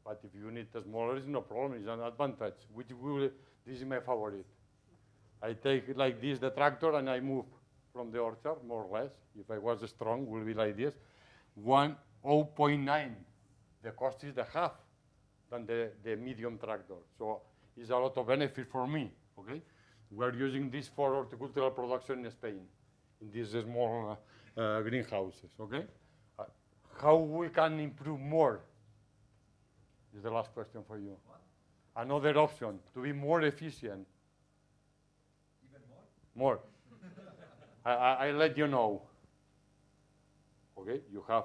But if you need a smaller, it's no problem. It's an advantage. This is my favorite. I take like this, the tractor, and I move from the orchard, more or less. If I was strong, it will be like this. 0.9. The cost is the half than the medium tractor. So it's a lot of benefit for me, okay? We're using this for horticultural production in Spain, in these small greenhouses, okay? How we can improve more is the last question for you. What? Another option, to be more efficient. Even more? More. I let you know. Okay, you have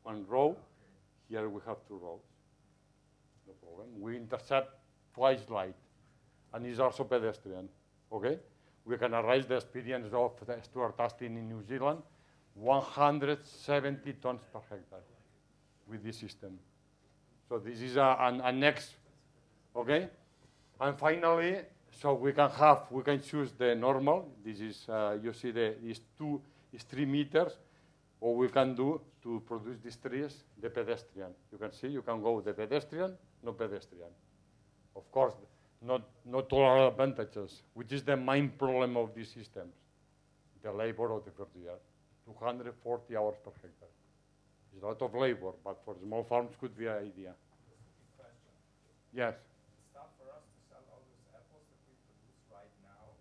1 row. Here we have 2 rows. No problem. We intercept twice light, and it's also pedestrian. Okay, we can arise the experience of Stuart Astin in New Zealand, 170 tons per hectare with this system. So this is a next, okay? And finally, so we can choose the normal. This is, you see is 3 meters. Or we can do to produce these trees, the pedestrian. You can see, you can go the pedestrian, no pedestrian. Of course, not all advantages, which is the main problem of these systems, the labor of the first year, 240 hours per hectare. It's a lot of labor, but for small farms could be an idea. Yes. It's tough for us to sell all those apples that we produce right now.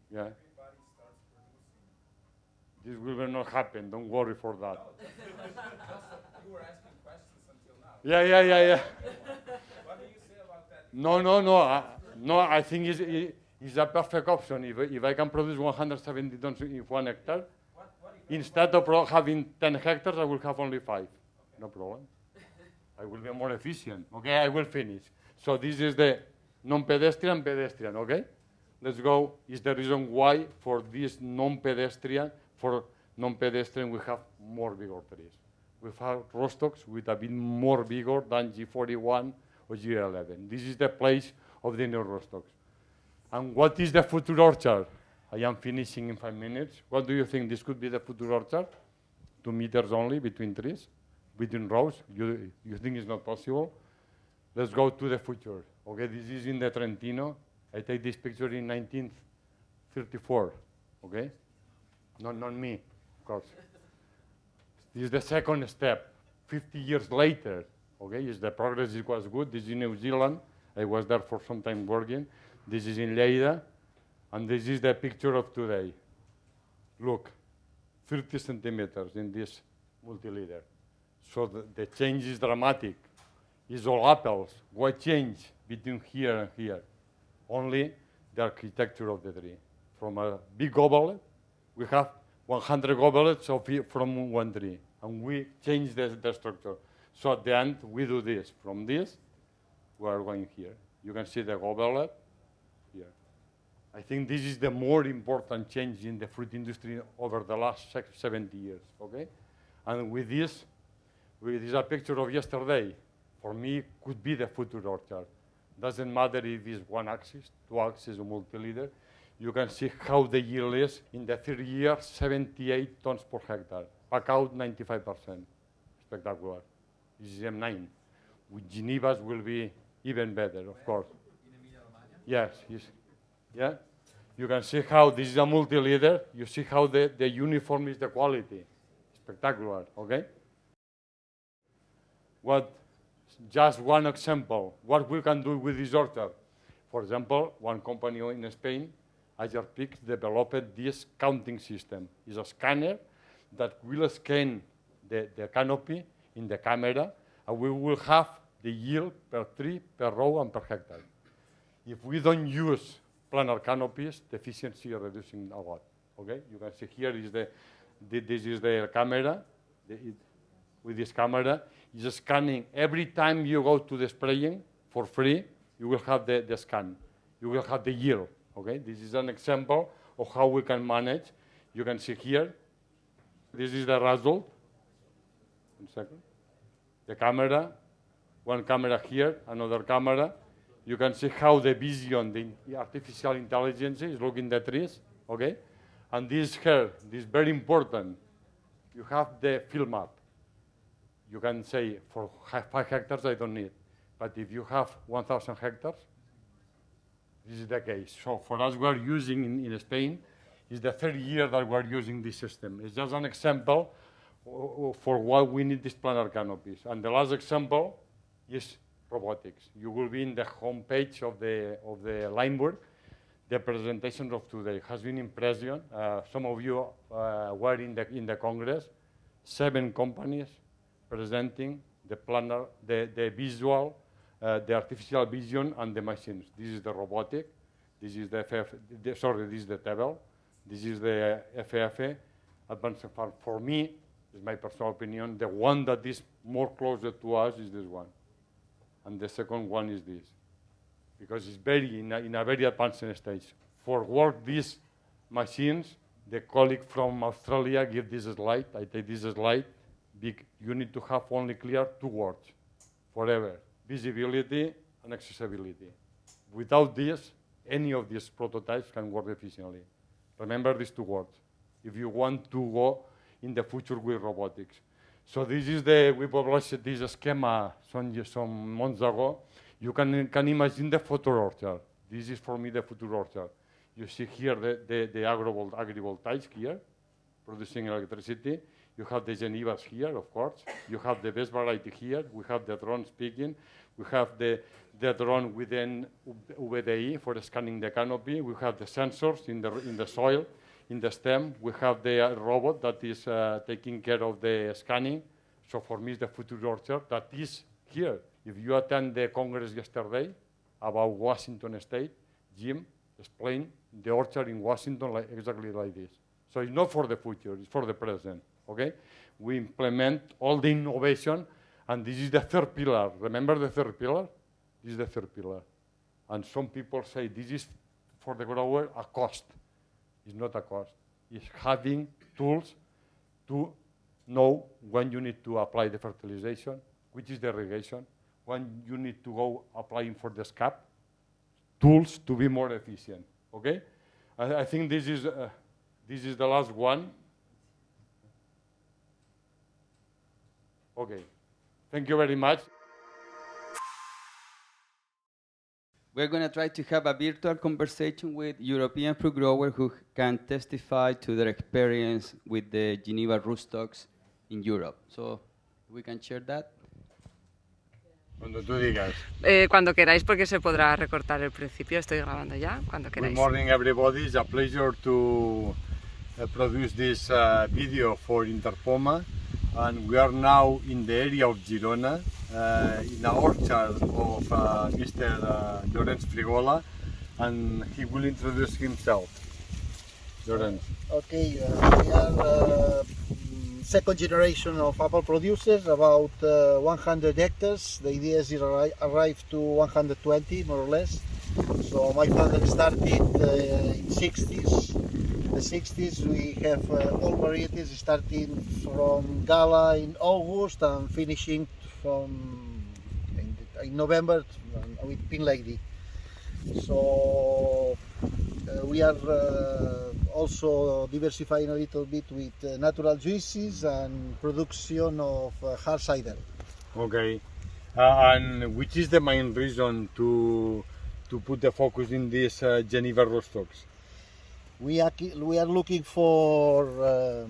Yeah. Everybody starts producing. This will not happen. Don't worry for that. No, just you were asking questions until now. Yeah. What do you say about that? No. I think it's a perfect option. If I can produce 170 tons in 1 hectare, instead of having 10 hectares, I will have only 5. Okay. No problem. I will be more efficient. Okay, I will finish. So this is the non-pedestrian, pedestrian. Okay, let's go. Is the reason why for this non-pedestrian, we have more vigor trees. We have Rootstocks with a bit more vigor than G41 or G11. This is the place of the new Rootstocks. And what is the future orchard? I am finishing in 5 minutes. What do you think? This could be the future orchard? 2 meters only between trees, between rows. You think it's not possible? Let's go to the future. Okay, this is in the Trentino. I take this picture in 1934. Okay, not me, of course. This is the second step. 50 years later. Okay, is the progress was good. This is in New Zealand. I was there for some time working. This is in Lleida. And this is the picture of today. Look, 30 centimeters in this multi-leader. So the change is dramatic. It's all apples. What change between here and here? Only the architecture of the tree. From a big goblet, we have 100 goblets from 1 tree. And we change the structure. So at the end, we do this. From this, we are going here. You can see the goblet here. I think this is the more important change in the fruit industry over the last 70 years, okay? And with this is a picture of yesterday. For me, could be the future orchard. Doesn't matter if it's one axis, two axis, or multi-leader. You can see how the yield is in the 3 years, 78 tons per hectare. Pack out 95%. Spectacular. This is M9. With Geneva's will be even better, of course. Yes, yeah. You can see how this is a multi-leader. You see how the uniform is the quality. Spectacular, okay? Just one example, what we can do with this orchard. For example, one company in Spain, IRPIC, developed this counting system. It's a scanner that will scan the canopy in the camera, and we will have the yield per tree, per row, and per hectare. If we don't use planar canopies, the efficiency is reducing a lot. Okay, you can see here is this is the camera. With this camera, it's scanning every time you go to the spraying for free. You will have the scan. You will have the yield. Okay, this is an example of how we can manage. You can see here. This is the result. 1 second. The camera, one camera here, another camera. You can see how the vision, the artificial intelligence is looking at the trees, okay? And this here, this is very important. You have the field map. You can say, for 5 hectares, I don't need. But if you have 1,000 hectares, this is the case. So for us, we're using in Spain, it's the 3rd year that we're using this system. It's just an example for why we need these planar canopies. And the last example is robotics. You will be in the homepage of the Lineburg. The presentation of today has been impressive. Some of you were in the Congress. 7 companies presenting the planar, the visual, the artificial vision, and the machines. This is the robotic. This is the this is the table. This is the FF. Advanced Farm. For me, is my personal opinion, the one that is more closer to us is this one. And the second one is this, because it's very in a very advanced stage. For work these machines, the colleague from Australia give this slide. I take this slide. You need to have only clear 2 words forever: visibility and accessibility. Without this, any of these prototypes can work efficiently. Remember these 2 words if you want to go in the future with robotics. So this is we published this schema some months ago. You can imagine the future orchard. This is for me the future orchard. You see here the agrivoltaics here, producing electricity. You have the Genevas here, of course. You have the best variety here. We have the drone speaking. We have the drone within VDI for scanning the canopy. We have the sensors in the soil. In the stem, we have the robot that is taking care of the scanning. So for me, it's the future orchard that is here. If you attend the Congress yesterday about Washington State, Jim explained the orchard in Washington exactly like this. So it's not for the future, it's for the present, okay? We implement all the innovation, and this is the 3rd pillar. Remember the 3rd pillar? This is the 3rd pillar. And some people say this is for the grower a cost. It's not a cost. It's having tools to know when you need to apply the fertilization, which is the irrigation, when you need to go applying for the scab, tools to be more efficient, okay? I think this is the last one. Okay, thank you very much. We're going to try to have a virtual conversation with European fruit growers who can testify to their experience with the Geneva Rootstocks in Europe. So we can share that. Cuando tú digas. Cuando queráis, porque se podrá recortar el principio. Estoy grabando ya, cuando queráis. Good morning, everybody. It's a pleasure to produce this video for Interpoma. And we are now in the area of Girona, in the orchard of Mr. Llorenç Frigola, and he will introduce himself. Llorenç. Okay, we are second generation of apple producers, about 100 hectares. The idea is to arrive to 120 more or less. So my father started in 60s. The 60s we have all varieties starting from Gala in August and finishing from in November with Pink Lady. So we are also diversifying a little bit with natural juices and production of hard cider. Okay. And which is the main reason to put the focus in this Geneva Rootstocks? We are looking for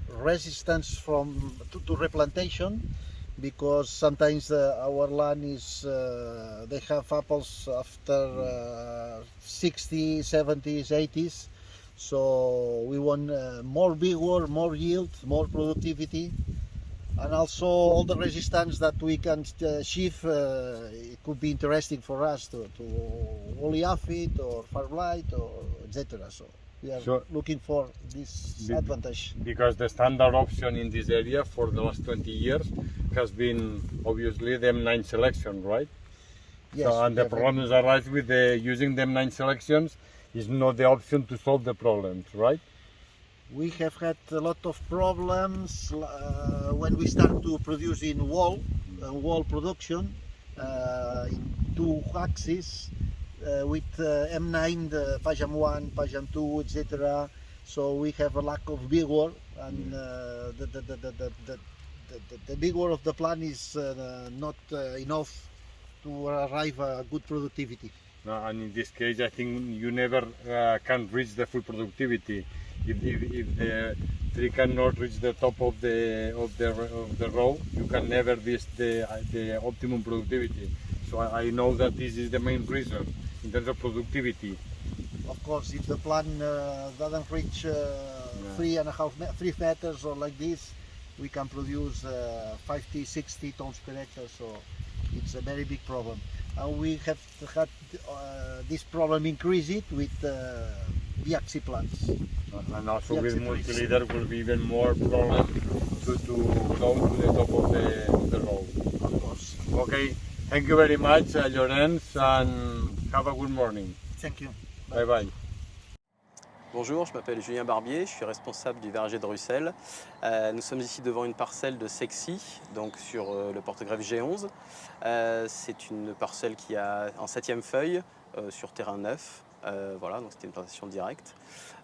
resistance to replantation, because sometimes our land is they have apples after 60s, 70s, 80s. So we want more vigor, more yield, more productivity, and also all the resistance that we can achieve. It could be interesting for us to woolly aphid or far blight or etc. So we are looking for this advantage. Because the standard option in this area for the last 20 years has been obviously the M9 selection, right? Yes. So, and the problems arise with using the M9 selections is not the option to solve the problems, right? We have had a lot of problems when we start to produce in wall production in 2 axes with M9, the Pajam 1, Pajam 2, etc. So we have a lack of vigor, and the vigor of the plant is not enough to arrive at good productivity. And in this case, I think you never can reach the full productivity. If the tree cannot reach the top of the row, you can never reach the optimum productivity. So I know that this is the main reason in terms of productivity. Of course, if the plant doesn't reach 3 meters or like this, we can produce 50, 60 tons per hectare. So it's a very big problem. And we have had this problem increase it with Viaxi plants. And also with multi-leader will be even more problem to go to the top of the row. Of course. Okay, thank you very much, Lorenz, and have a good morning. Thank you. Bye bye. Bonjour, je m'appelle Julien Barbier, je suis responsable du verger de Russell. Nous sommes ici devant une parcelle de Sexy, donc sur le porte-greffe G11. C'est une parcelle qui a en 7e feuille sur terrain neuf. Voilà, donc c'était une plantation directe.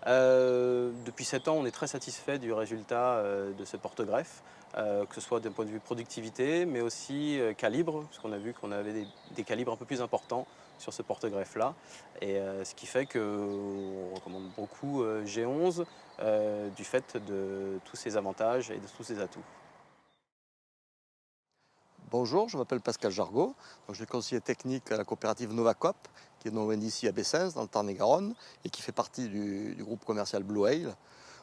Depuis 7 ans, on est très satisfait du résultat de ce porte-greffe, que ce soit d'un point de vue productivité, mais aussi calibre, parce qu'on a vu qu'on avait des calibres un peu plus importants sur ce porte-greffe-là, et ce qui fait qu'on recommande beaucoup G11 du fait de tous ses avantages et de tous ses atouts. Bonjour, je m'appelle Pascal Jargot, donc je suis conseiller technique à la coopérative Novacop, qui est non loin d'ici à Bessens, dans le Tarn-et-Garonne, et qui fait partie du groupe commercial Blue Ale.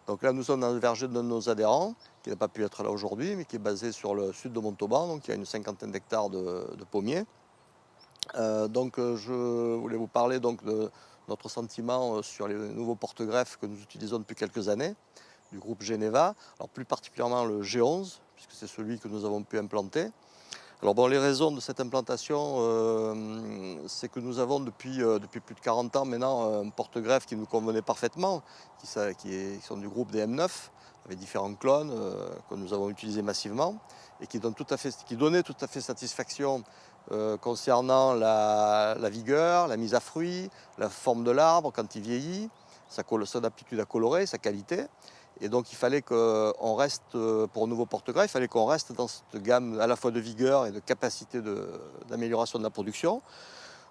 Donc là, nous sommes dans le verger de nos adhérents, qui n'a pas pu être là aujourd'hui, mais qui est basé sur le sud de Montauban, donc il y a une 50aine d'hectares de pommiers. Je voulais vous parler donc, de notre sentiment sur les nouveaux porte-greffes que nous utilisons depuis quelques années, du groupe Geneva, alors plus particulièrement le G11, puisque c'est celui que nous avons pu implanter. Alors bon, les raisons de cette implantation, c'est que nous avons depuis plus de 40 ans maintenant un porte-greffe qui nous convenait parfaitement, qui sont du groupe des M9, avec différents clones que nous avons utilisés massivement, et qui donnaient tout à fait satisfaction concernant la vigueur, la mise à fruit, la forme de l'arbre quand il vieillit, son aptitude à colorer, sa qualité. Et donc il fallait qu'on reste, pour un nouveau porte-greffe, il fallait qu'on reste dans cette gamme à la fois de vigueur et de capacité d'amélioration de la production.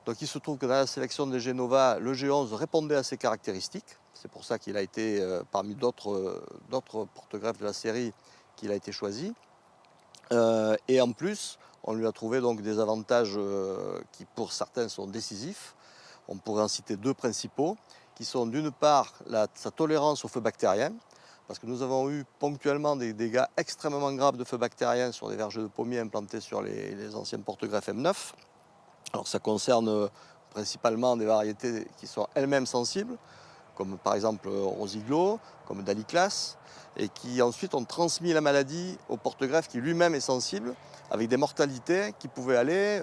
Donc il se trouve que dans la sélection des Genova, le G11 répondait à ces caractéristiques. C'est pour ça qu'il a été, parmi d'autres porte-greffes de la série, qu'il a été choisi. Et en plus, on lui a trouvé donc des avantages qui pour certains sont décisifs. On pourrait en citer 2 principaux, qui sont d'une part sa tolérance au feu bactérien, parce que nous avons eu ponctuellement des dégâts extrêmement graves de feu bactérien sur des vergers de pommiers implantés sur les anciens porte-greffes M9. Alors ça concerne principalement des variétés qui sont elles-mêmes sensibles, comme par exemple Rosiglo, comme Daliclas, et qui ensuite ont transmis la maladie au porte-greffe qui lui-même est sensible, avec des mortalités qui pouvaient aller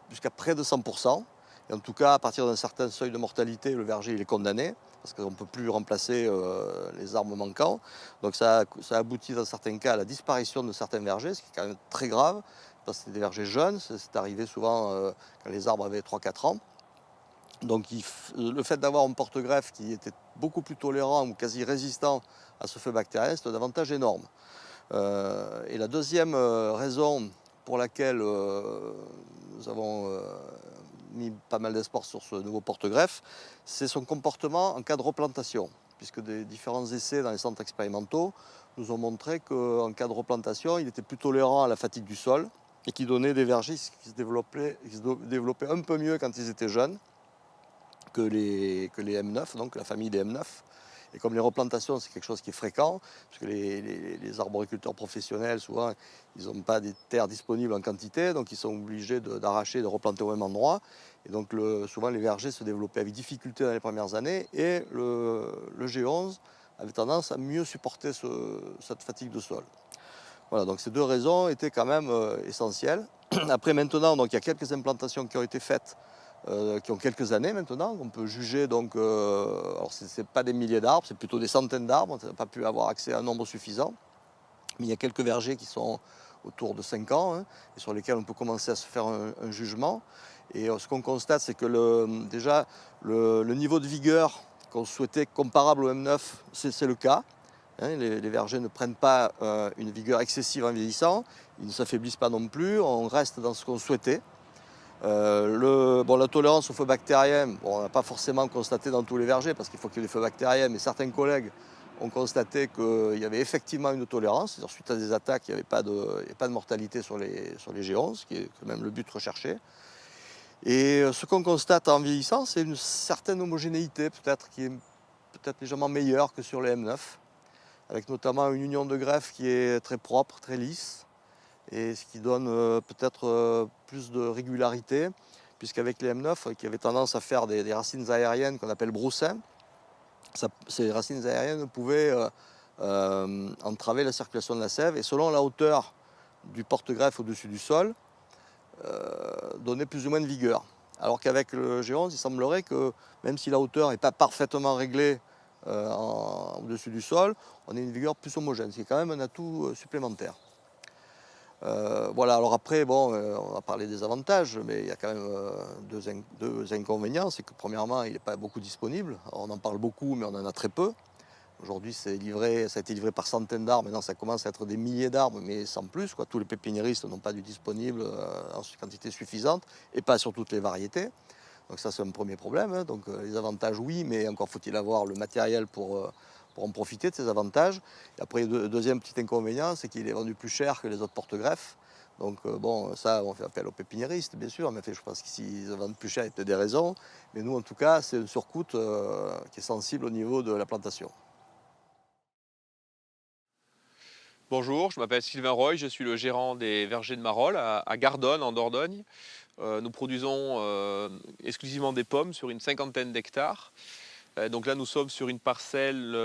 jusqu'à près de 100%. Et en tout cas, à partir d'un certain seuil de mortalité, le verger il est condamné, parce qu'on ne peut plus remplacer les arbres manquants. Donc ça aboutit dans certains cas à la disparition de certains vergers, ce qui est quand même très grave, parce que c'est des vergers jeunes, c'est arrivé souvent quand les arbres avaient 3-4 ans. Donc le fait d'avoir un porte-greffe qui était beaucoup plus tolérant ou quasi résistant à ce feu bactérien, c'est un avantage énorme. Et la deuxième raison pour laquelle nous avons mis pas mal d'espoir sur ce nouveau porte-greffe, c'est son comportement en cas de replantation, puisque des différents essais dans les centres expérimentaux nous ont montré qu'en cas de replantation, il était plus tolérant à la fatigue du sol et qui donnait des vergers qui se développaient un peu mieux quand ils étaient jeunes que les M9, donc la famille des M9. Et comme les replantations, c'est quelque chose qui est fréquent, parce que les arboriculteurs professionnels, souvent, ils n'ont pas des terres disponibles en quantité, donc ils sont obligés d'arracher, de replanter au même endroit. Et donc souvent, les vergers se développaient avec difficulté dans les premières années, et le G11 avait tendance à mieux supporter cette fatigue de sol. Voilà, donc ces deux raisons étaient quand même essentielles. Après, maintenant, donc, il y a quelques implantations qui ont été faites, qui ont quelques années maintenant. On peut juger, donc, alors ce n'est pas des milliers d'arbres, c'est plutôt des centaines d'arbres. On n'a pas pu avoir accès à un nombre suffisant. Mais il y a quelques vergers qui sont autour de 5 ans, hein, et sur lesquels on peut commencer à se faire un jugement. Et ce qu'on constate, c'est que déjà, le niveau de vigueur qu'on souhaitait comparable au M9, c'est le cas. Hein, les vergers ne prennent pas une vigueur excessive en vieillissant, ils ne s'affaiblissent pas non plus, on reste dans ce qu'on souhaitait. La tolérance aux feux bactériens, on n'a pas forcément constaté dans tous les vergers parce qu'il faut qu'il y ait des feux bactériens, mais certains collègues ont constaté qu'il y avait effectivement une tolérance, c'est-à-dire suite à des attaques, il n'y avait pas de mortalité sur les G11, qui est quand même le but recherché. Et ce qu'on constate en vieillissant, c'est une certaine homogénéité peut-être qui est peut-être légèrement meilleure que sur les M9, avec notamment une union de greffe qui est très propre, très lisse, et ce qui donne peut-être plus de régularité, puisqu'avec les M9, qui avaient tendance à faire des racines aériennes qu'on appelle broussins, ces racines aériennes pouvaient entraver la circulation de la sève, et selon la hauteur du porte-greffe au-dessus du sol, donner plus ou moins de vigueur. Alors qu'avec le G11, il semblerait que même si la hauteur n'est pas parfaitement réglée au-dessus du sol, on ait une vigueur plus homogène, ce qui est quand même un atout supplémentaire. Voilà, alors après, on va parler des avantages, mais il y a quand même deux inconvénients. C'est que premièrement, il n'est pas beaucoup disponible. Alors, on en parle beaucoup, mais on en a très peu. Aujourd'hui, ça a été livré par centaines d'arbres. Maintenant, ça commence à être des milliers d'arbres, mais sans plus, quoi. Tous les pépiniéristes n'ont pas du disponible en quantité suffisante, et pas sur toutes les variétés. Donc ça, c'est un premier problème. Hein. Donc les avantages, oui, mais encore faut-il avoir le matériel pour en profiter de ces avantages. Et après, le deuxième petit inconvénient, c'est qu'il est vendu plus cher que les autres porte-greffes. Donc ça, on fait appel aux pépiniéristes, bien sûr, mais je pense qu'ici, ils vendent plus cher, il y a peut-être des raisons. Mais nous, en tout cas, c'est une surcoût qui est sensible au niveau de la plantation. Bonjour, je m'appelle Sylvain Roy, je suis le gérant des vergers de Marolles à Gardonne, en Dordogne. Nous produisons exclusivement des pommes sur une 50aine d'hectares. Donc là, nous sommes sur une parcelle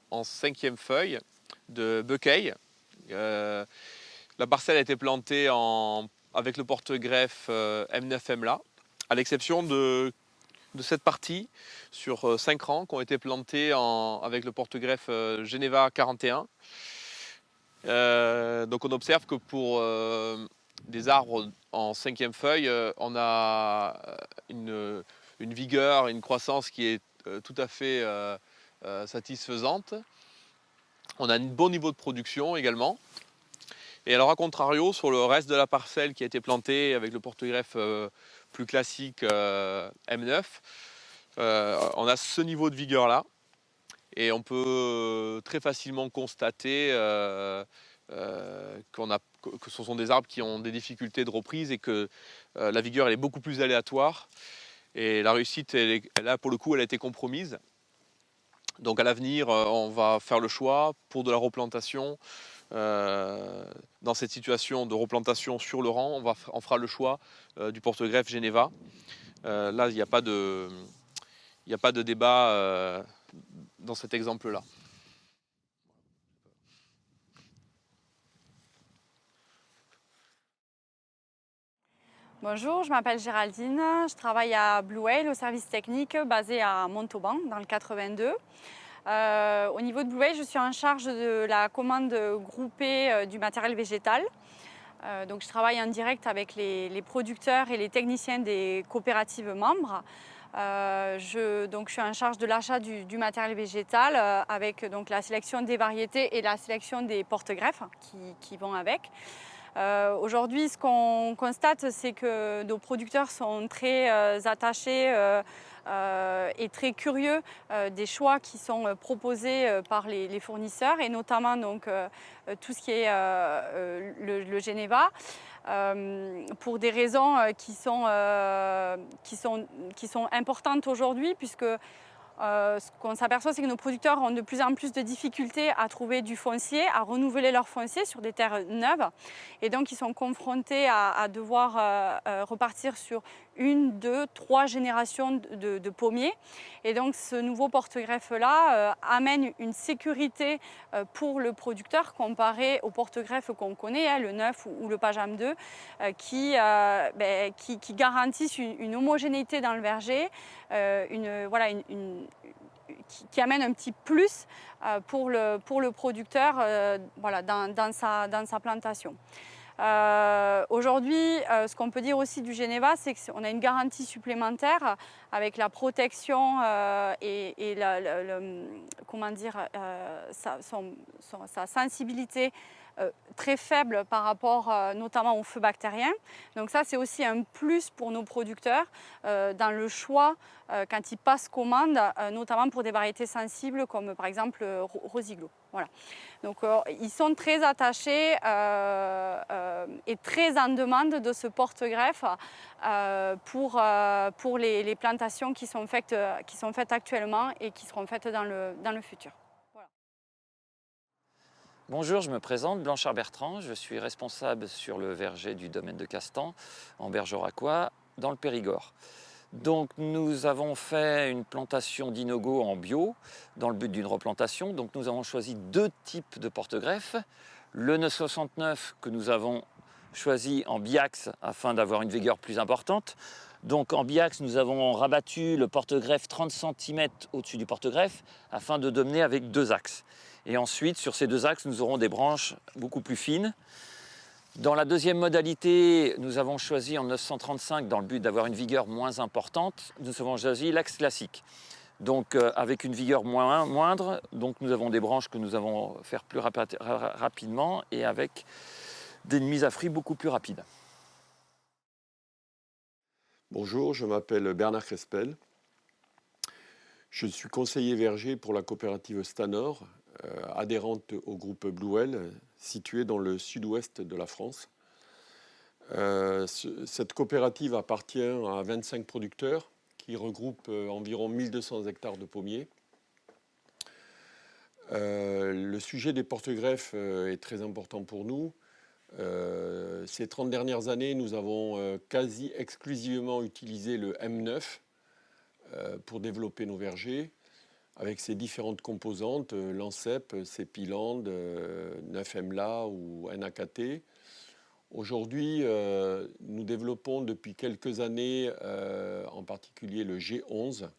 en 5e feuille de Beuqueil. La parcelle a été plantée avec le porte-greffe M9-MLA, à l'exception de cette partie sur 5 rangs qui ont été plantés avec le porte-greffe Geneva 41. Donc on observe que pour des arbres en 5e feuille, on a une vigueur, une croissance qui est tout à fait satisfaisante. On a un bon niveau de production également. Et alors, à contrario, sur le reste de la parcelle qui a été plantée avec le porte-greffe plus classique M9, on a ce niveau de vigueur-là. Et on peut très facilement constater que ce sont des arbres qui ont des difficultés de reprise et que la vigueur elle est beaucoup plus aléatoire. Et la réussite, là, pour le coup, elle a été compromise. Donc à l'avenir, on va faire le choix pour de la replantation. Dans cette situation de replantation sur le rang, on fera le choix du porte-greffe Geneva. Là, il n'y a n'y a pas de débat dans cet exemple-là. Bonjour, je m'appelle Géraldine, je travaille à Blue Whale au service technique basé à Montauban dans le 82. Au niveau de Blue Whale, je suis en charge de la commande groupée du matériel végétal. Donc je travaille en direct avec les producteurs et les techniciens des coopératives membres. Je suis en charge de l'achat du matériel végétal avec donc, la sélection des variétés et la sélection des porte-greffes qui vont avec. Aujourd'hui, ce qu'on constate, c'est que nos producteurs sont très attachés et très curieux des choix qui sont proposés par les fournisseurs et notamment donc, tout ce qui est le Geneva. Pour des raisons qui sont importantes aujourd'hui puisque ce qu'on s'aperçoit, c'est que nos producteurs ont de plus en plus de difficultés à trouver du foncier, à renouveler leur foncier sur des terres neuves. Et donc, ils sont confrontés à devoir repartir sur 1, 2, 3 générations de pommiers. Et donc, ce nouveau porte-greffe-là amène une sécurité pour le producteur comparé au porte-greffe qu'on connaît, hein, le 9 ou le Pajam 2, qui garantissent une homogénéité dans le verger, qui amène un petit plus pour le producteur dans sa plantation. Aujourd'hui, ce qu'on peut dire aussi du Geneva, c'est qu'on a une garantie supplémentaire avec la protection et sa sensibilité très faible par rapport notamment aux feux bactériens. Donc ça, c'est aussi un plus pour nos producteurs dans le choix quand ils passent commande, notamment pour des variétés sensibles comme par exemple Rosiglo. Voilà. Donc ils sont très attachés et très en demande de ce porte-greffe pour les plantations qui sont faites actuellement et qui seront faites dans le futur. Bonjour, je me présente, Blanchard Bertrand, je suis responsable sur le verger du domaine de Castan, en Bergeracois, dans le Périgord. Donc nous avons fait une plantation d'inogo en bio, dans le but d'une replantation. Donc nous avons choisi 2 types de porte-greffes. Le 969 que nous avons choisi en biax afin d'avoir une vigueur plus importante. Donc en biax, nous avons rabattu le porte-greffe 30 cm au-dessus du porte-greffe afin de dominer avec 2 axes. Et ensuite, sur ces 2 axes, nous aurons des branches beaucoup plus fines. Dans la deuxième modalité, nous avons choisi en 935, dans le but d'avoir une vigueur moins importante, nous avons choisi l'axe classique. Donc avec une vigueur moindre, donc nous avons des branches que nous avons faire plus rapidement et avec des mises à frit beaucoup plus rapides. Bonjour, je m'appelle Bernard Crespel. Je suis conseiller verger pour la coopérative Stanor, adhérente au groupe Blue Whale, situé dans le sud-ouest de la France. Cette coopérative appartient à 25 producteurs qui regroupent environ 1200 hectares de pommiers. Le sujet des porte-greffes est très important pour nous. Ces 30 dernières années, nous avons quasi exclusivement utilisé le M9 pour développer nos vergers, avec ses différentes composantes, Lancep, Cépiland, 9MLA ou NAKT. Aujourd'hui, nous développons depuis quelques années, en particulier le G11.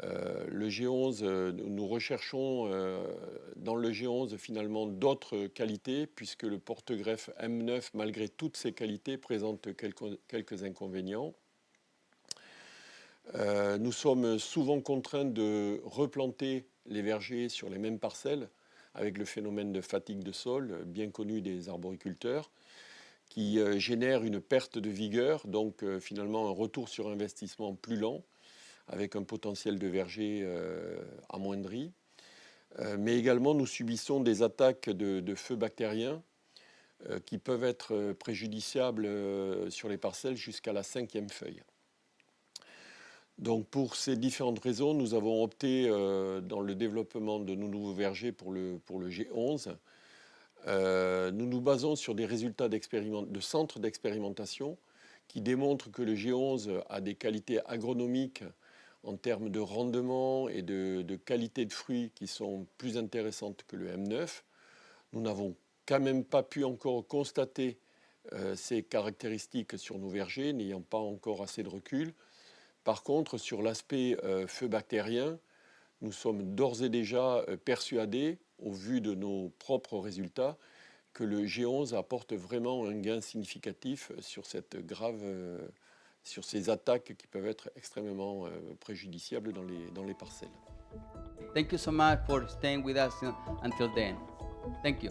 Le G11, nous recherchons dans le G11 finalement d'autres qualités, puisque le porte-greffe M9, malgré toutes ses qualités, présente quelques inconvénients. Nous sommes souvent contraints de replanter les vergers sur les mêmes parcelles, avec le phénomène de fatigue de sol, bien connu des arboriculteurs, qui génère une perte de vigueur, donc finalement un retour sur investissement plus lent, avec un potentiel de verger amoindri. Mais également, nous subissons des attaques de feux bactériens qui peuvent être préjudiciables sur les parcelles jusqu'à la 5e feuille. Donc pour ces différentes raisons, nous avons opté dans le développement de nos nouveaux vergers pour le G11. Nous nous basons sur des résultats de centres d'expérimentation qui démontrent que le G11 a des qualités agronomiques en termes de rendement et de qualité de fruits qui sont plus intéressantes que le M9. Nous n'avons quand même pas pu encore constater ces caractéristiques sur nos vergers, n'ayant pas encore assez de recul. Par contre, sur l'aspect feu bactérien, nous sommes d'ores et déjà persuadés, au vu de nos propres résultats, que le G11 apporte vraiment un gain significatif sur sur ces attaques qui peuvent être extrêmement préjudiciables dans les parcelles. Thank you so much for staying with us until then. Thank you.